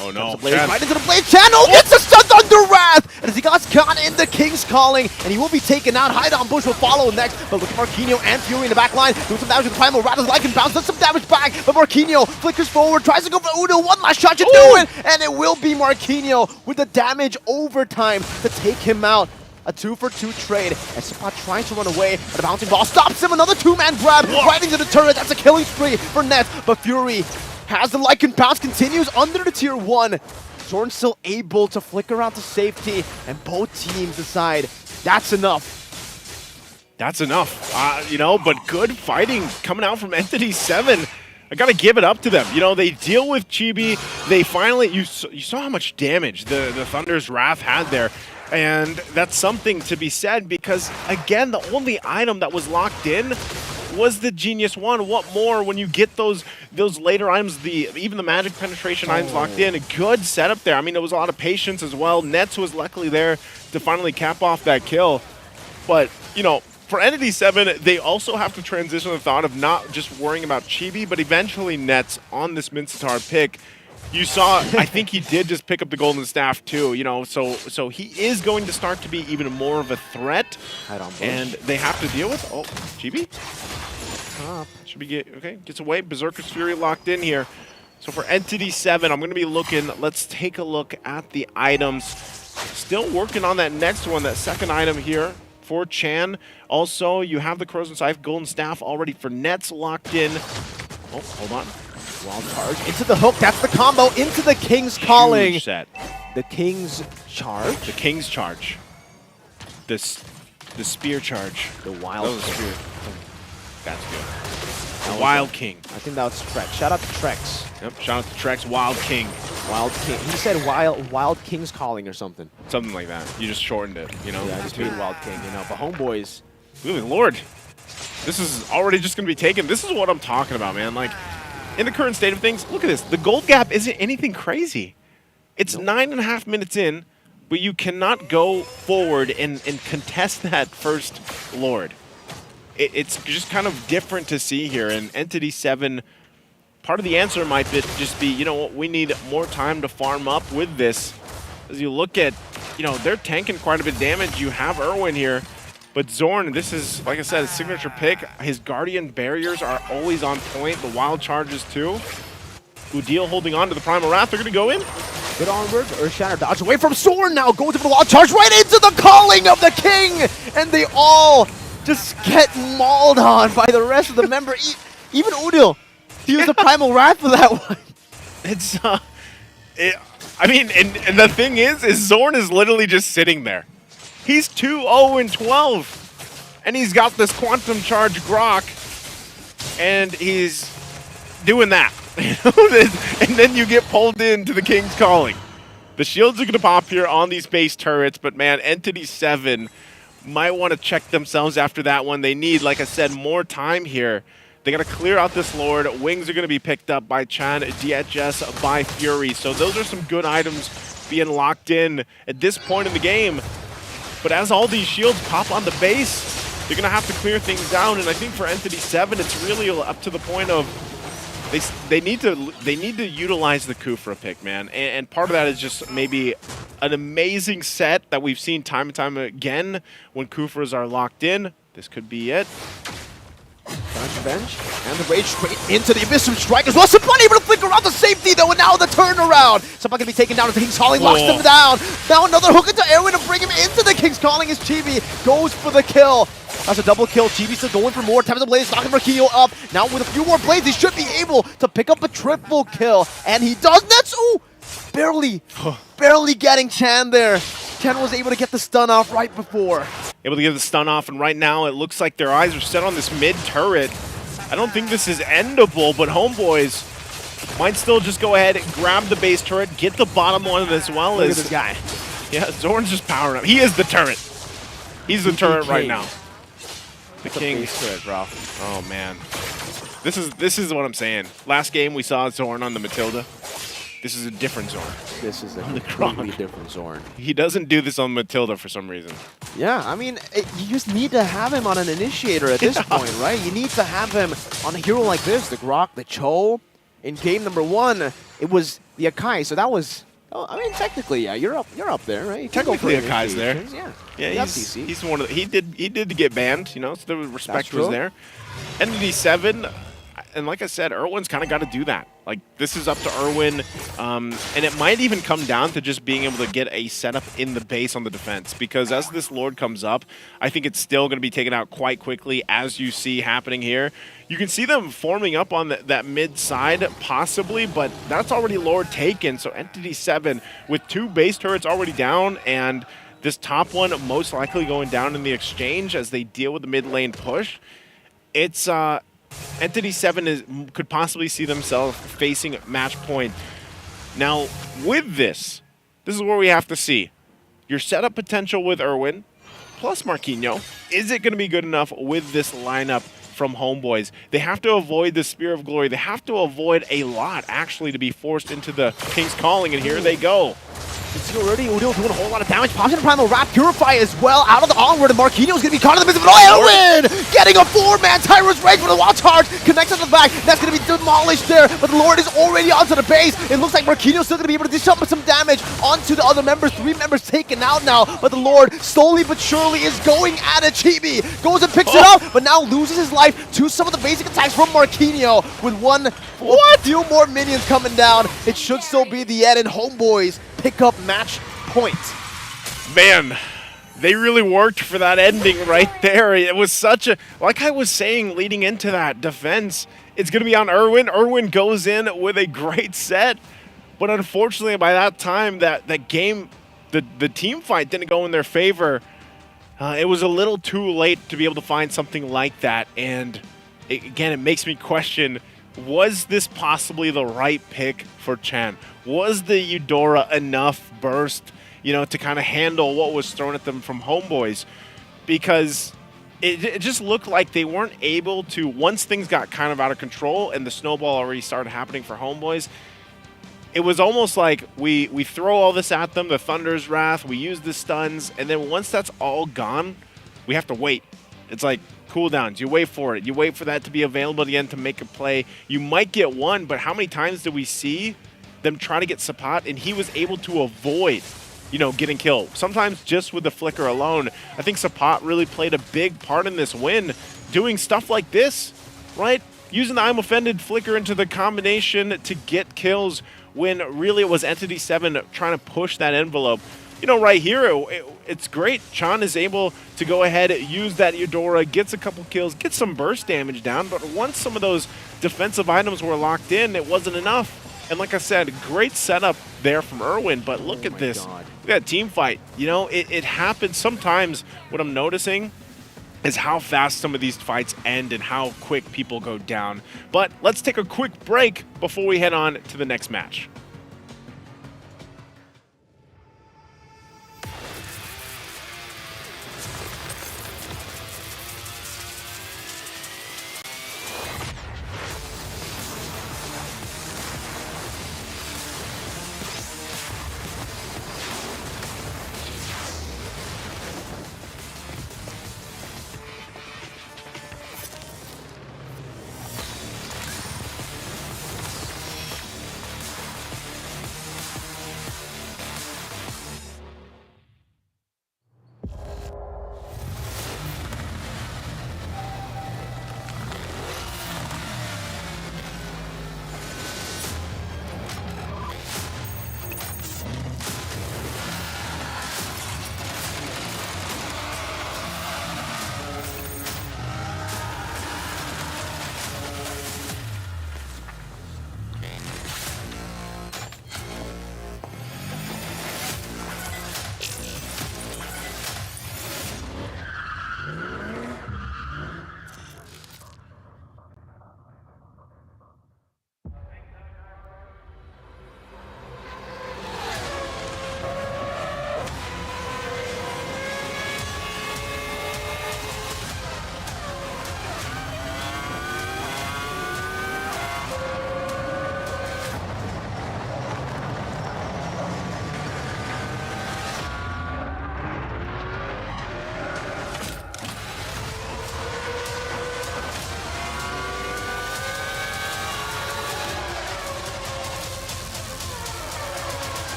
Oh no, Right into the Blaze channel, gets a stun under Wrath! And as he got caught in the King's Calling, and he will be taken out. Hideout Bush will follow next, but look at Marquinhos and Fury in the back line, doing some damage with the Primal. Wrath is like and bounce, does some damage back, but Marquinhos flickers forward, tries to go for Udo, one last shot to do it, and it will be Marquinhos with the damage overtime to take him out. A 2-for-2 trade, as Spot trying to run away, but the bouncing ball stops him, another two-man grab, right into the turret, that's a killing spree for Nets, but Fury has the Lycan bounce, continues under the tier 1. Zorn still able to flicker out to safety, and both teams decide that's enough. That's enough, you know, but good fighting coming out from Entity 7. I gotta give it up to them. You know, they deal with Chibi. They finally, you saw how much damage the Thunder's Wrath had there. And that's something to be said because, again, the only item that was locked in was the Genius One. What more when you get those later items, even the Magic Penetration items locked in? A good setup there. I mean, there was a lot of patience as well. Nets was luckily there to finally cap off that kill. But, you know, for Entity 7, they also have to transition the thought of not just worrying about Chibi, but eventually Nets on this Mincetar pick. You saw, I think he did just pick up the Golden Staff too, you know, so he is going to start to be even more of a threat. And they have to deal with, Chibi? Should be gets away. Berserker's Fury locked in here. So for Entity 7, I'm going to be looking, let's take a look at the items. Still working on that next one, that second item here for Chan. Also, you have the Corrosion Scythe Golden Staff already for Nets locked in. Oh, hold on. Wild charge into the hook, that's the combo, into the King's Calling. Huge set. The King's Charge? The King's Charge. The Spear Charge. The Wild Spear. That's good. The Wild King. I think that was Trex. Shout out to Trex. Yep, shout out to Trex, Wild King. Wild King. He said Wild King's Calling or something. Something like that. You just shortened it, you know? Yeah, I just made Wild King, you know. But homeboys. Good Lord. This is already just going to be taken. This is what I'm talking about, man. Like, in the current state of things, look at this. The gold gap isn't anything crazy. It's 9.5 minutes in, but you cannot go forward and contest that first Lord. It's just kind of different to see here. And Entity 7, part of the answer might just be, you know what, we need more time to farm up with this. As you look at, you know, they're tanking quite a bit of damage. You have Erwin here. But Zorn, this is, like I said, a signature pick. His Guardian barriers are always on point. The wild charges too. Udil holding on to the Primal Wrath. They're going to go in. Good onward. Earthshatter dodge away from Zorn now. Goes for the wild charge right into the Calling of the King. And they all just get mauled on by the rest of the member. Even Udil. He used the Primal Wrath for that one. It's, I mean, and the thing is Zorn is literally just sitting there. He's 2-0-12, and he's got this Quantum Charge Grok, and he's doing that. And then you get pulled into the King's Calling. The shields are going to pop here on these base turrets, but man, Entity 7 might want to check themselves after that one. They need, like I said, more time here. They got to clear out this Lord. Wings are going to be picked up by Chan, DHS by Fury. So those are some good items being locked in at this point in the game. But as all these shields pop on the base, they're going to have to clear things down. And I think for Entity 7, it's really up to the point of they need to utilize the Kufra pick, man. And part of that is just maybe an amazing set that we've seen time and time again when Kufras are locked in. This could be it. Revenge and the Rage straight into the Abyssal Strike as well. Sabani able to flicker around the safety though, and now the turnaround. Sabani going to be taken down as the King's Calling locks them down. Now another hook into Erwin to bring him into the King's Calling as Chibi goes for the kill. That's a double kill. Chibi still going for more. Time the Blaze, knocking Marquinhos up. Now with a few more blades, he should be able to pick up a triple kill. And he does. That's, ooh, barely getting Chan there. Chan was able to get the stun off right before. Able to get the stun off, and right now it looks like their eyes are set on this mid turret. I don't think this is endable, but homeboys might still just go ahead and grab the base turret, get the bottom one as well. Look at this guy. Yeah, Zorn's just powering up. He is the turret. He's the turret right now. The King turret, bro. Oh man, this is what I'm saying. Last game we saw Zorn on the Matilda. This is a different zone. This is a On the completely Grok. different zone. He doesn't do this on Matilda for some reason. Yeah, I mean, you just need to have him on an initiator at this point, right? You need to have him on a hero like this, the Grok, the Cho. In game number 1, it was the Akai, so that was... Oh, I mean, technically, yeah, you're up there, right? You can go for Technically, Akai's there. initiations, Yeah, You got CC. he's one of the, he did get banned, you know, so the respect true. was there. Entity 7, and like I said, Irwin's kind of got to do that. Like, this is up to Irwin, and it might even come down to just being able to get a setup in the base on the defense, because as this Lord comes up, I think it's still going to be taken out quite quickly, as you see happening here. You can see them forming up on that mid side, possibly, but that's already Lord taken, so Entity 7 with 2 base turrets already down, and this top one most likely going down in the exchange as they deal with the mid lane push. It's Entity 7 could possibly see themselves facing match point. Now, with this is where we have to see your setup potential with Irwin plus Marquinhos. Is it going to be good enough with this lineup from Homeboys? They have to avoid the Spear of Glory. They have to avoid a lot, actually, to be forced into the King's Calling, and here they go. You see already, Udo doing a whole lot of damage. Pops in Primal Wrap, Purify as well. Out of the onward, and Marquinhos going to be caught in the midst of it. Irwin getting a 4-man Tyrant's Rage for the Wildcard. Connects at the back. That's going to be demolished there, but the Lord is already onto the base. It looks like Marquinhos still going to be able to dish up some damage onto the other members. 3 members taken out now, but the Lord slowly but surely is going at it. Chibi goes and picks it up, but now loses his life to some of the basic attacks from Marquinhos with a few more minions coming down. It should still be the end, and Homeboys pick up match point. Man, they really worked for that ending right there. It was such a, like I was saying leading into that defense, it's going to be on Irwin. Irwin goes in with a great set, but unfortunately by that time, that game, the team fight didn't go in their favor. It was a little too late to be able to find something like that, and again, it makes me question, was this possibly the right pick for Chan? Was the Eudora enough burst, you know, to kind of handle what was thrown at them from Homeboys? Because it just looked like they weren't able to, once things got kind of out of control and the snowball already started happening for Homeboys, it was almost like we throw all this at them, the Thunder's Wrath, we use the stuns, and then once that's all gone, we have to wait. It's like cooldowns. You wait for it. You wait for that to be available again to make a play. You might get one, but how many times do we see them try to get Sapat, and he was able to avoid, you know, getting killed? Sometimes just with the flicker alone. I think Sapat really played a big part in this win, doing stuff like this, right? Using the I'm Offended flicker into the combination to get kills when really it was Entity 7 trying to push that envelope. You know, right here, it's great. Chan is able to go ahead, use that Eudora, gets a couple kills, gets some burst damage down, but once some of those defensive items were locked in, it wasn't enough. And like I said, great setup there from Irwin, but look at this. God. Look at that team fight. You know, it happens sometimes. What I'm noticing is how fast some of these fights end and how quick people go down. But let's take a quick break before we head on to the next match.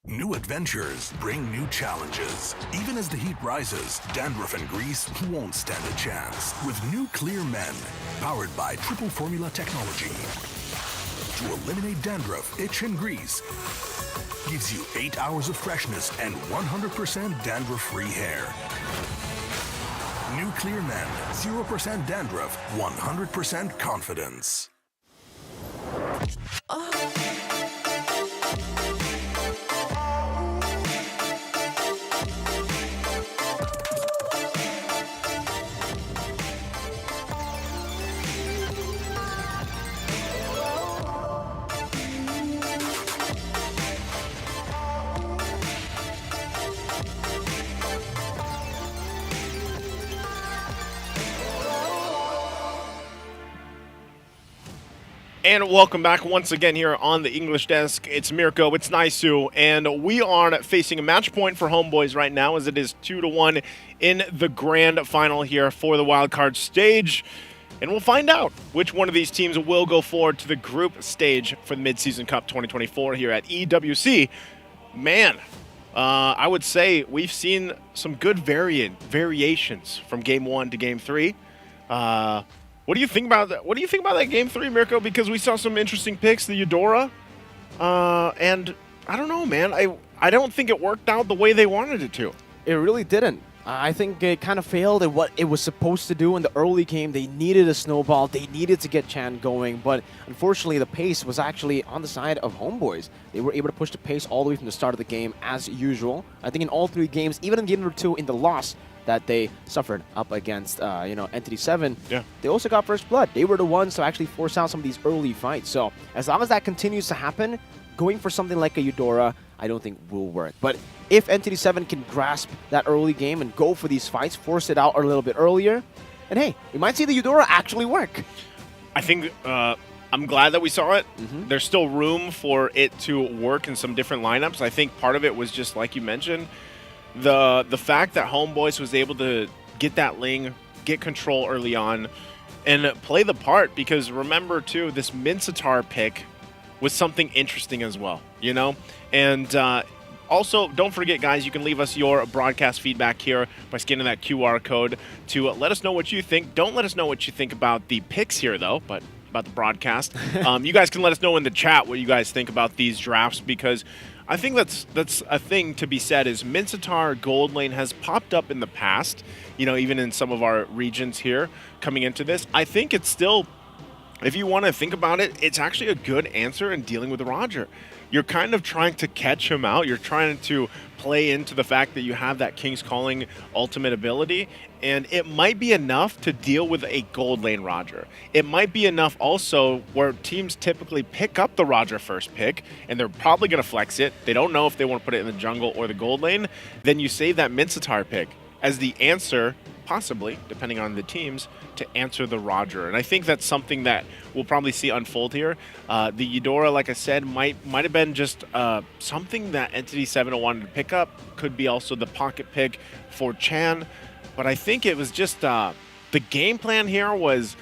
New adventures bring new challenges. Even as the heat rises, dandruff and grease won't stand a chance. With new Clear Men, powered by triple formula technology. To eliminate dandruff, itch, and grease, gives you 8 hours of freshness and 100% dandruff-free hair. New Clear Men, 0% dandruff, 100% confidence. And welcome back once again here on the English desk. It's Mirko, it's Naisu, and we are facing a match point for Homeboys right now as it is 2-1 in the grand final here for the wildcard stage. And we'll find out which one of these teams will go forward to the group stage for the Midseason Cup 2024 here at EWC. Man, I would say we've seen some good variations from Game 1 to Game 3. What do you think about that? What do you think about that Game 3, Mirko? Because we saw some interesting picks, the Eudora, and I don't know, man. I don't think it worked out the way they wanted it to. It really didn't. I think it kind of failed at what it was supposed to do in the early game. They needed a snowball. They needed to get Chan going, but unfortunately the pace was actually on the side of Homeboys. They were able to push the pace all the way from the start of the game as usual. I think in all 3 games, even in game number 2 in the loss that they suffered up against, Entity 7, they also got first blood. They were the ones to actually force out some of these early fights. So as long as that continues to happen, going for something like a Eudora, I don't think will work. But if Entity 7 can grasp that early game and go for these fights, force it out a little bit earlier, and hey, we might see the Eudora actually work. I think I'm glad that we saw it. There's still room for it to work in some different lineups. I think part of it was just like you mentioned, the fact that Homeboys was able to get that Ling, get control early on, and play the part. Because remember too, this Minsatar pick was something interesting as well, you know? And also, don't forget, guys, you can leave us your broadcast feedback here by scanning that QR code to let us know what you think. Don't let us know what you think about the picks here, though, but about the broadcast. You guys can let us know in the chat what you guys think about these drafts, because I think that's a thing to be said is Minsatar Gold Lane has popped up in the past, you know, even in some of our regions here coming into this. I think it's still, if you want to think about it, it's actually a good answer in dealing with Roger. You're kind of trying to catch him out. You're trying to play into the fact that you have that King's Calling ultimate ability, and it might be enough to deal with a gold lane Roger. It might be enough also where teams typically pick up the Roger first pick, and they're probably going to flex it. They don't know if they want to put it in the jungle or the gold lane. Then you save that Minsatar pick as the answer, possibly, depending on the teams, to answer the Roger. And I think that's something that we'll probably see unfold here. The Eudora, like I said, might have been just something that Entity 7 wanted to pick up. Could be also the pocket pick for Chan. But I think it was just the game plan here was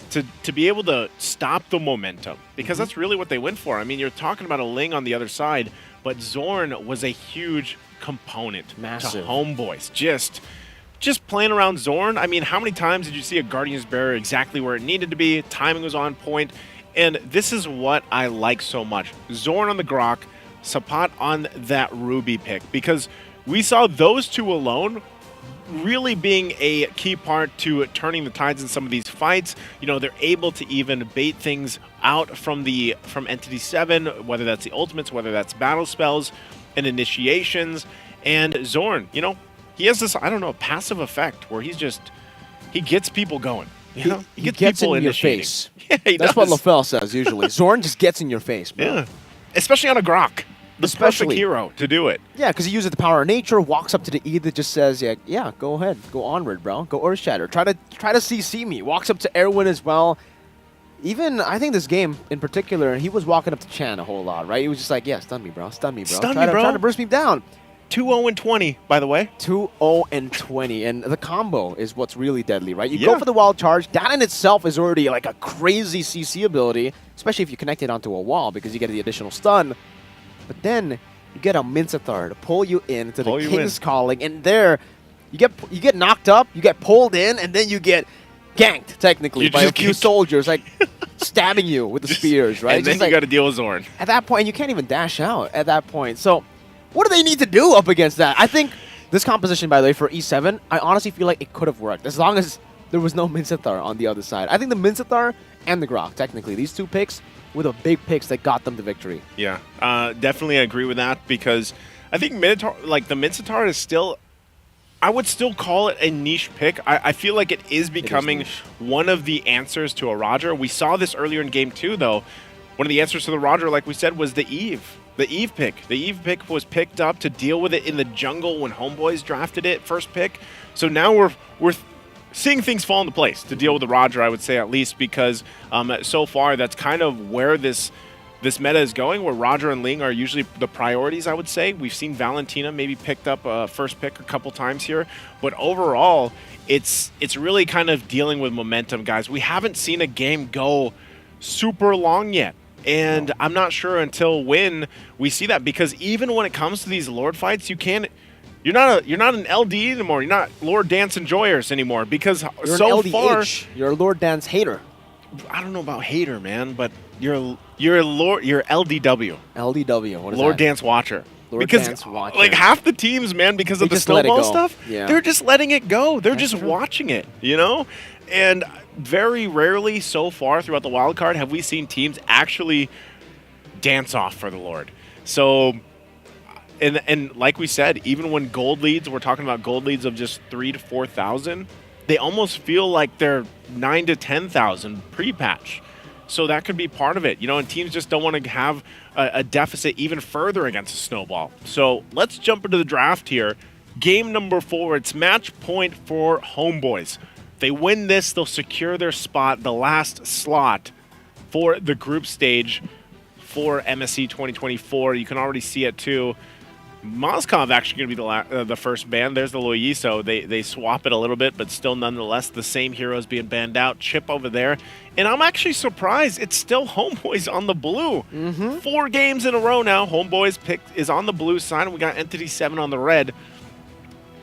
to be able to stop the momentum, because that's really what they went for. I mean, you're talking about a Ling on the other side, but Zorn was a huge component to Homeboys. Just playing around Zorn. I mean, how many times did you see a Guardian's Barrier exactly where it needed to be? Timing was on point. And this is what I like so much. Zorn on the Grok, Sapat on that Ruby pick. Because we saw those two alone really being a key part to turning the tides in some of these fights. You know, they're able to even bait things out from Entity 7, whether that's the ultimates, whether that's battle spells and initiations. And Zorn, you know, he has this, I don't know, passive effect where he gets people going. You know? He gets people in your face. Yeah, that's what LaFell says usually. Zorn just gets in your face, bro. Yeah, especially on a Grok. The perfect hero to do it. Yeah, because he uses the power of nature, walks up to the E that just says, yeah, go ahead. Go onward, bro. Go Earth Shatter. Try to CC me. Walks up to Erwin as well. Even, I think this game in particular, he was walking up to Chan a whole lot, right? He was just like, yeah, stun me, bro. Stun me, bro. Try to burst me down. 2-0-20, by the way. 2-0-20, and the combo is what's really deadly, right? You go for the wild charge. That in itself is already like a crazy CC ability, especially if you connect it onto a wall because you get the additional stun. But then you get a Mincetar to pull you into Pull the you King's in. Calling, and there you get knocked up, you get pulled in, and then you get ganked technically You by a just few get- soldiers like stabbing you with the spears, right? And then Just you like- got to deal with Zorn. at that point, and you can't even dash out at that point. So, what do they need to do up against that? I think this composition, by the way, for E7, I honestly feel like it could have worked as long as there was no Mincetar on the other side. I think the Mincetar and the Grok, technically, these two picks were the big picks that got them the victory. Yeah, definitely agree with that because I think the Mincetar is still, I would still call it a niche pick. I feel like it is becoming one of the answers to a Roger. We saw this earlier in Game 2, though. One of the answers to the Roger, like we said, was the Eve. The Eve pick. The Eve pick was picked up to deal with it in the jungle when Homeboys drafted it, first pick. So now we're seeing things fall into place to deal with the Roger, I would say, at least, because so far that's kind of where this meta is going, where Roger and Ling are usually the priorities, I would say. We've seen Valentina maybe picked up a first pick a couple times here, but overall, it's really kind of dealing with momentum, guys. We haven't seen a game go super long yet. And I'm not sure until when we see that, because even when it comes to these Lord fights, you're not an LD anymore. You're not Lord Dance Enjoyers anymore, because You're so an LDH. far You're a Lord Dance hater. I don't know about hater, man, but you're LDW. LDW. What is Lord that? Dance Watcher. Lord because Dance Watcher. like half the teams, man, because They of the just let it snowball go. stuff, Yeah. they're just letting it go. They're That's just true. watching it, you know? And very rarely so far throughout the wild card have we seen teams actually dance off for the Lord. So, and like we said, even when gold leads, we're talking about gold leads of just 3,000 to 4,000, they almost feel like they're 9,000 to 10,000 pre-patch. So that could be part of it, you know, and teams just don't want to have a deficit even further against a snowball. So let's jump into the draft here. Game number 4, it's match point for Homeboys. If they win this, they'll secure their spot, the last slot for the group stage for MSC 2024. You can already see it too. Moskov actually going to be the first ban. There's the Loyiso. They swap it a little bit, but still nonetheless the same heroes being banned out. Chip over there. And I'm actually surprised it's still Homeboys on the blue. 4 games in a row now. Homeboys is on the blue side, and we got Entity 7 on the red.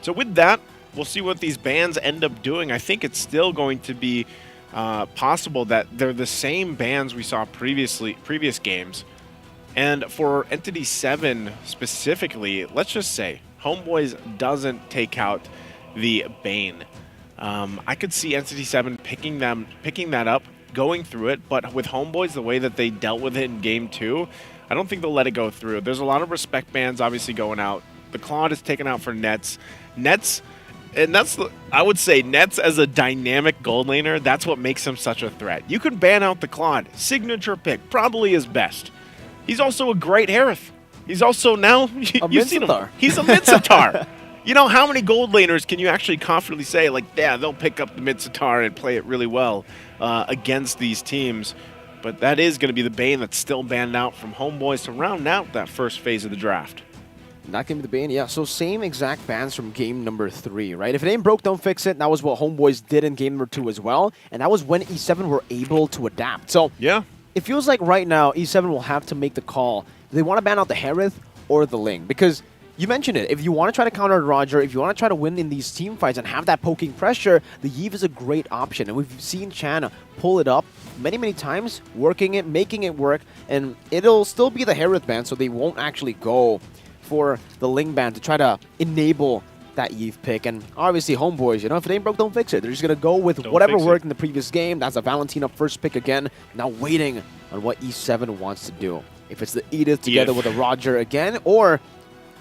So with that, we'll see what these bans end up doing. I think it's still going to be possible that they're the same bans we saw previous games. And for Entity 7 specifically, let's just say Homeboys doesn't take out the Bane. I could see Entity 7 picking that up, going through it, but with Homeboys, the way that they dealt with it in Game 2, I don't think they'll let it go through. There's a lot of respect bans obviously going out. The Claude is taken out for Nets. And I would say Nets as a dynamic gold laner, that's what makes him such a threat. You can ban out the Claude. Signature pick, probably his best. He's also a great Aerith. He's also now, you've seen him. He's a Mincetar. You know, how many gold laners can you actually confidently say, like, yeah, they'll pick up the Mincetar and play it really well against these teams? But that is going to be the Bane that's still banned out from Homeboys to round out that first phase of the draft. Not going to be the Bane, yeah. So same exact bans from game number 3, right? If it ain't broke, don't fix it. That was what Homeboys did in game number 2 as well. And that was when E7 were able to adapt. So yeah, it feels like right now E7 will have to make the call. Do they want to ban out the Harith or the Ling? Because you mentioned it. If you want to try to counter Roger, if you want to try to win in these team fights and have that poking pressure, the Eve is a great option. And we've seen Chan pull it up many times, working it, making it work. And it'll still be the Harith ban, so they won't actually go for the Ling ban to try to enable that Eve pick. And obviously Homeboys, you know, if it ain't broke, don't fix it. They're just going to go with whatever worked in the previous game. That's a Valentina first pick again. Now waiting on what E7 wants to do. If it's the Edith together with a Roger again, or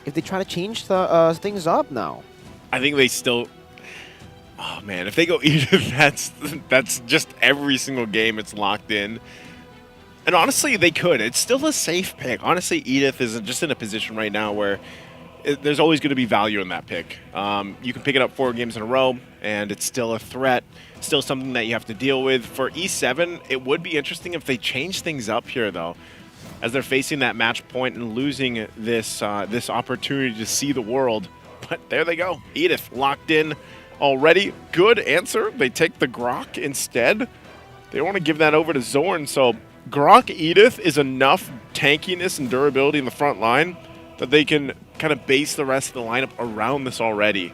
if they try to change the things up now. I think they still... Oh, man, if they go Edith, that's just every single game it's locked in. And honestly, they could. It's still a safe pick. Honestly, Edith is just in a position right now where there's always going to be value in that pick. You can pick it up 4 games in a row, and it's still a threat, still something that you have to deal with. For E7, it would be interesting if they change things up here, though, as they're facing that match point and losing this opportunity to see the world. But there they go. Edith locked in already. Good answer. They take the Grok instead. They want to give that over to Zorn, so... Grok Edith is enough tankiness and durability in the front line that they can kind of base the rest of the lineup around this already.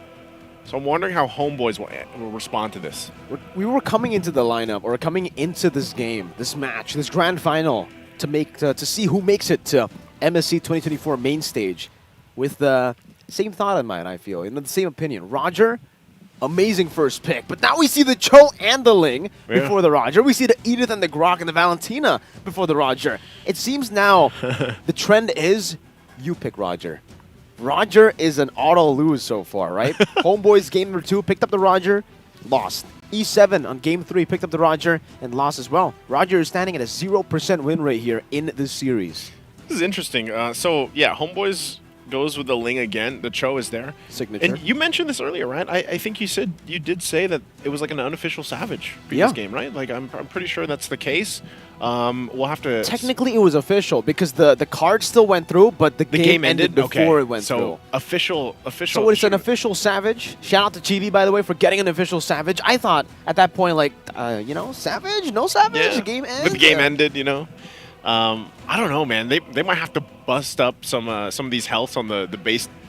So I'm wondering how homeboys will respond to this. We were coming into the lineup, or coming into this game, this match, this grand final, to see who makes it to MSC 2024 main stage, with the same thought in mind, I feel, the same opinion. Roger, amazing first pick, but now we see the Cho and the Ling before the Roger. We see the Edith and the Grok and the Valentina before the Roger. It seems now the trend is you pick Roger. Roger is an auto lose so far, right? Homeboys game number 2 picked up the Roger, lost. E7 on game 3 picked up the Roger and lost as well. Roger is standing at a 0% win rate here in this series. This is interesting. So yeah, homeboys goes with the Ling again. The Cho is there. Signature. And you mentioned this earlier, right? I think you did say that it was like an unofficial Savage previous game, right? Like I'm pretty sure that's the case. We'll have to. Technically, it was official because the card still went through, but the game ended before it went through. So official. So it's an official Savage. Shout out to Chibi, by the way, for getting an official Savage. I thought at that point, like, Savage, no Savage, Yeah. the game ends. But the game ended, I don't know, man. They might have to bust up some of these healths on the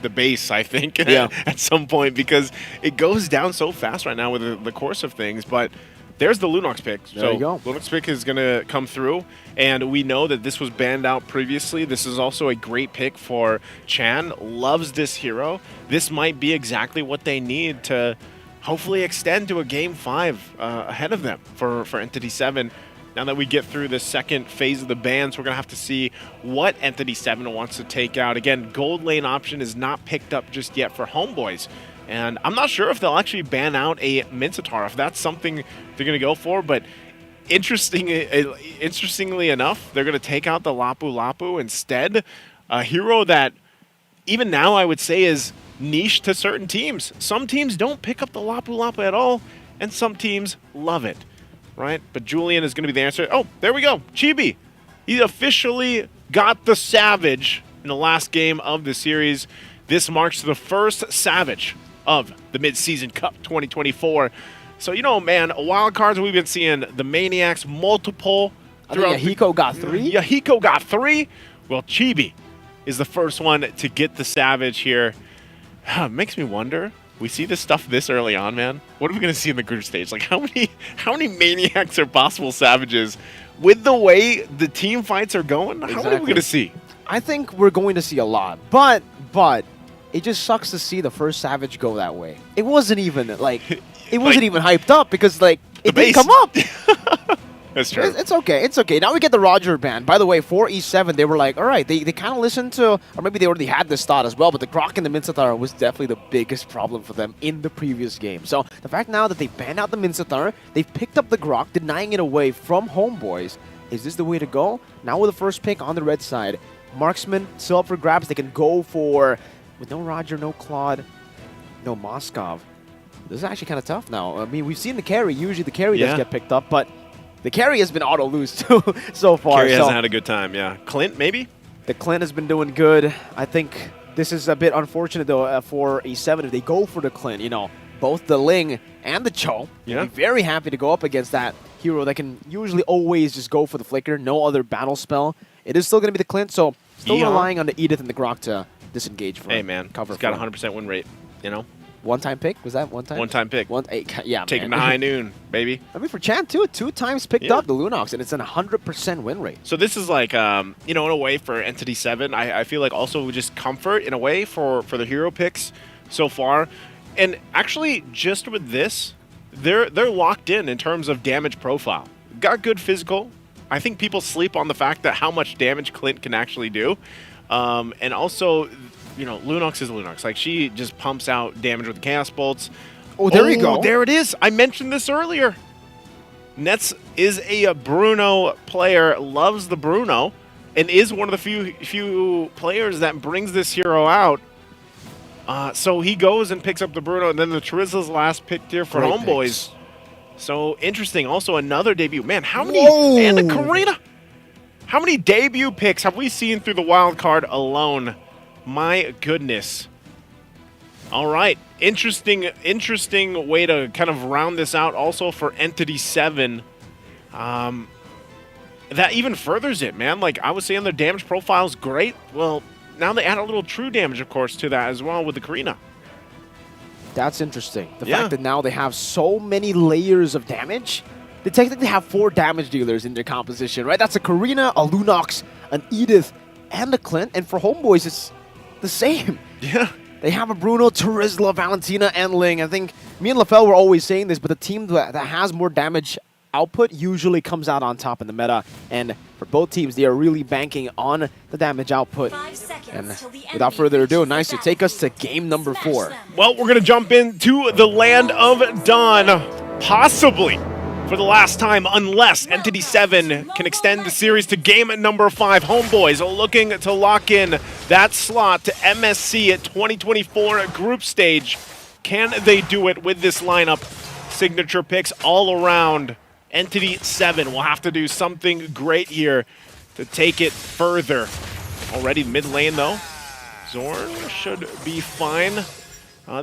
base, I think, at some point, because it goes down so fast right now with the course of things. But there's the Lunox pick. There you go. Lunox pick is going to come through, and we know that this was banned out previously. This is also a great pick for Chan. Loves this hero. This might be exactly what they need to hopefully extend to a Game 5 ahead of them for Entity 7. Now that we get through the second phase of the bans, we're going to have to see what Entity 7 wants to take out. Again, gold lane option is not picked up just yet for homeboys. And I'm not sure if they'll actually ban out a Mincetar, if that's something they're going to go for. But interestingly enough, they're going to take out the Lapu Lapu instead. A hero that even now I would say is niche to certain teams. Some teams don't pick up the Lapu Lapu at all, and some teams love it. Right? But Julian is going to be the answer. Oh, there we go. Chibi. He officially got the Savage in the last game of the series. This marks the first Savage of the Mid-Season Cup 2024. So, man, wild cards, we've been seeing the Maniacs multiple. I think Yahiko got 3. Yahiko got 3. Well, Chibi is the first one to get the Savage here. Makes me wonder. We see this stuff this early on, man. What are we going to see in the group stage? Like, how many Maniacs are possible Savages? With the way the team fights are going, how many are we going to see? I think we're going to see a lot. But it just sucks to see the first Savage go that way. It wasn't even, even hyped up because, it didn't come up. That's true. It's okay. It's okay. Now we get the Roger ban. By the way, for E7, they were like, all right, they kind of listened to, or maybe they already had this thought as well, but the Grok and the Mincetar was definitely the biggest problem for them in the previous game. So the fact now that they banned out the Mincetar, they've picked up the Grok, denying it away from homeboys. Is this the way to go? Now with the first pick on the red side, Marksman still up for grabs. They can go for, with no Roger, no Claude, no Moskov. This is actually kind of tough now. I mean, we've seen the carry. Usually the carry does get picked up, but the carry has been auto-lose too so far. Carry hasn't had a good time, yeah. Clint, maybe? The Clint has been doing good. I think this is a bit unfortunate, though, for E7 if they go for the Clint. Both the Ling and the Cho. Yeah. Be very happy to go up against that hero that can usually always just go for the Flicker. No other battle spell. It is still going to be the Clint, so still relying on the Edith and the Grok to disengage for Hey, man. cover. He's got a 100% win rate, One-time pick? Was that one time? One-time pick. Yeah, Taking man. the high noon, baby. I mean, for Chan, too, 2 times picked up the Lunox, and it's an 100% win rate. So this is like, in a way for Entity 7, I feel like also just comfort in a way for the hero picks so far. And actually, just with this, they're locked in terms of damage profile. Got good physical. I think people sleep on the fact that how much damage Clint can actually do. And also, Lunox is Lunox. Like, she just pumps out damage with the Chaos Bolts. Oh, there you go. There it is. I mentioned this earlier. Nets is a Bruno player, loves the Bruno, and is one of the few players that brings this hero out. So he goes and picks up the Bruno, and then the Charizza's last pick here for homeboys. So interesting. Also another debut. Man, how many? And a Karina. How many debut picks have we seen through the wild card alone? My goodness. All right. Interesting way to kind of round this out also for Entity 7. That even furthers it, man. Like I was saying, their damage profile is great. Well, now they add a little true damage, of course, to that as well with the Karina. That's interesting. The fact that now they have so many layers of damage. They technically have 4 damage dealers in their composition, right? That's a Karina, a Lunox, an Edith, and a Clint. And for Homeboys, it's the same. Yeah. They have a Bruno, Turizla, Valentina, and Ling. I think me and LaFell were always saying this, but the team that has more damage output usually comes out on top in the meta. And for both teams, they are really banking on the damage output. And without further ado, nice to take us to game number 4. Well, we're going to jump into the land of Dawn, possibly for the last time, unless Entity 7 can extend the series to game number 5. Homeboys are looking to lock in that slot to MSC at 2024 group stage. Can they do it with this lineup? Signature picks all around. Entity 7 will have to do something great here to take it further. Already mid lane though. Zorn should be fine.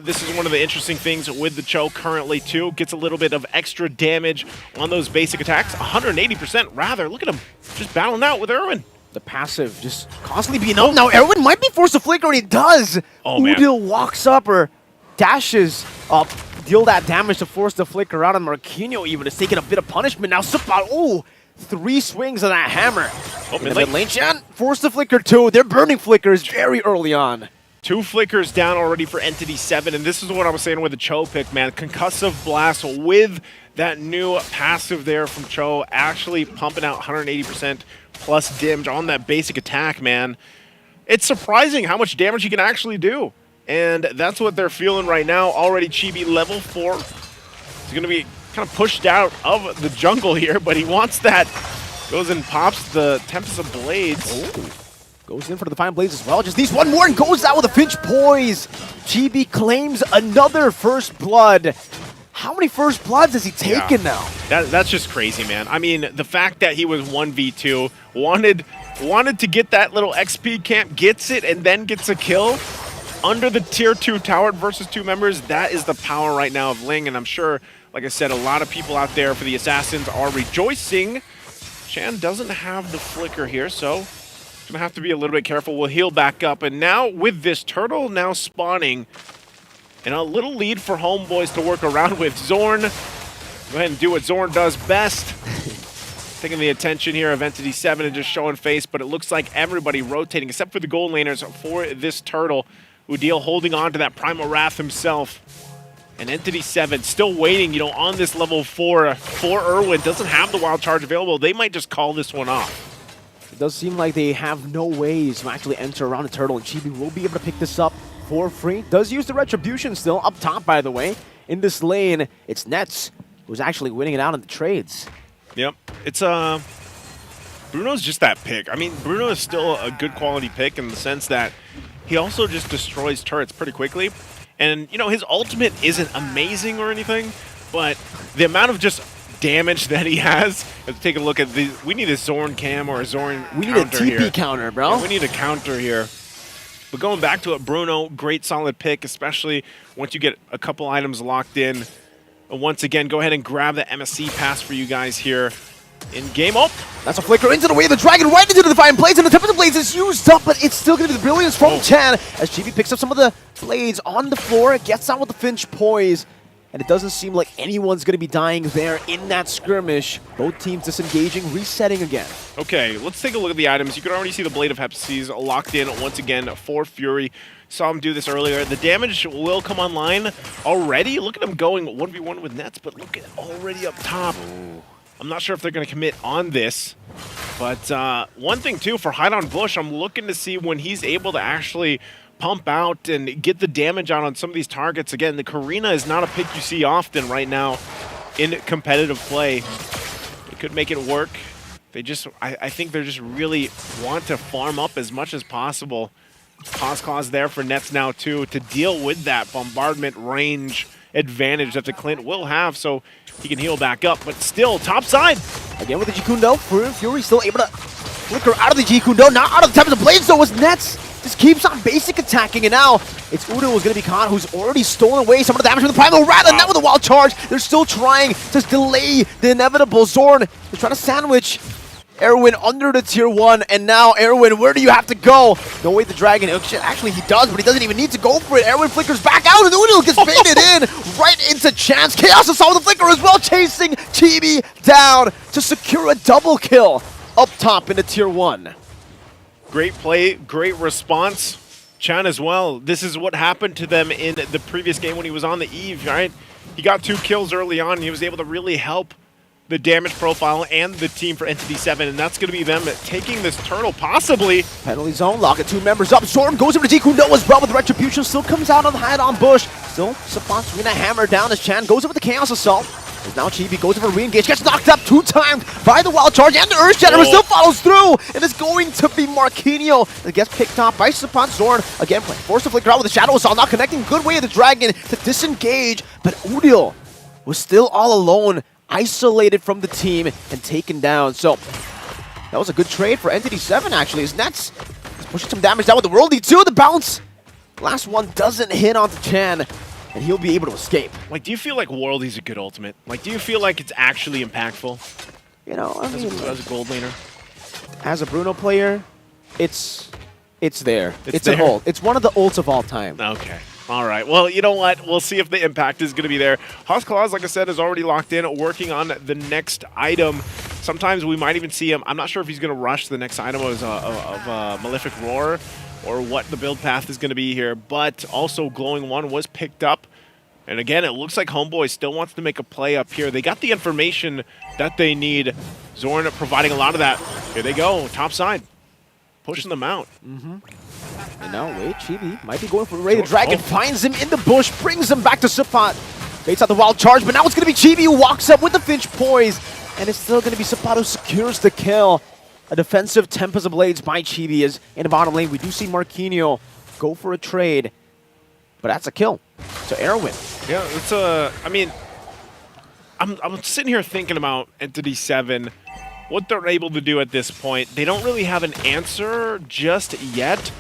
This is one of the interesting things with the Cho currently too. Gets a little bit of extra damage on those basic attacks. 180% rather. Look at him just battling out with Erwin. The passive just constantly being up. Now Erwin might be forced to flicker, and he does. Udil walks up or dashes up, deal that damage to force the flicker out, and Marquinhos even is taking a bit of punishment. Now Supat, 3 swings of that hammer. In the mid lane, Chan forced the flicker too. They're burning flickers very early on. 2 flickers down already for Entity 7, and this is what I was saying with the Cho pick, man. Concussive Blast with that new passive there from Cho, actually pumping out 180% plus damage on that basic attack, man. It's surprising how much damage he can actually do, and that's what they're feeling right now. Already Chibi level 4. He's going to be kind of pushed out of the jungle here, but he wants that. Goes and pops the Tempest of Blades. Goes in for the Defiant Blades as well. Just needs one more and goes out with a Finch Poise. Chibi claims another first blood. How many first bloods has he taken now? That's just crazy, man. I mean, the fact that he was 1v2, wanted to get that little XP camp, gets it, and then gets a kill under the tier 2 tower versus 2 members. That is the power right now of Ling, and I'm sure, like I said, a lot of people out there for the Assassins are rejoicing. Chan doesn't have the flicker here, so gonna have to be a little bit careful. We'll heal back up, and now with this turtle now spawning, and a little lead for Homeboys to work around with. Zorn, go ahead and do what Zorn does best. Taking the attention here of Entity 7 and just showing face, but it looks like everybody rotating except for the gold laners for this turtle. Udil holding on to that Primal Wrath himself. And Entity 7 still waiting, on this level 4 for Erwin. Doesn't have the wild charge available. They might just call this one off. It does seem like they have no ways to actually enter around the turtle, and Chibi will be able to pick this up for free. Does use the Retribution still up top, by the way. In this lane, it's Nets who's actually winning it out in the trades. Yep. It's Bruno's just that pick. I mean, Bruno is still a good quality pick in the sense that he also just destroys turrets pretty quickly. And, his ultimate isn't amazing or anything, but the amount of just damage that he has. Let's take a look at the. We need a Zorn cam or a Zorn We need a TP counter, bro. Yeah, we need a counter here. But going back to it, Bruno, great solid pick, especially once you get a couple items locked in. Once again, go ahead and grab the MSC pass for you guys here in game. Oh, that's a flicker into the way of the dragon, right into the Defiant Blades, and the Tempest of Blades is used up, but it's still going to be the brilliance from Chan as Chibi picks up some of the blades on the floor, gets out with the Finch Poise. And it doesn't seem like anyone's going to be dying there in that skirmish. Both teams disengaging, resetting again. Okay, let's take a look at the items. You can already see the Blade of Hephaestus locked in once again for Fury. Saw him do this earlier. The damage will come online already. Look at him going 1v1 with Nets, but look at already up top. I'm not sure if they're going to commit on this. But one thing, too, for Hide on Bush, I'm looking to see when he's able to actually pump out and get the damage out on some of these targets. Again, the Karina is not a pick you see often right now in competitive play. They could make it work. They just, I think they just really want to farm up as much as possible. Cause there for Nets now too to deal with that bombardment range advantage that the Clint will have, so he can heal back up. But still, top side. Again with the Jikundo, Fury still able to flicker out of the Jikundo, not out of the Tempest of Blades though, was Nets. Just keeps on basic attacking, and now it's Udo who's going to be caught, who's already stolen away some of the damage from the Primal Wrath, and now with the wild charge, they're still trying to delay the inevitable. Zorn is trying to sandwich Erwin under the tier 1, and now Erwin, where do you have to go? No way the dragon. Actually, he does, but he doesn't even need to go for it. Erwin flickers back out, and Udil gets baited in right into Chance. Chaos Assault with the flicker as well, chasing Chibi down to secure a double kill up top in the tier 1. Great play, great response. Chan as well. This is what happened to them in the previous game when he was on the Eve, right? He got 2 kills early on, and he was able to really help the damage profile and the team for Entity 7, and that's going to be them taking this turtle, possibly. Penalty zone, lock it 2 members up. Storm goes over to Jikundo as well with Retribution, still comes out on the hide on Bush. Still, Sapat's gonna hammer down as Chan goes over the Chaos Assault. As now Chibi goes over re-engage, gets knocked up 2 times by the Wild Charge, and the Earth Shatter still follows through. It is going to be Marquinhos that gets picked off by Sapat. Zorn again forced to flicker out with the Shadow Assault, not connecting. Good way of the Dragon to disengage, but Udil was still all alone, isolated from the team and taken down. So that was a good trade for Entity 7 actually, as Nets is pushing some damage down with the Worldy 2. The bounce, last one doesn't hit onto Chan, and he'll be able to escape. Like, do you feel like Worldy's a good ultimate? Like, do you feel like it's actually impactful? You know, I mean, as a gold laner, as a Bruno player, it's there. It's there? an ult. It's one of the ults of all time. Okay. All right. Well, you know what? We'll see if the impact is going to be there. Claus, like I said, is already locked in, working on the next item. Sometimes we might even see him. I'm not sure if he's going to rush the next item of Malefic Roar or what the build path is going to be here. But also, Glowing One was picked up. And again, it looks like Homeboy still wants to make a play up here. They got the information that they need. Zorn providing a lot of that. Here they go, top side. Pushing them out. And now, wait, Chibi might be going for the Ray. The Dragon finds him in the bush, brings him back to Sapat. Baits out the Wild Charge, but now it's going to be Chibi who walks up with the Finch Poise. And it's still going to be Sapat who secures the kill. A defensive Tempest of Blades by Chibi is in the bottom lane. We do see Marquinhos go for a trade, but that's a kill. So Erwin. Yeah, it's I mean, I'm sitting here thinking about Entity 7, what they're able to do at this point. They don't really have an answer just yet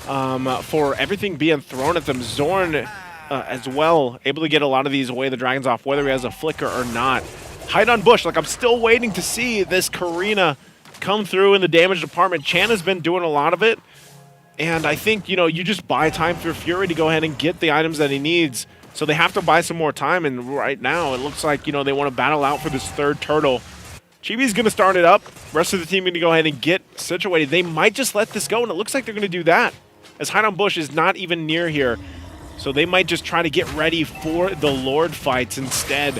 for everything being thrown at them. Zorn as well, able to get a lot of these away the dragons off, whether he has a flicker or not. Hide on Bush, like I'm still waiting to see this Karina come through in the damage department. Chan has been doing a lot of it. And I think, you know, you just buy time for Fury to go ahead and get the items that he needs. So they have to buy some more time, and right now it looks like, you know, they want to battle out for this 3rd turtle. Chibi's going to start it up. Rest of the team going to go ahead and get situated. They might just let this go, and it looks like they're going to do that, as Hide on Bush is not even near here. So they might just try to get ready for the Lord fights instead.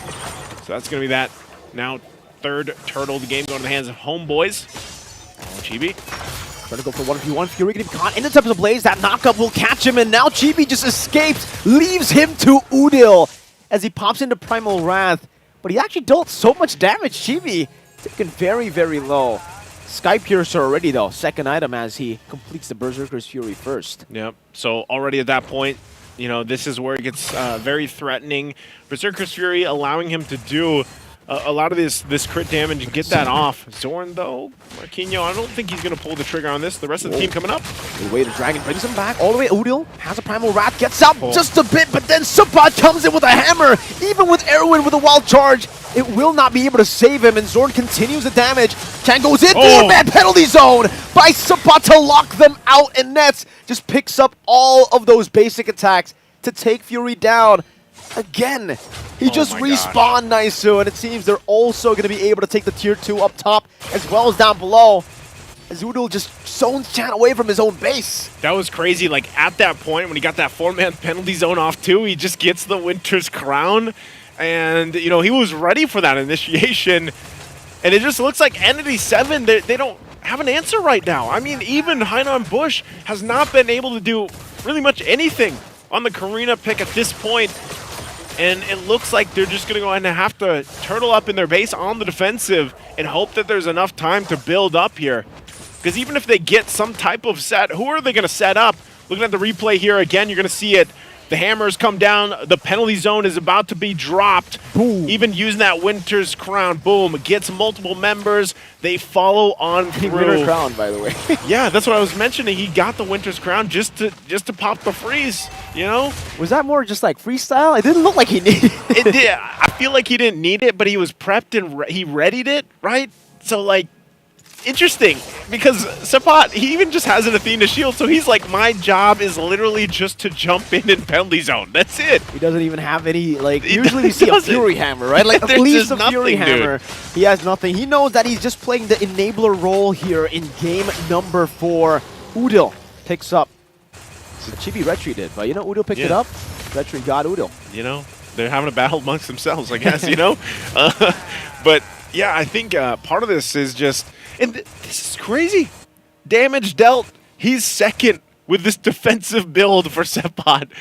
So that's going to be that. Now 3rd turtle. The game going to the hands of Homeboys. Oh, Chibi. Trying to go for 1v1. Fury getting caught in the Tempest of Blaze. That knockup will catch him, and now Chibi just escapes, leaves him to Udil as he pops into Primal Wrath. But he actually dealt so much damage. Chibi taken very, very low. Sky Piercer already, though. 2nd item as he completes the Berserker's Fury first. Yep. So already at that point, you know, this is where it gets very threatening. Berserker's Fury allowing him to do a lot of this crit damage and get that off. Zorn, though, Marquinhos, I don't think he's going to pull the trigger on this. The rest of the team coming up. The way the Dragon brings him back all the way. Udil has a Primal Wrath, gets up just a bit, but then Sapat comes in with a hammer. Even with Erwin with a Wild Charge, it will not be able to save him, and Zorn continues the damage. Chan goes in, 4-man penalty zone by Sapat to lock them out, and Nets just picks up all of those basic attacks to take Fury down. Again, he just respawned Naisu, and it seems they're also going to be able to take the tier 2 up top as well as down below. As Udil just zones Chan away from his own base. That was crazy. Like, at that point, when he got that 4-man penalty zone off too, he just gets the Winter's Crown. And, you know, he was ready for that initiation. And it just looks like Entity 7, they don't have an answer right now. I mean, even Hide on Bush has not been able to do really much anything on the Karina pick at this point. And it looks like they're just going to go ahead and have to turtle up in their base on the defensive and hope that there's enough time to build up here. Because even if they get some type of set, who are they going to set up? Looking at the replay here again, you're going to see it. The hammers come down. The penalty zone is about to be dropped. Boom. Even using that Winter's Crown. Boom. Gets multiple members. They follow on through. Winter's Crown, by the way. Yeah, that's what I was mentioning. He got the Winter's Crown just to pop the freeze, you know? Was that more just like freestyle? It didn't look like he needed it. It did. I feel like he didn't need it, but he was prepped and he readied it, right? So, like, interesting because Sepot, he even just has an Athena shield, so he's like, my job is literally just to jump in penalty zone. That's it. He doesn't even have any, like, usually we see a Fury Hammer, right? Like, at There's least just a Fury nothing, dude. Hammer. He has nothing. He knows that he's just playing the enabler role here in game number 4. Udil picks up. The Chibi Retri did, but you know, Udil picked it up. Retri got Udil. You know, they're having a battle amongst themselves, I guess, you know? But, yeah, I think part of this is just, and this is crazy. Damage dealt, he's second with this defensive build for Sepot,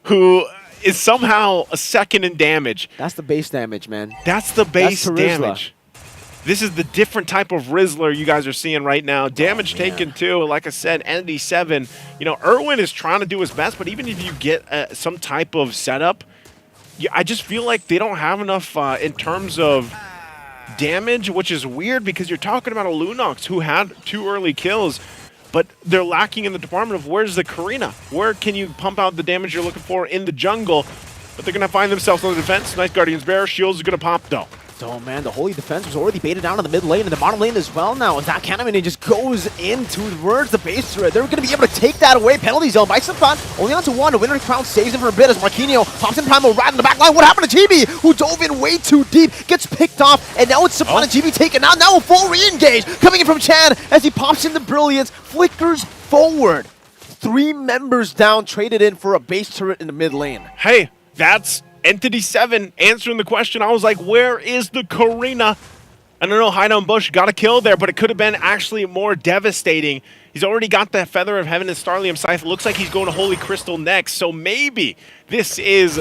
who is somehow a second in damage. That's the base damage, man. That's the base That's damage. This is the different type of Rizzler you guys are seeing right now. Damage taken too, like I said, Entity 7. You know, Irwin is trying to do his best, but even if you get some type of setup, I just feel like they don't have enough in terms of damage, which is weird because you're talking about a Lunox who had 2 early kills, but they're lacking in the department of where's the Karina? Where can you pump out the damage you're looking for in the jungle? But they're going to find themselves on the defense. Nice Guardian's Bear. Shields are going to pop though. Oh man, the Holy Defense was already baited down in the mid lane and the bottom lane as well now. And that Cannon just goes in towards the base turret. They're going to be able to take that away. Penalty zone by Sepot. Only on to 1. The Winter Crown saves him for a bit as Marquinhos pops in Primal right in the back line. What happened to Chibi, who dove in way too deep, gets picked off, and now it's Sepot and Chibi taken out. Now a full re-engage coming in from Chan as he pops in the Brilliance, flickers forward. 3 members down, traded in for a base turret in the mid lane. Hey, that's Entity 7 answering the question. I was like, where is the Karina? I don't know, Hideout Bush got a kill there, but it could have been actually more devastating. He's already got the Feather of Heaven and Starlium Scythe. It looks like he's going to Holy Crystal next, so maybe this is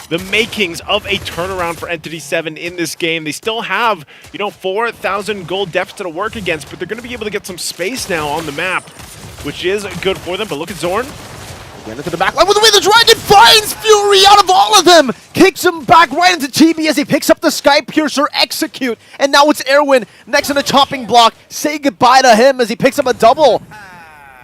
the makings of a turnaround for Entity 7 in this game. They still have, you know, 4,000 gold deficit to work against, but they're going to be able to get some space now on the map, which is good for them. But look at Zorn. Again into the back line with the way the Dragon finds Fury out of all of them! Kicks him back right into Chibi as he picks up the Sky Piercer, execute, and now it's Erwin next in the chopping block. Say goodbye to him as he picks up a double.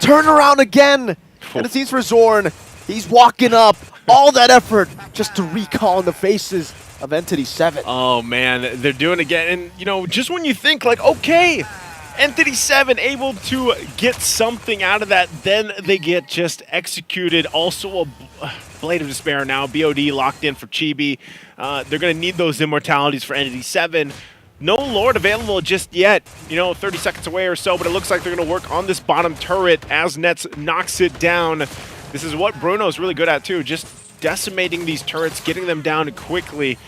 Turn around again, and it seems for Zorn. He's walking up, all that effort just to recall in the faces of Entity 7. Oh man, they're doing it again, and you know, just when you think like, okay, Entity 7 able to get something out of that, then they get just executed. Also a Blade of Despair now, BOD locked in for Chibi. They're going to need those immortalities for Entity 7. No Lord available just yet, you know, 30 seconds away or so, but it looks like they're going to work on this bottom turret as Nets knocks it down. This is what Bruno's really good at too, just decimating these turrets, getting them down quickly.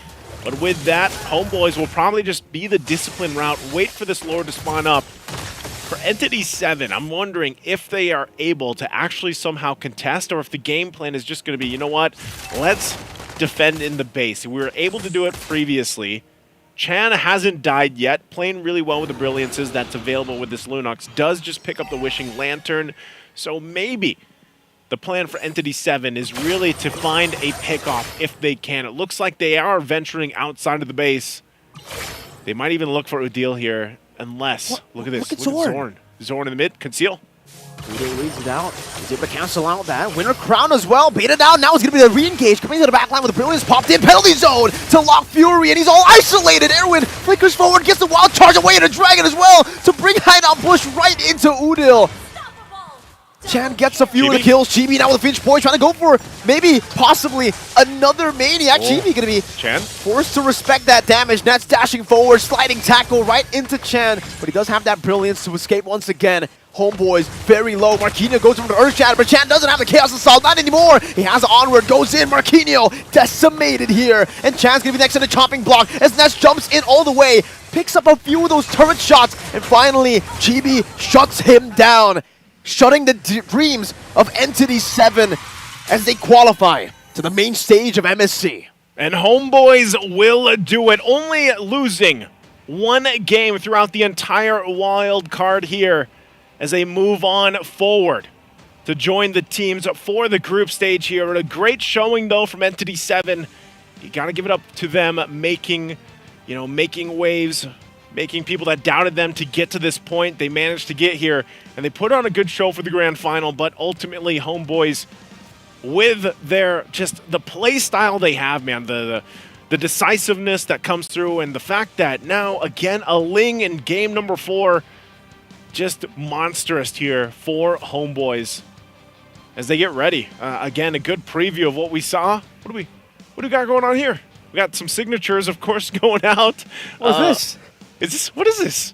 But with that, Homeboys will probably just be the discipline route, wait for this Lord to spawn up. For Entity 7, I'm wondering if they are able to actually somehow contest, or if the game plan is just going to be, you know what, let's defend in the base. We were able to do it previously. Chan hasn't died yet, playing really well with the Brilliances that's available with this Lunox. Does just pick up the Wishing Lantern, so maybe the plan for Entity 7 is really to find a pickoff if they can. It looks like they are venturing outside of the base. They might even look for Udil here, unless, look at this, look at Zorn. Zorn in the mid, conceal. Udil leads it out. He's able to cancel out that. Winter Crown as well, baited down. Now it's going to be the re-engage. Coming to the back line with the Brilliance popped in. Penalty zone to lock Fury, and he's all isolated. Erwin flickers forward, gets the wild charge away, and a Dragon as well to bring Hideout Bush right into Udil. Chan gets a few of the kills. Chibi now with a Finch Boy trying to go for maybe, possibly, another Maniac. Chibi going to be forced to respect that damage. Nets dashing forward, sliding tackle right into Chan. But he does have that Brilliance to escape once again. Homeboys very low. Marquinhos goes from the Earth Shatter, but Chan doesn't have the Chaos Assault, not anymore. He has Onward, goes in. Marquinhos decimated here. And Chan's going to be next to the chopping block as Nets jumps in all the way. Picks up a few of those turret shots. And finally, Chibi shuts him down, shutting the dreams of Entity 7 as they qualify to the main stage of MSC. And Homeboys will do it, only losing 1 game throughout the entire wild card here as they move on forward to join the teams for the group stage here. A great showing though from Entity 7. You gotta give it up to them, making waves, making people that doubted them to get to this point. They managed to get here, and they put on a good show for the grand final, but ultimately Homeboys, with their, just the play style they have, man, the decisiveness that comes through, and the fact that now, again, a Ling in game number 4, just monstrous here for Homeboys as they get ready. Again, a good preview of what we saw. What do we got going on here? We got some signatures, of course, going out. What's this? What is this?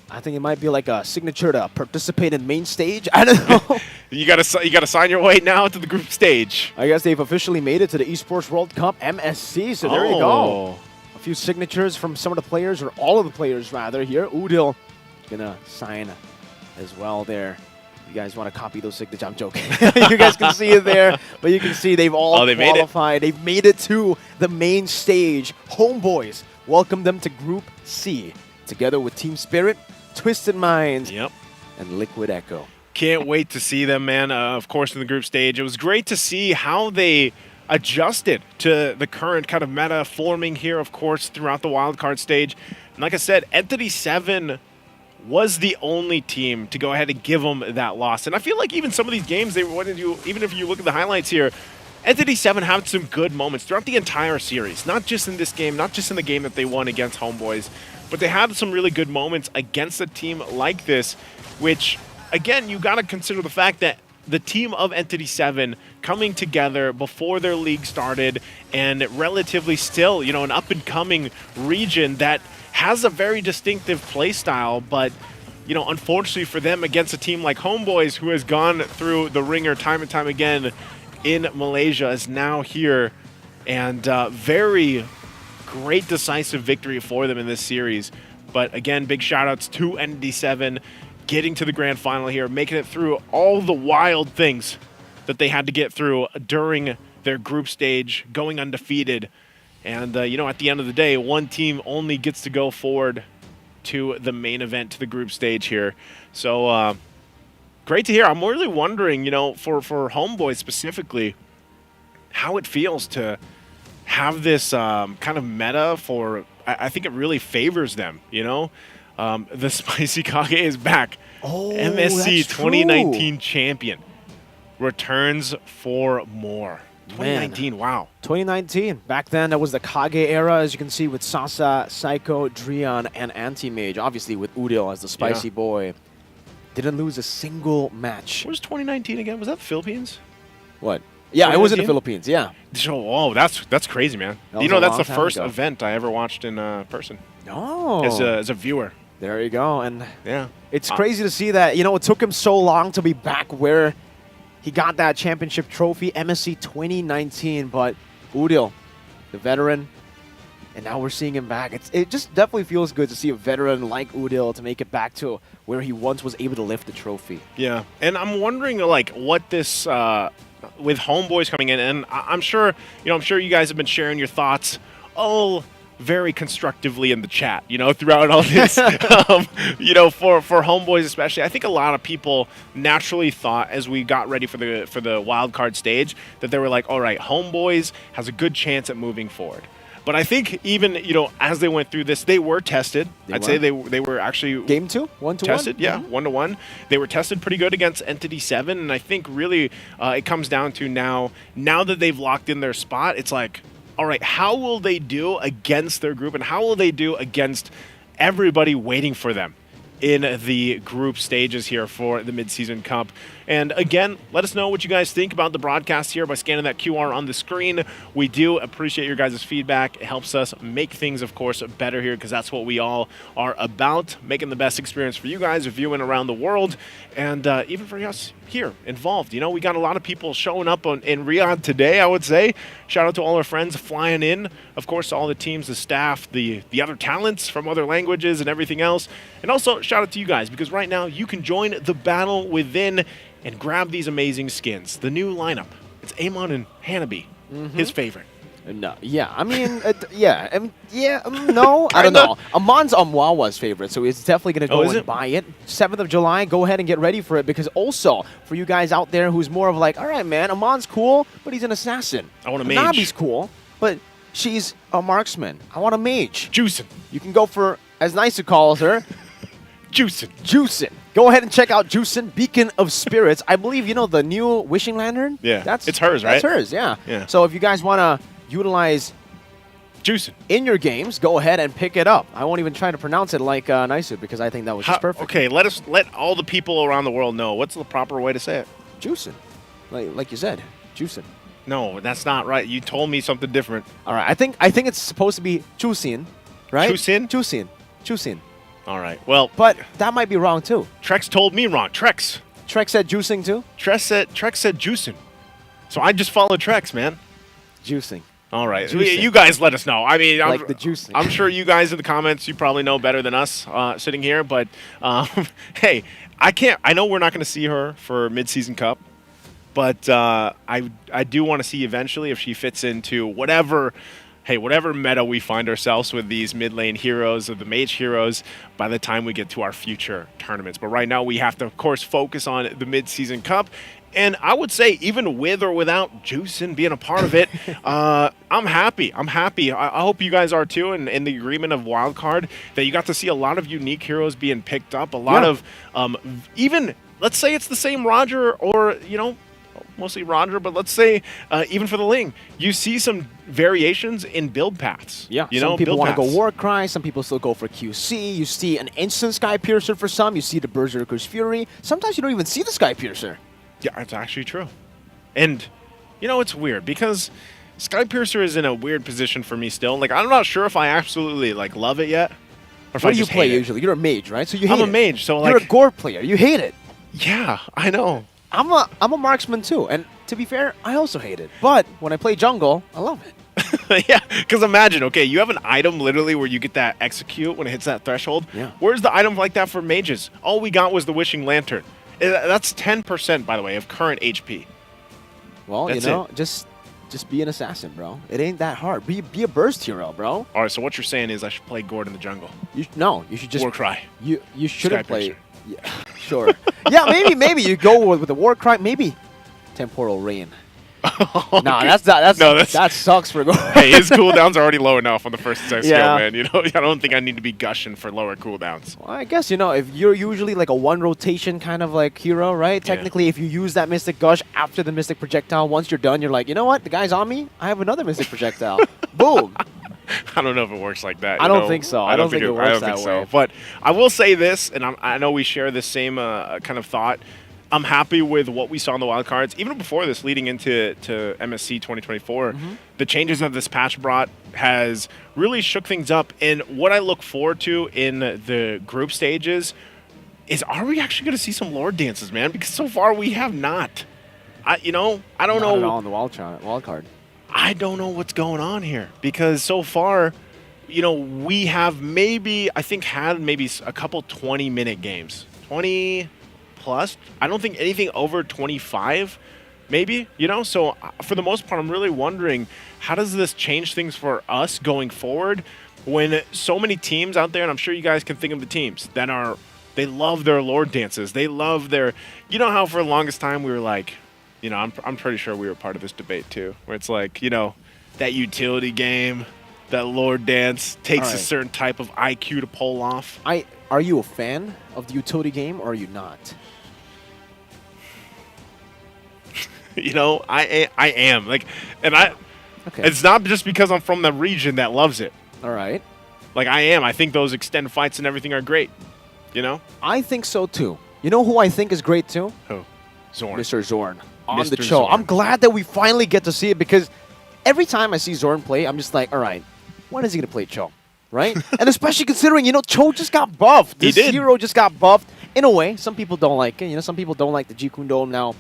I think it might be like a signature to participate in main stage. I don't know. You gotta sign your way now to the group stage. I guess they've officially made it to the Esports World Cup MSC. So there you go. A few signatures from some of the players, or all of the players rather. Here, Udil gonna sign as well there. You guys want to copy those signatures? I'm joking. You guys can see it there, but you can see they've all qualified. They've made it to the main stage. Homeboys welcome them to Group C, together with Team Spirit, Twisted Minds, and Liquid Echo. Can't wait to see them, man. Of course, in the group stage. It was great to see how they adjusted to the current kind of meta forming here, of course, throughout the wildcard stage. And like I said, Entity 7 was the only team to go ahead and give them that loss. And I feel like even some of these games, even if you look at the highlights here, Entity 7 had some good moments throughout the entire series. Not just in this game, not just in the game that they won against Homeboys, but they had some really good moments against a team like this, which, again, you got to consider the fact that the team of Entity 7 coming together before their league started and relatively still, an up-and-coming region that has a very distinctive play style, but, unfortunately for them, against a team like Homeboys, who has gone through the ringer time and time again in Malaysia, is now here, and very great decisive victory for them in this series. But again, big shout-outs to Entity 7, getting to the grand final here, making it through all the wild things that they had to get through during their group stage, going undefeated. And, at the end of the day, one team only gets to go forward to the main event, to the group stage here. So, great to hear. I'm really wondering, for Homeboys specifically, how it feels to have this kind of meta for, I think it really favors them, The Spicy Kage is back. Oh, MSC 2019 champion returns for more. 2019, wow. 2019. Back then, that was the Kage era, as you can see, with Sasa, Psycho, Drian, and Anti-Mage. Obviously, with Udil as the spicy boy. Didn't lose a single match. What was 2019 again? Was that the Philippines? What? Yeah, it was in the Philippines, yeah. Oh, that's crazy, man. That's the first event I ever watched in person. Oh. As a viewer. There you go. And yeah, it's crazy to see that, it took him so long to be back where he got that championship trophy, MSC 2019, but Udil, the veteran, and now we're seeing him back. It just definitely feels good to see a veteran like Udil to make it back to where he once was able to lift the trophy. Yeah, and I'm wondering, what this, with Homeboys coming in, and I'm sure you guys have been sharing your thoughts all very constructively in the chat, throughout all this, for Homeboys especially. I think a lot of people naturally thought, as we got ready for the wild card stage, that they were like, all right, Homeboys has a good chance at moving forward. But I think even, as they went through this, they were tested. I'd say they were actually Game 2, 1-1. Tested, yeah, 1-1. They were tested pretty good against Entity 7, and I think really it comes down to now that they've locked in their spot, it's like, all right, how will they do against their group, and how will they do against everybody waiting for them in the group stages here for the Mid-Season Cup? And again, let us know what you guys think about the broadcast here by scanning that QR on the screen. We do appreciate your guys' feedback. It helps us make things, of course, better here, because that's what we all are about, making the best experience for you guys viewing around the world, and even for us here involved. We got a lot of people showing up in Riyadh today, I would say. Shout out to all our friends flying in, of course, all the teams, the staff, the other talents from other languages and everything else. And also shout out to you guys, because right now you can join the battle within and grab these amazing skins. The new lineup. It's Amon and Hanabi, his favorite. No, yeah, I mean, no, I don't know. Amon's Amwawa's favorite, so he's definitely going to go and buy it. 7th of July, go ahead and get ready for it, because also, for you guys out there who's more of like, all right, man, Amon's cool, but he's an assassin. I want a mage. Nabi's cool, but she's a marksman. I want a mage. Juicin. You can go for, as Nice calls her, Juicin. Juicin. Go ahead and check out Juicin, Beacon of Spirits. I believe, the new wishing lantern? Yeah, it's hers, right? That's hers, yeah. So if you guys want to utilize Juicing. in your games, go ahead and pick it up. I won't even try to pronounce it like Naisu because I think that was just perfect. Okay, let all the people around the world know. What's the proper way to say it? Juicing. Like you said, juicing. No, that's not right. You told me something different. All right, I think it's supposed to be chusin, right? Chusin? Chusin. All right. Well, but that might be wrong too. Trex told me wrong. Trex said juicing too? Trex said juicing. So I just followed Trex, man. Juicing. All right. Juicing. You guys let us know. I mean, Like the juicing. I'm sure you guys in the comments, you probably know better than us sitting here. But, hey, I know we're not going to see her for Mid-Season Cup. But I do want to see eventually if she fits into whatever meta we find ourselves with these mid lane heroes or the mage heroes by the time we get to our future tournaments. But right now we have to, of course, focus on the Mid-Season Cup. And I would say even with or without Juicin being a part of it, I'm happy. I hope you guys are too, and in the agreement of Wildcard, that you got to see a lot of unique heroes being picked up. A lot of even, let's say it's the same Roger or, mostly Roger, but let's say even for the Ling, you see some variations in build paths. Yeah, some people want to go Warcry, some people still go for QC. You see an instant Sky Piercer for some. You see the Berserker's Fury. Sometimes you don't even see the Sky Piercer. Yeah, it's actually true. And, it's weird because Sky Piercer is in a weird position for me still. Like, I'm not sure if I absolutely, love it yet. Or if What I do you just play hate it. usually? You're a mage, right? So you hate I'm a mage, so, You're a gore player. You hate it. Yeah, I know. I'm a marksman too, and to be fair, I also hate it. But when I play jungle, I love it. Yeah, because imagine, okay, you have an item literally where you get that execute when it hits that threshold. Yeah. Where's the item like that for mages? All we got was the Wishing Lantern. That's 10%, by the way, of current HP. Well, That's just be an assassin, bro. It ain't that hard. Be a burst hero, bro. All right, so what you're saying is I should play Gord in the jungle. You should just Warcry. You shouldn't Sky play. Piercer. Yeah, sure. Yeah, maybe you go with the Warcry. Maybe Temporal Rain. Nah, that sucks for going. Hey, his cooldowns are already low enough on the first skill, Yeah. man. I don't think I need to be gushing for lower cooldowns. Well, I guess, if you're usually like a one rotation kind of like hero, right? Technically, if you use that Mystic Gush after the Mystic Projectile, once you're done, you're like, you know what? The guy's on me. I have another Mystic Projectile. Boom. I don't know if it works like that. I don't think so. I don't think it works that way. But I will say this, and I know we share the same kind of thought. I'm happy with what we saw in the wild cards. Even before this, leading into MSC 2024, the changes that this patch brought has really shook things up. And what I look forward to in the group stages is, are we actually going to see some Lord dances, man? Because so far we have not. I don't know. Not at all in the wild card. I don't know what's going on here because so far, we have had maybe a couple 20-minute games. 20 plus. I don't think anything over 25, maybe, So for the most part, I'm really wondering, how does this change things for us going forward when so many teams out there, and I'm sure you guys can think of the teams that they love their Lord dances. They love their, how for the longest time we were like, I'm pretty sure we were part of this debate too, where it's like, that utility game, that Lord dance takes a certain type of IQ to pull off. Are you a fan of the utility game or are you not? I am. It's not just because I'm from the region that loves it. All right. I am. I think those extended fights and everything are great. I think so too. You know who I think is great too? Who? Zorn. Mr. Zorn. On Mr. the show. Zorn. I'm glad that we finally get to see it because every time I see Zorn play, I'm just like, all right, when is he going to play Cho? Right? And especially considering, Cho just got buffed. This hero just got buffed. In a way, some people don't like it. Some people don't like the Jikun Dome now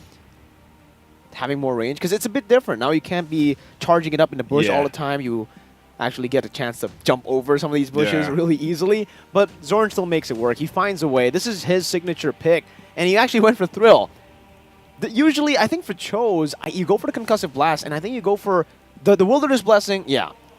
having more range because it's a bit different. Now you can't be charging it up in the bush all the time. You actually get a chance to jump over some of these bushes really easily. But Zorn still makes it work. He finds a way. This is his signature pick. And he actually went for Thrill. Usually, I think for Cho's, you go for the Concussive Blast, and I think you go for the Wilderness Blessing,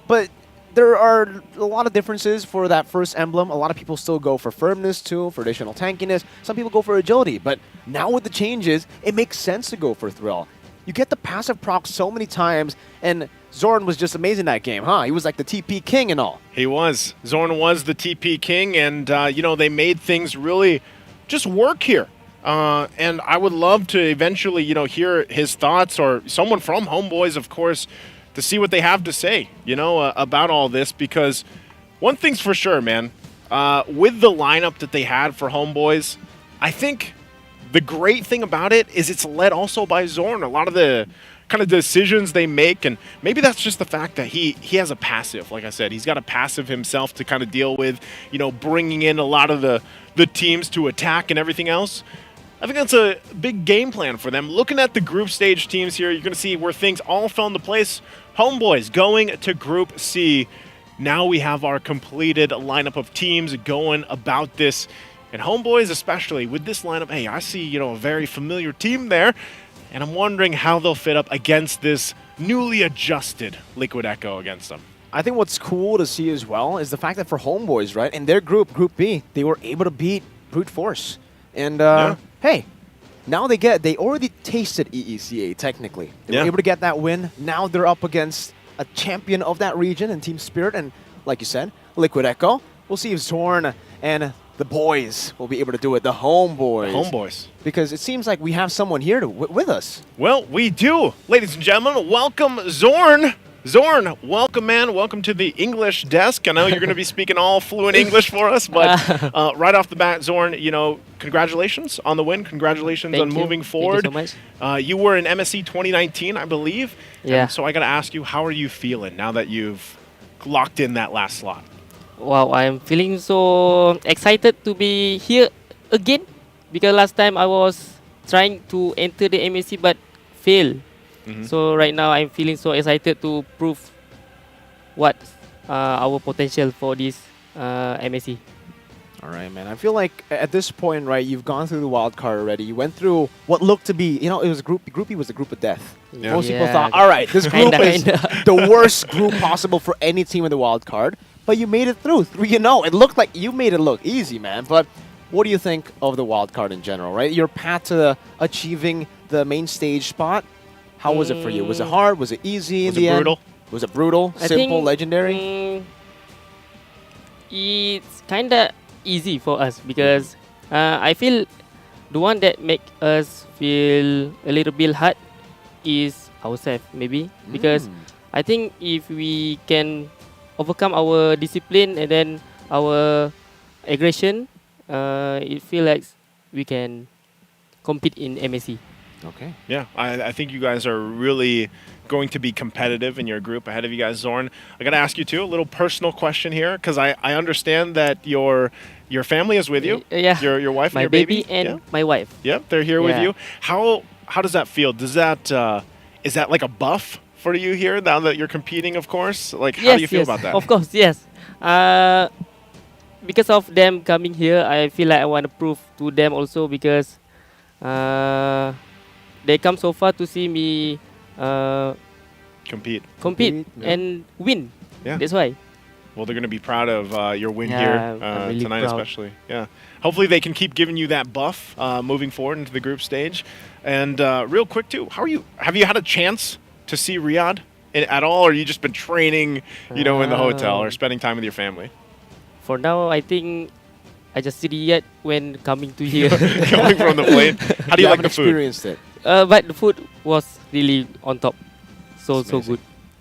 But there are a lot of differences for that first emblem. A lot of people still go for Firmness, too, for additional tankiness. Some people go for Agility. But now with the changes, it makes sense to go for Thrill. You get the passive proc so many times, and Zorn was just amazing that game, huh? He was like the TP king and all. He was. Zorn was the TP king, and, they made things really just work here. And I would love to eventually, hear his thoughts, or someone from Homeboys, of course, to see what they have to say, about all this, because one thing's for sure, man. With the lineup that they had for Homeboys, I think the great thing about it is it's led also by Zorn. A lot of the kind of decisions they make, and maybe that's just the fact that he has a passive. Like I said, he's got a passive himself to kind of deal with, bringing in a lot of the teams to attack and everything else. I think that's a big game plan for them. Looking at the group stage teams here, you're going to see where things all fell into place. Homeboys going to Group C. Now we have our completed lineup of teams going about this. And Homeboys especially, with this lineup, hey, I see, a very familiar team there. And I'm wondering how they'll fit up against this newly adjusted Liquid Echo against them. I think what's cool to see as well is the fact that for Homeboys, right, in their group, Group B, they were able to beat Brute Force. And, hey, now they already tasted EECA, technically. They were able to get that win. Now they're up against a champion of that region in Team Spirit. And, like you said, Liquid Echo. We'll see if Zorn and the boys will be able to do it, the Homeboys. Homeboys. Because it seems like we have someone here with us. Well, we do. Ladies and gentlemen, welcome Zorn. Zorn, welcome, man. Welcome to the English desk. I know you're going to be speaking all fluent English for us, but right off the bat, Zorn, congratulations on the win. Congratulations on moving forward. Thank you so much. You were in MSC 2019, I believe. Yeah. And so I got to ask you, how are you feeling now that you've locked in that last slot? Wow, I'm feeling so excited to be here again, because last time I was trying to enter the MSC but failed. So right now I'm feeling so excited to prove what our potential for this MSC. All right, man. I feel like at this point, right, you've gone through the wild card already. You went through what looked to be, it was Group B was the group of death. Yeah. Most people thought, all right, this group is the worst group possible for any team in the wild card. But you made it through. It looked like you made it look easy, man. But what do you think of the wild card in general, right? Your path to achieving the main stage spot, how was it for you? Was it hard? Was it easy in the end? Brutal? Was it brutal? Simple? Legendary? It's kind of easy for us because I feel the one that make us feel a little bit hard is ourselves, maybe. Because I think if we can overcome our discipline and then our aggression, it feels like we can compete in MSC. Okay. Yeah, I think you guys are really going to be competitive in your group ahead of you guys, Zorn. I got to ask you, too, a little personal question here, because I understand that your family is with you. Yeah. Your wife my and your baby. and my wife. Yep, they're here with you. How does that feel? Does that is that like a buff for you here now that you're competing, of course? Like, how do you feel about that? Of course, yes. Because of them coming here, I feel like I want to prove to them also, because they come so far to see me compete and win. Yeah. That's why. Well, they're going to be proud of your win Yeah, here I'm really tonight, proud. especially. Yeah. Hopefully they can keep giving you that buff moving forward into the group stage. And real quick, too, have you had a chance to see Riyadh at all, or you just been training, in the hotel or spending time with your family? For now, I think I just see Riyadh when coming to here. Coming from the plane. How do you like the food? Experienced it. But the food was really on top. So good.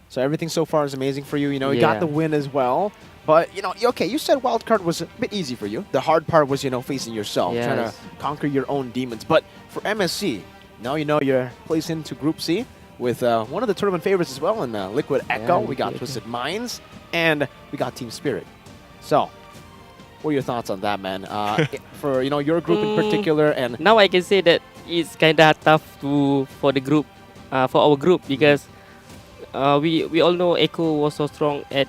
So everything so far is amazing for you. You Yeah. got the win as well. But, okay, you said wildcard was a bit easy for you. The hard part was, facing yourself, trying to Yes. conquer your own demons. But for MSC, now you're placed into Group C with one of the tournament favorites as well in Liquid Echo. We got Liquid Echo. Twisted Minds, and we got Team Spirit. So, what are your thoughts on that, man? For, your group in particular, and Now I can say that it's kind of tough for the group, for our group, because we all know Echo was so strong at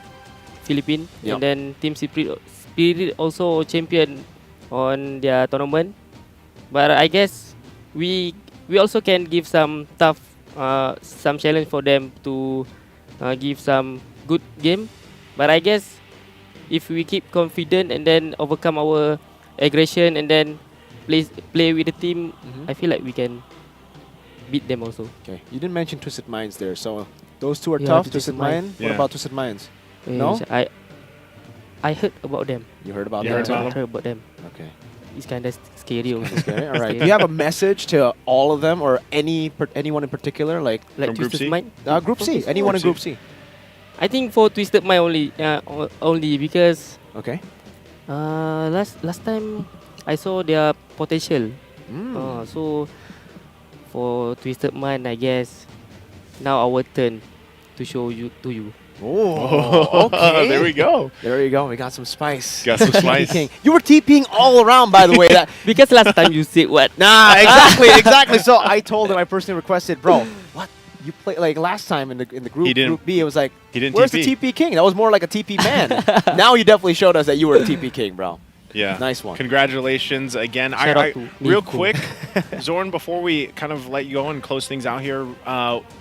Philippines, Yep. and then Team Spirit also champion on their tournament. But I guess we also can give some tough, some challenge for them to give some good game. But I guess if we keep confident and then overcome our aggression and then play with the team, I feel like we can beat them also. Okay, you didn't mention Twisted Minds there, so those two are Yeah, tough. Twisted Twisted Mind. Minds. What Yeah. about Twisted Minds? No? I heard about them. You heard about You them heard too? about I heard about them. Okay. it's kind of scary also. Okay, all right. Do you have a message to all of them or anyone in particular? Like Like Twisted Mind? Group C. Anyone in Group C. I think for Twisted Mind only because okay. Last time I saw their potential. So for Twisted Mind, I guess now our turn to show you to you. Oh, okay. There we go. There you go. We got some spice. Got some spice. King. You were TPing all around, by the way. That because last time you said what? Nah, exactly. So I told him, I personally requested, bro, what? You play like last time in the group B, it was like, where's the TP King? That was more like a TP man. Now you definitely showed us that you were a TP King, bro. Yeah. Nice one. Congratulations again. Real quick, Zorn, before we kind of let you go and close things out here,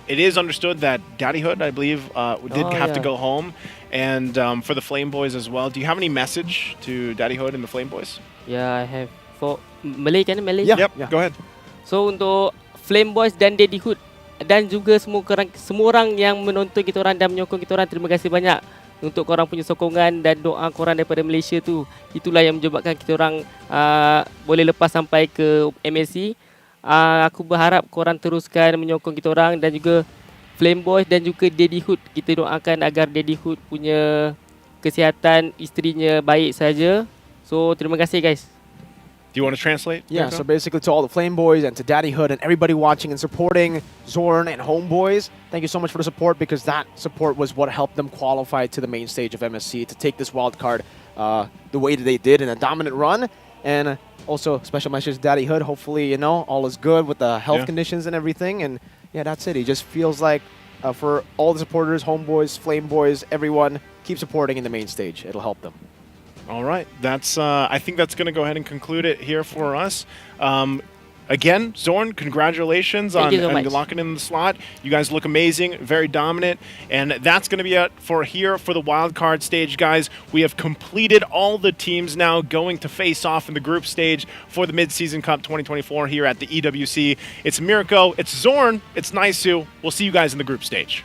it is understood that Daddyhood, I believe, did have to go home. And for the Flame Boys as well. Do you have any message to Daddyhood and the Flame Boys? Yeah, I have. For Malay, can Malay? Yeah. Go ahead. So untuk Flame Boys dan Daddyhood dan juga semua orang yang menonton kita orang dan menyokong kita orang, terima kasih banyak untuk korang punya sokongan dan doa korang daripada Malaysia tu. Itulah yang menyebabkan kita orang boleh lepas sampai ke MSC. Aku berharap korang teruskan menyokong kita orang dan juga Flame Boys dan juga Daddyhood. Kita doakan agar Daddyhood punya kesihatan, isterinya baik saja. So terima kasih guys. Do you want to translate? Yeah, so basically to all the Flame Boys and to Daddyhood and everybody watching and supporting Zorn and Homeboys, thank you so much for the support, because that support was what helped them qualify to the main stage of MSC to take this wild card the way that they did in a dominant run. And also special message to Daddyhood. Hopefully, you know, all is good with the health conditions and everything. And yeah, that's it. He just feels like for all the supporters, Homeboys, Flame Boys, everyone, keep supporting in the main stage. It'll help them. All right, that's. I think that's going to go ahead and conclude it here for us. Again, Zorn, congratulations on locking in the slot. You guys look amazing, very dominant, and that's going to be it for here for the wild card stage, guys. We have completed all the teams now going to face off in the group stage for the Mid-Season Cup 2024 here at the EWC. It's Mirko, it's Zorn, it's Naisu. We'll see you guys in the group stage.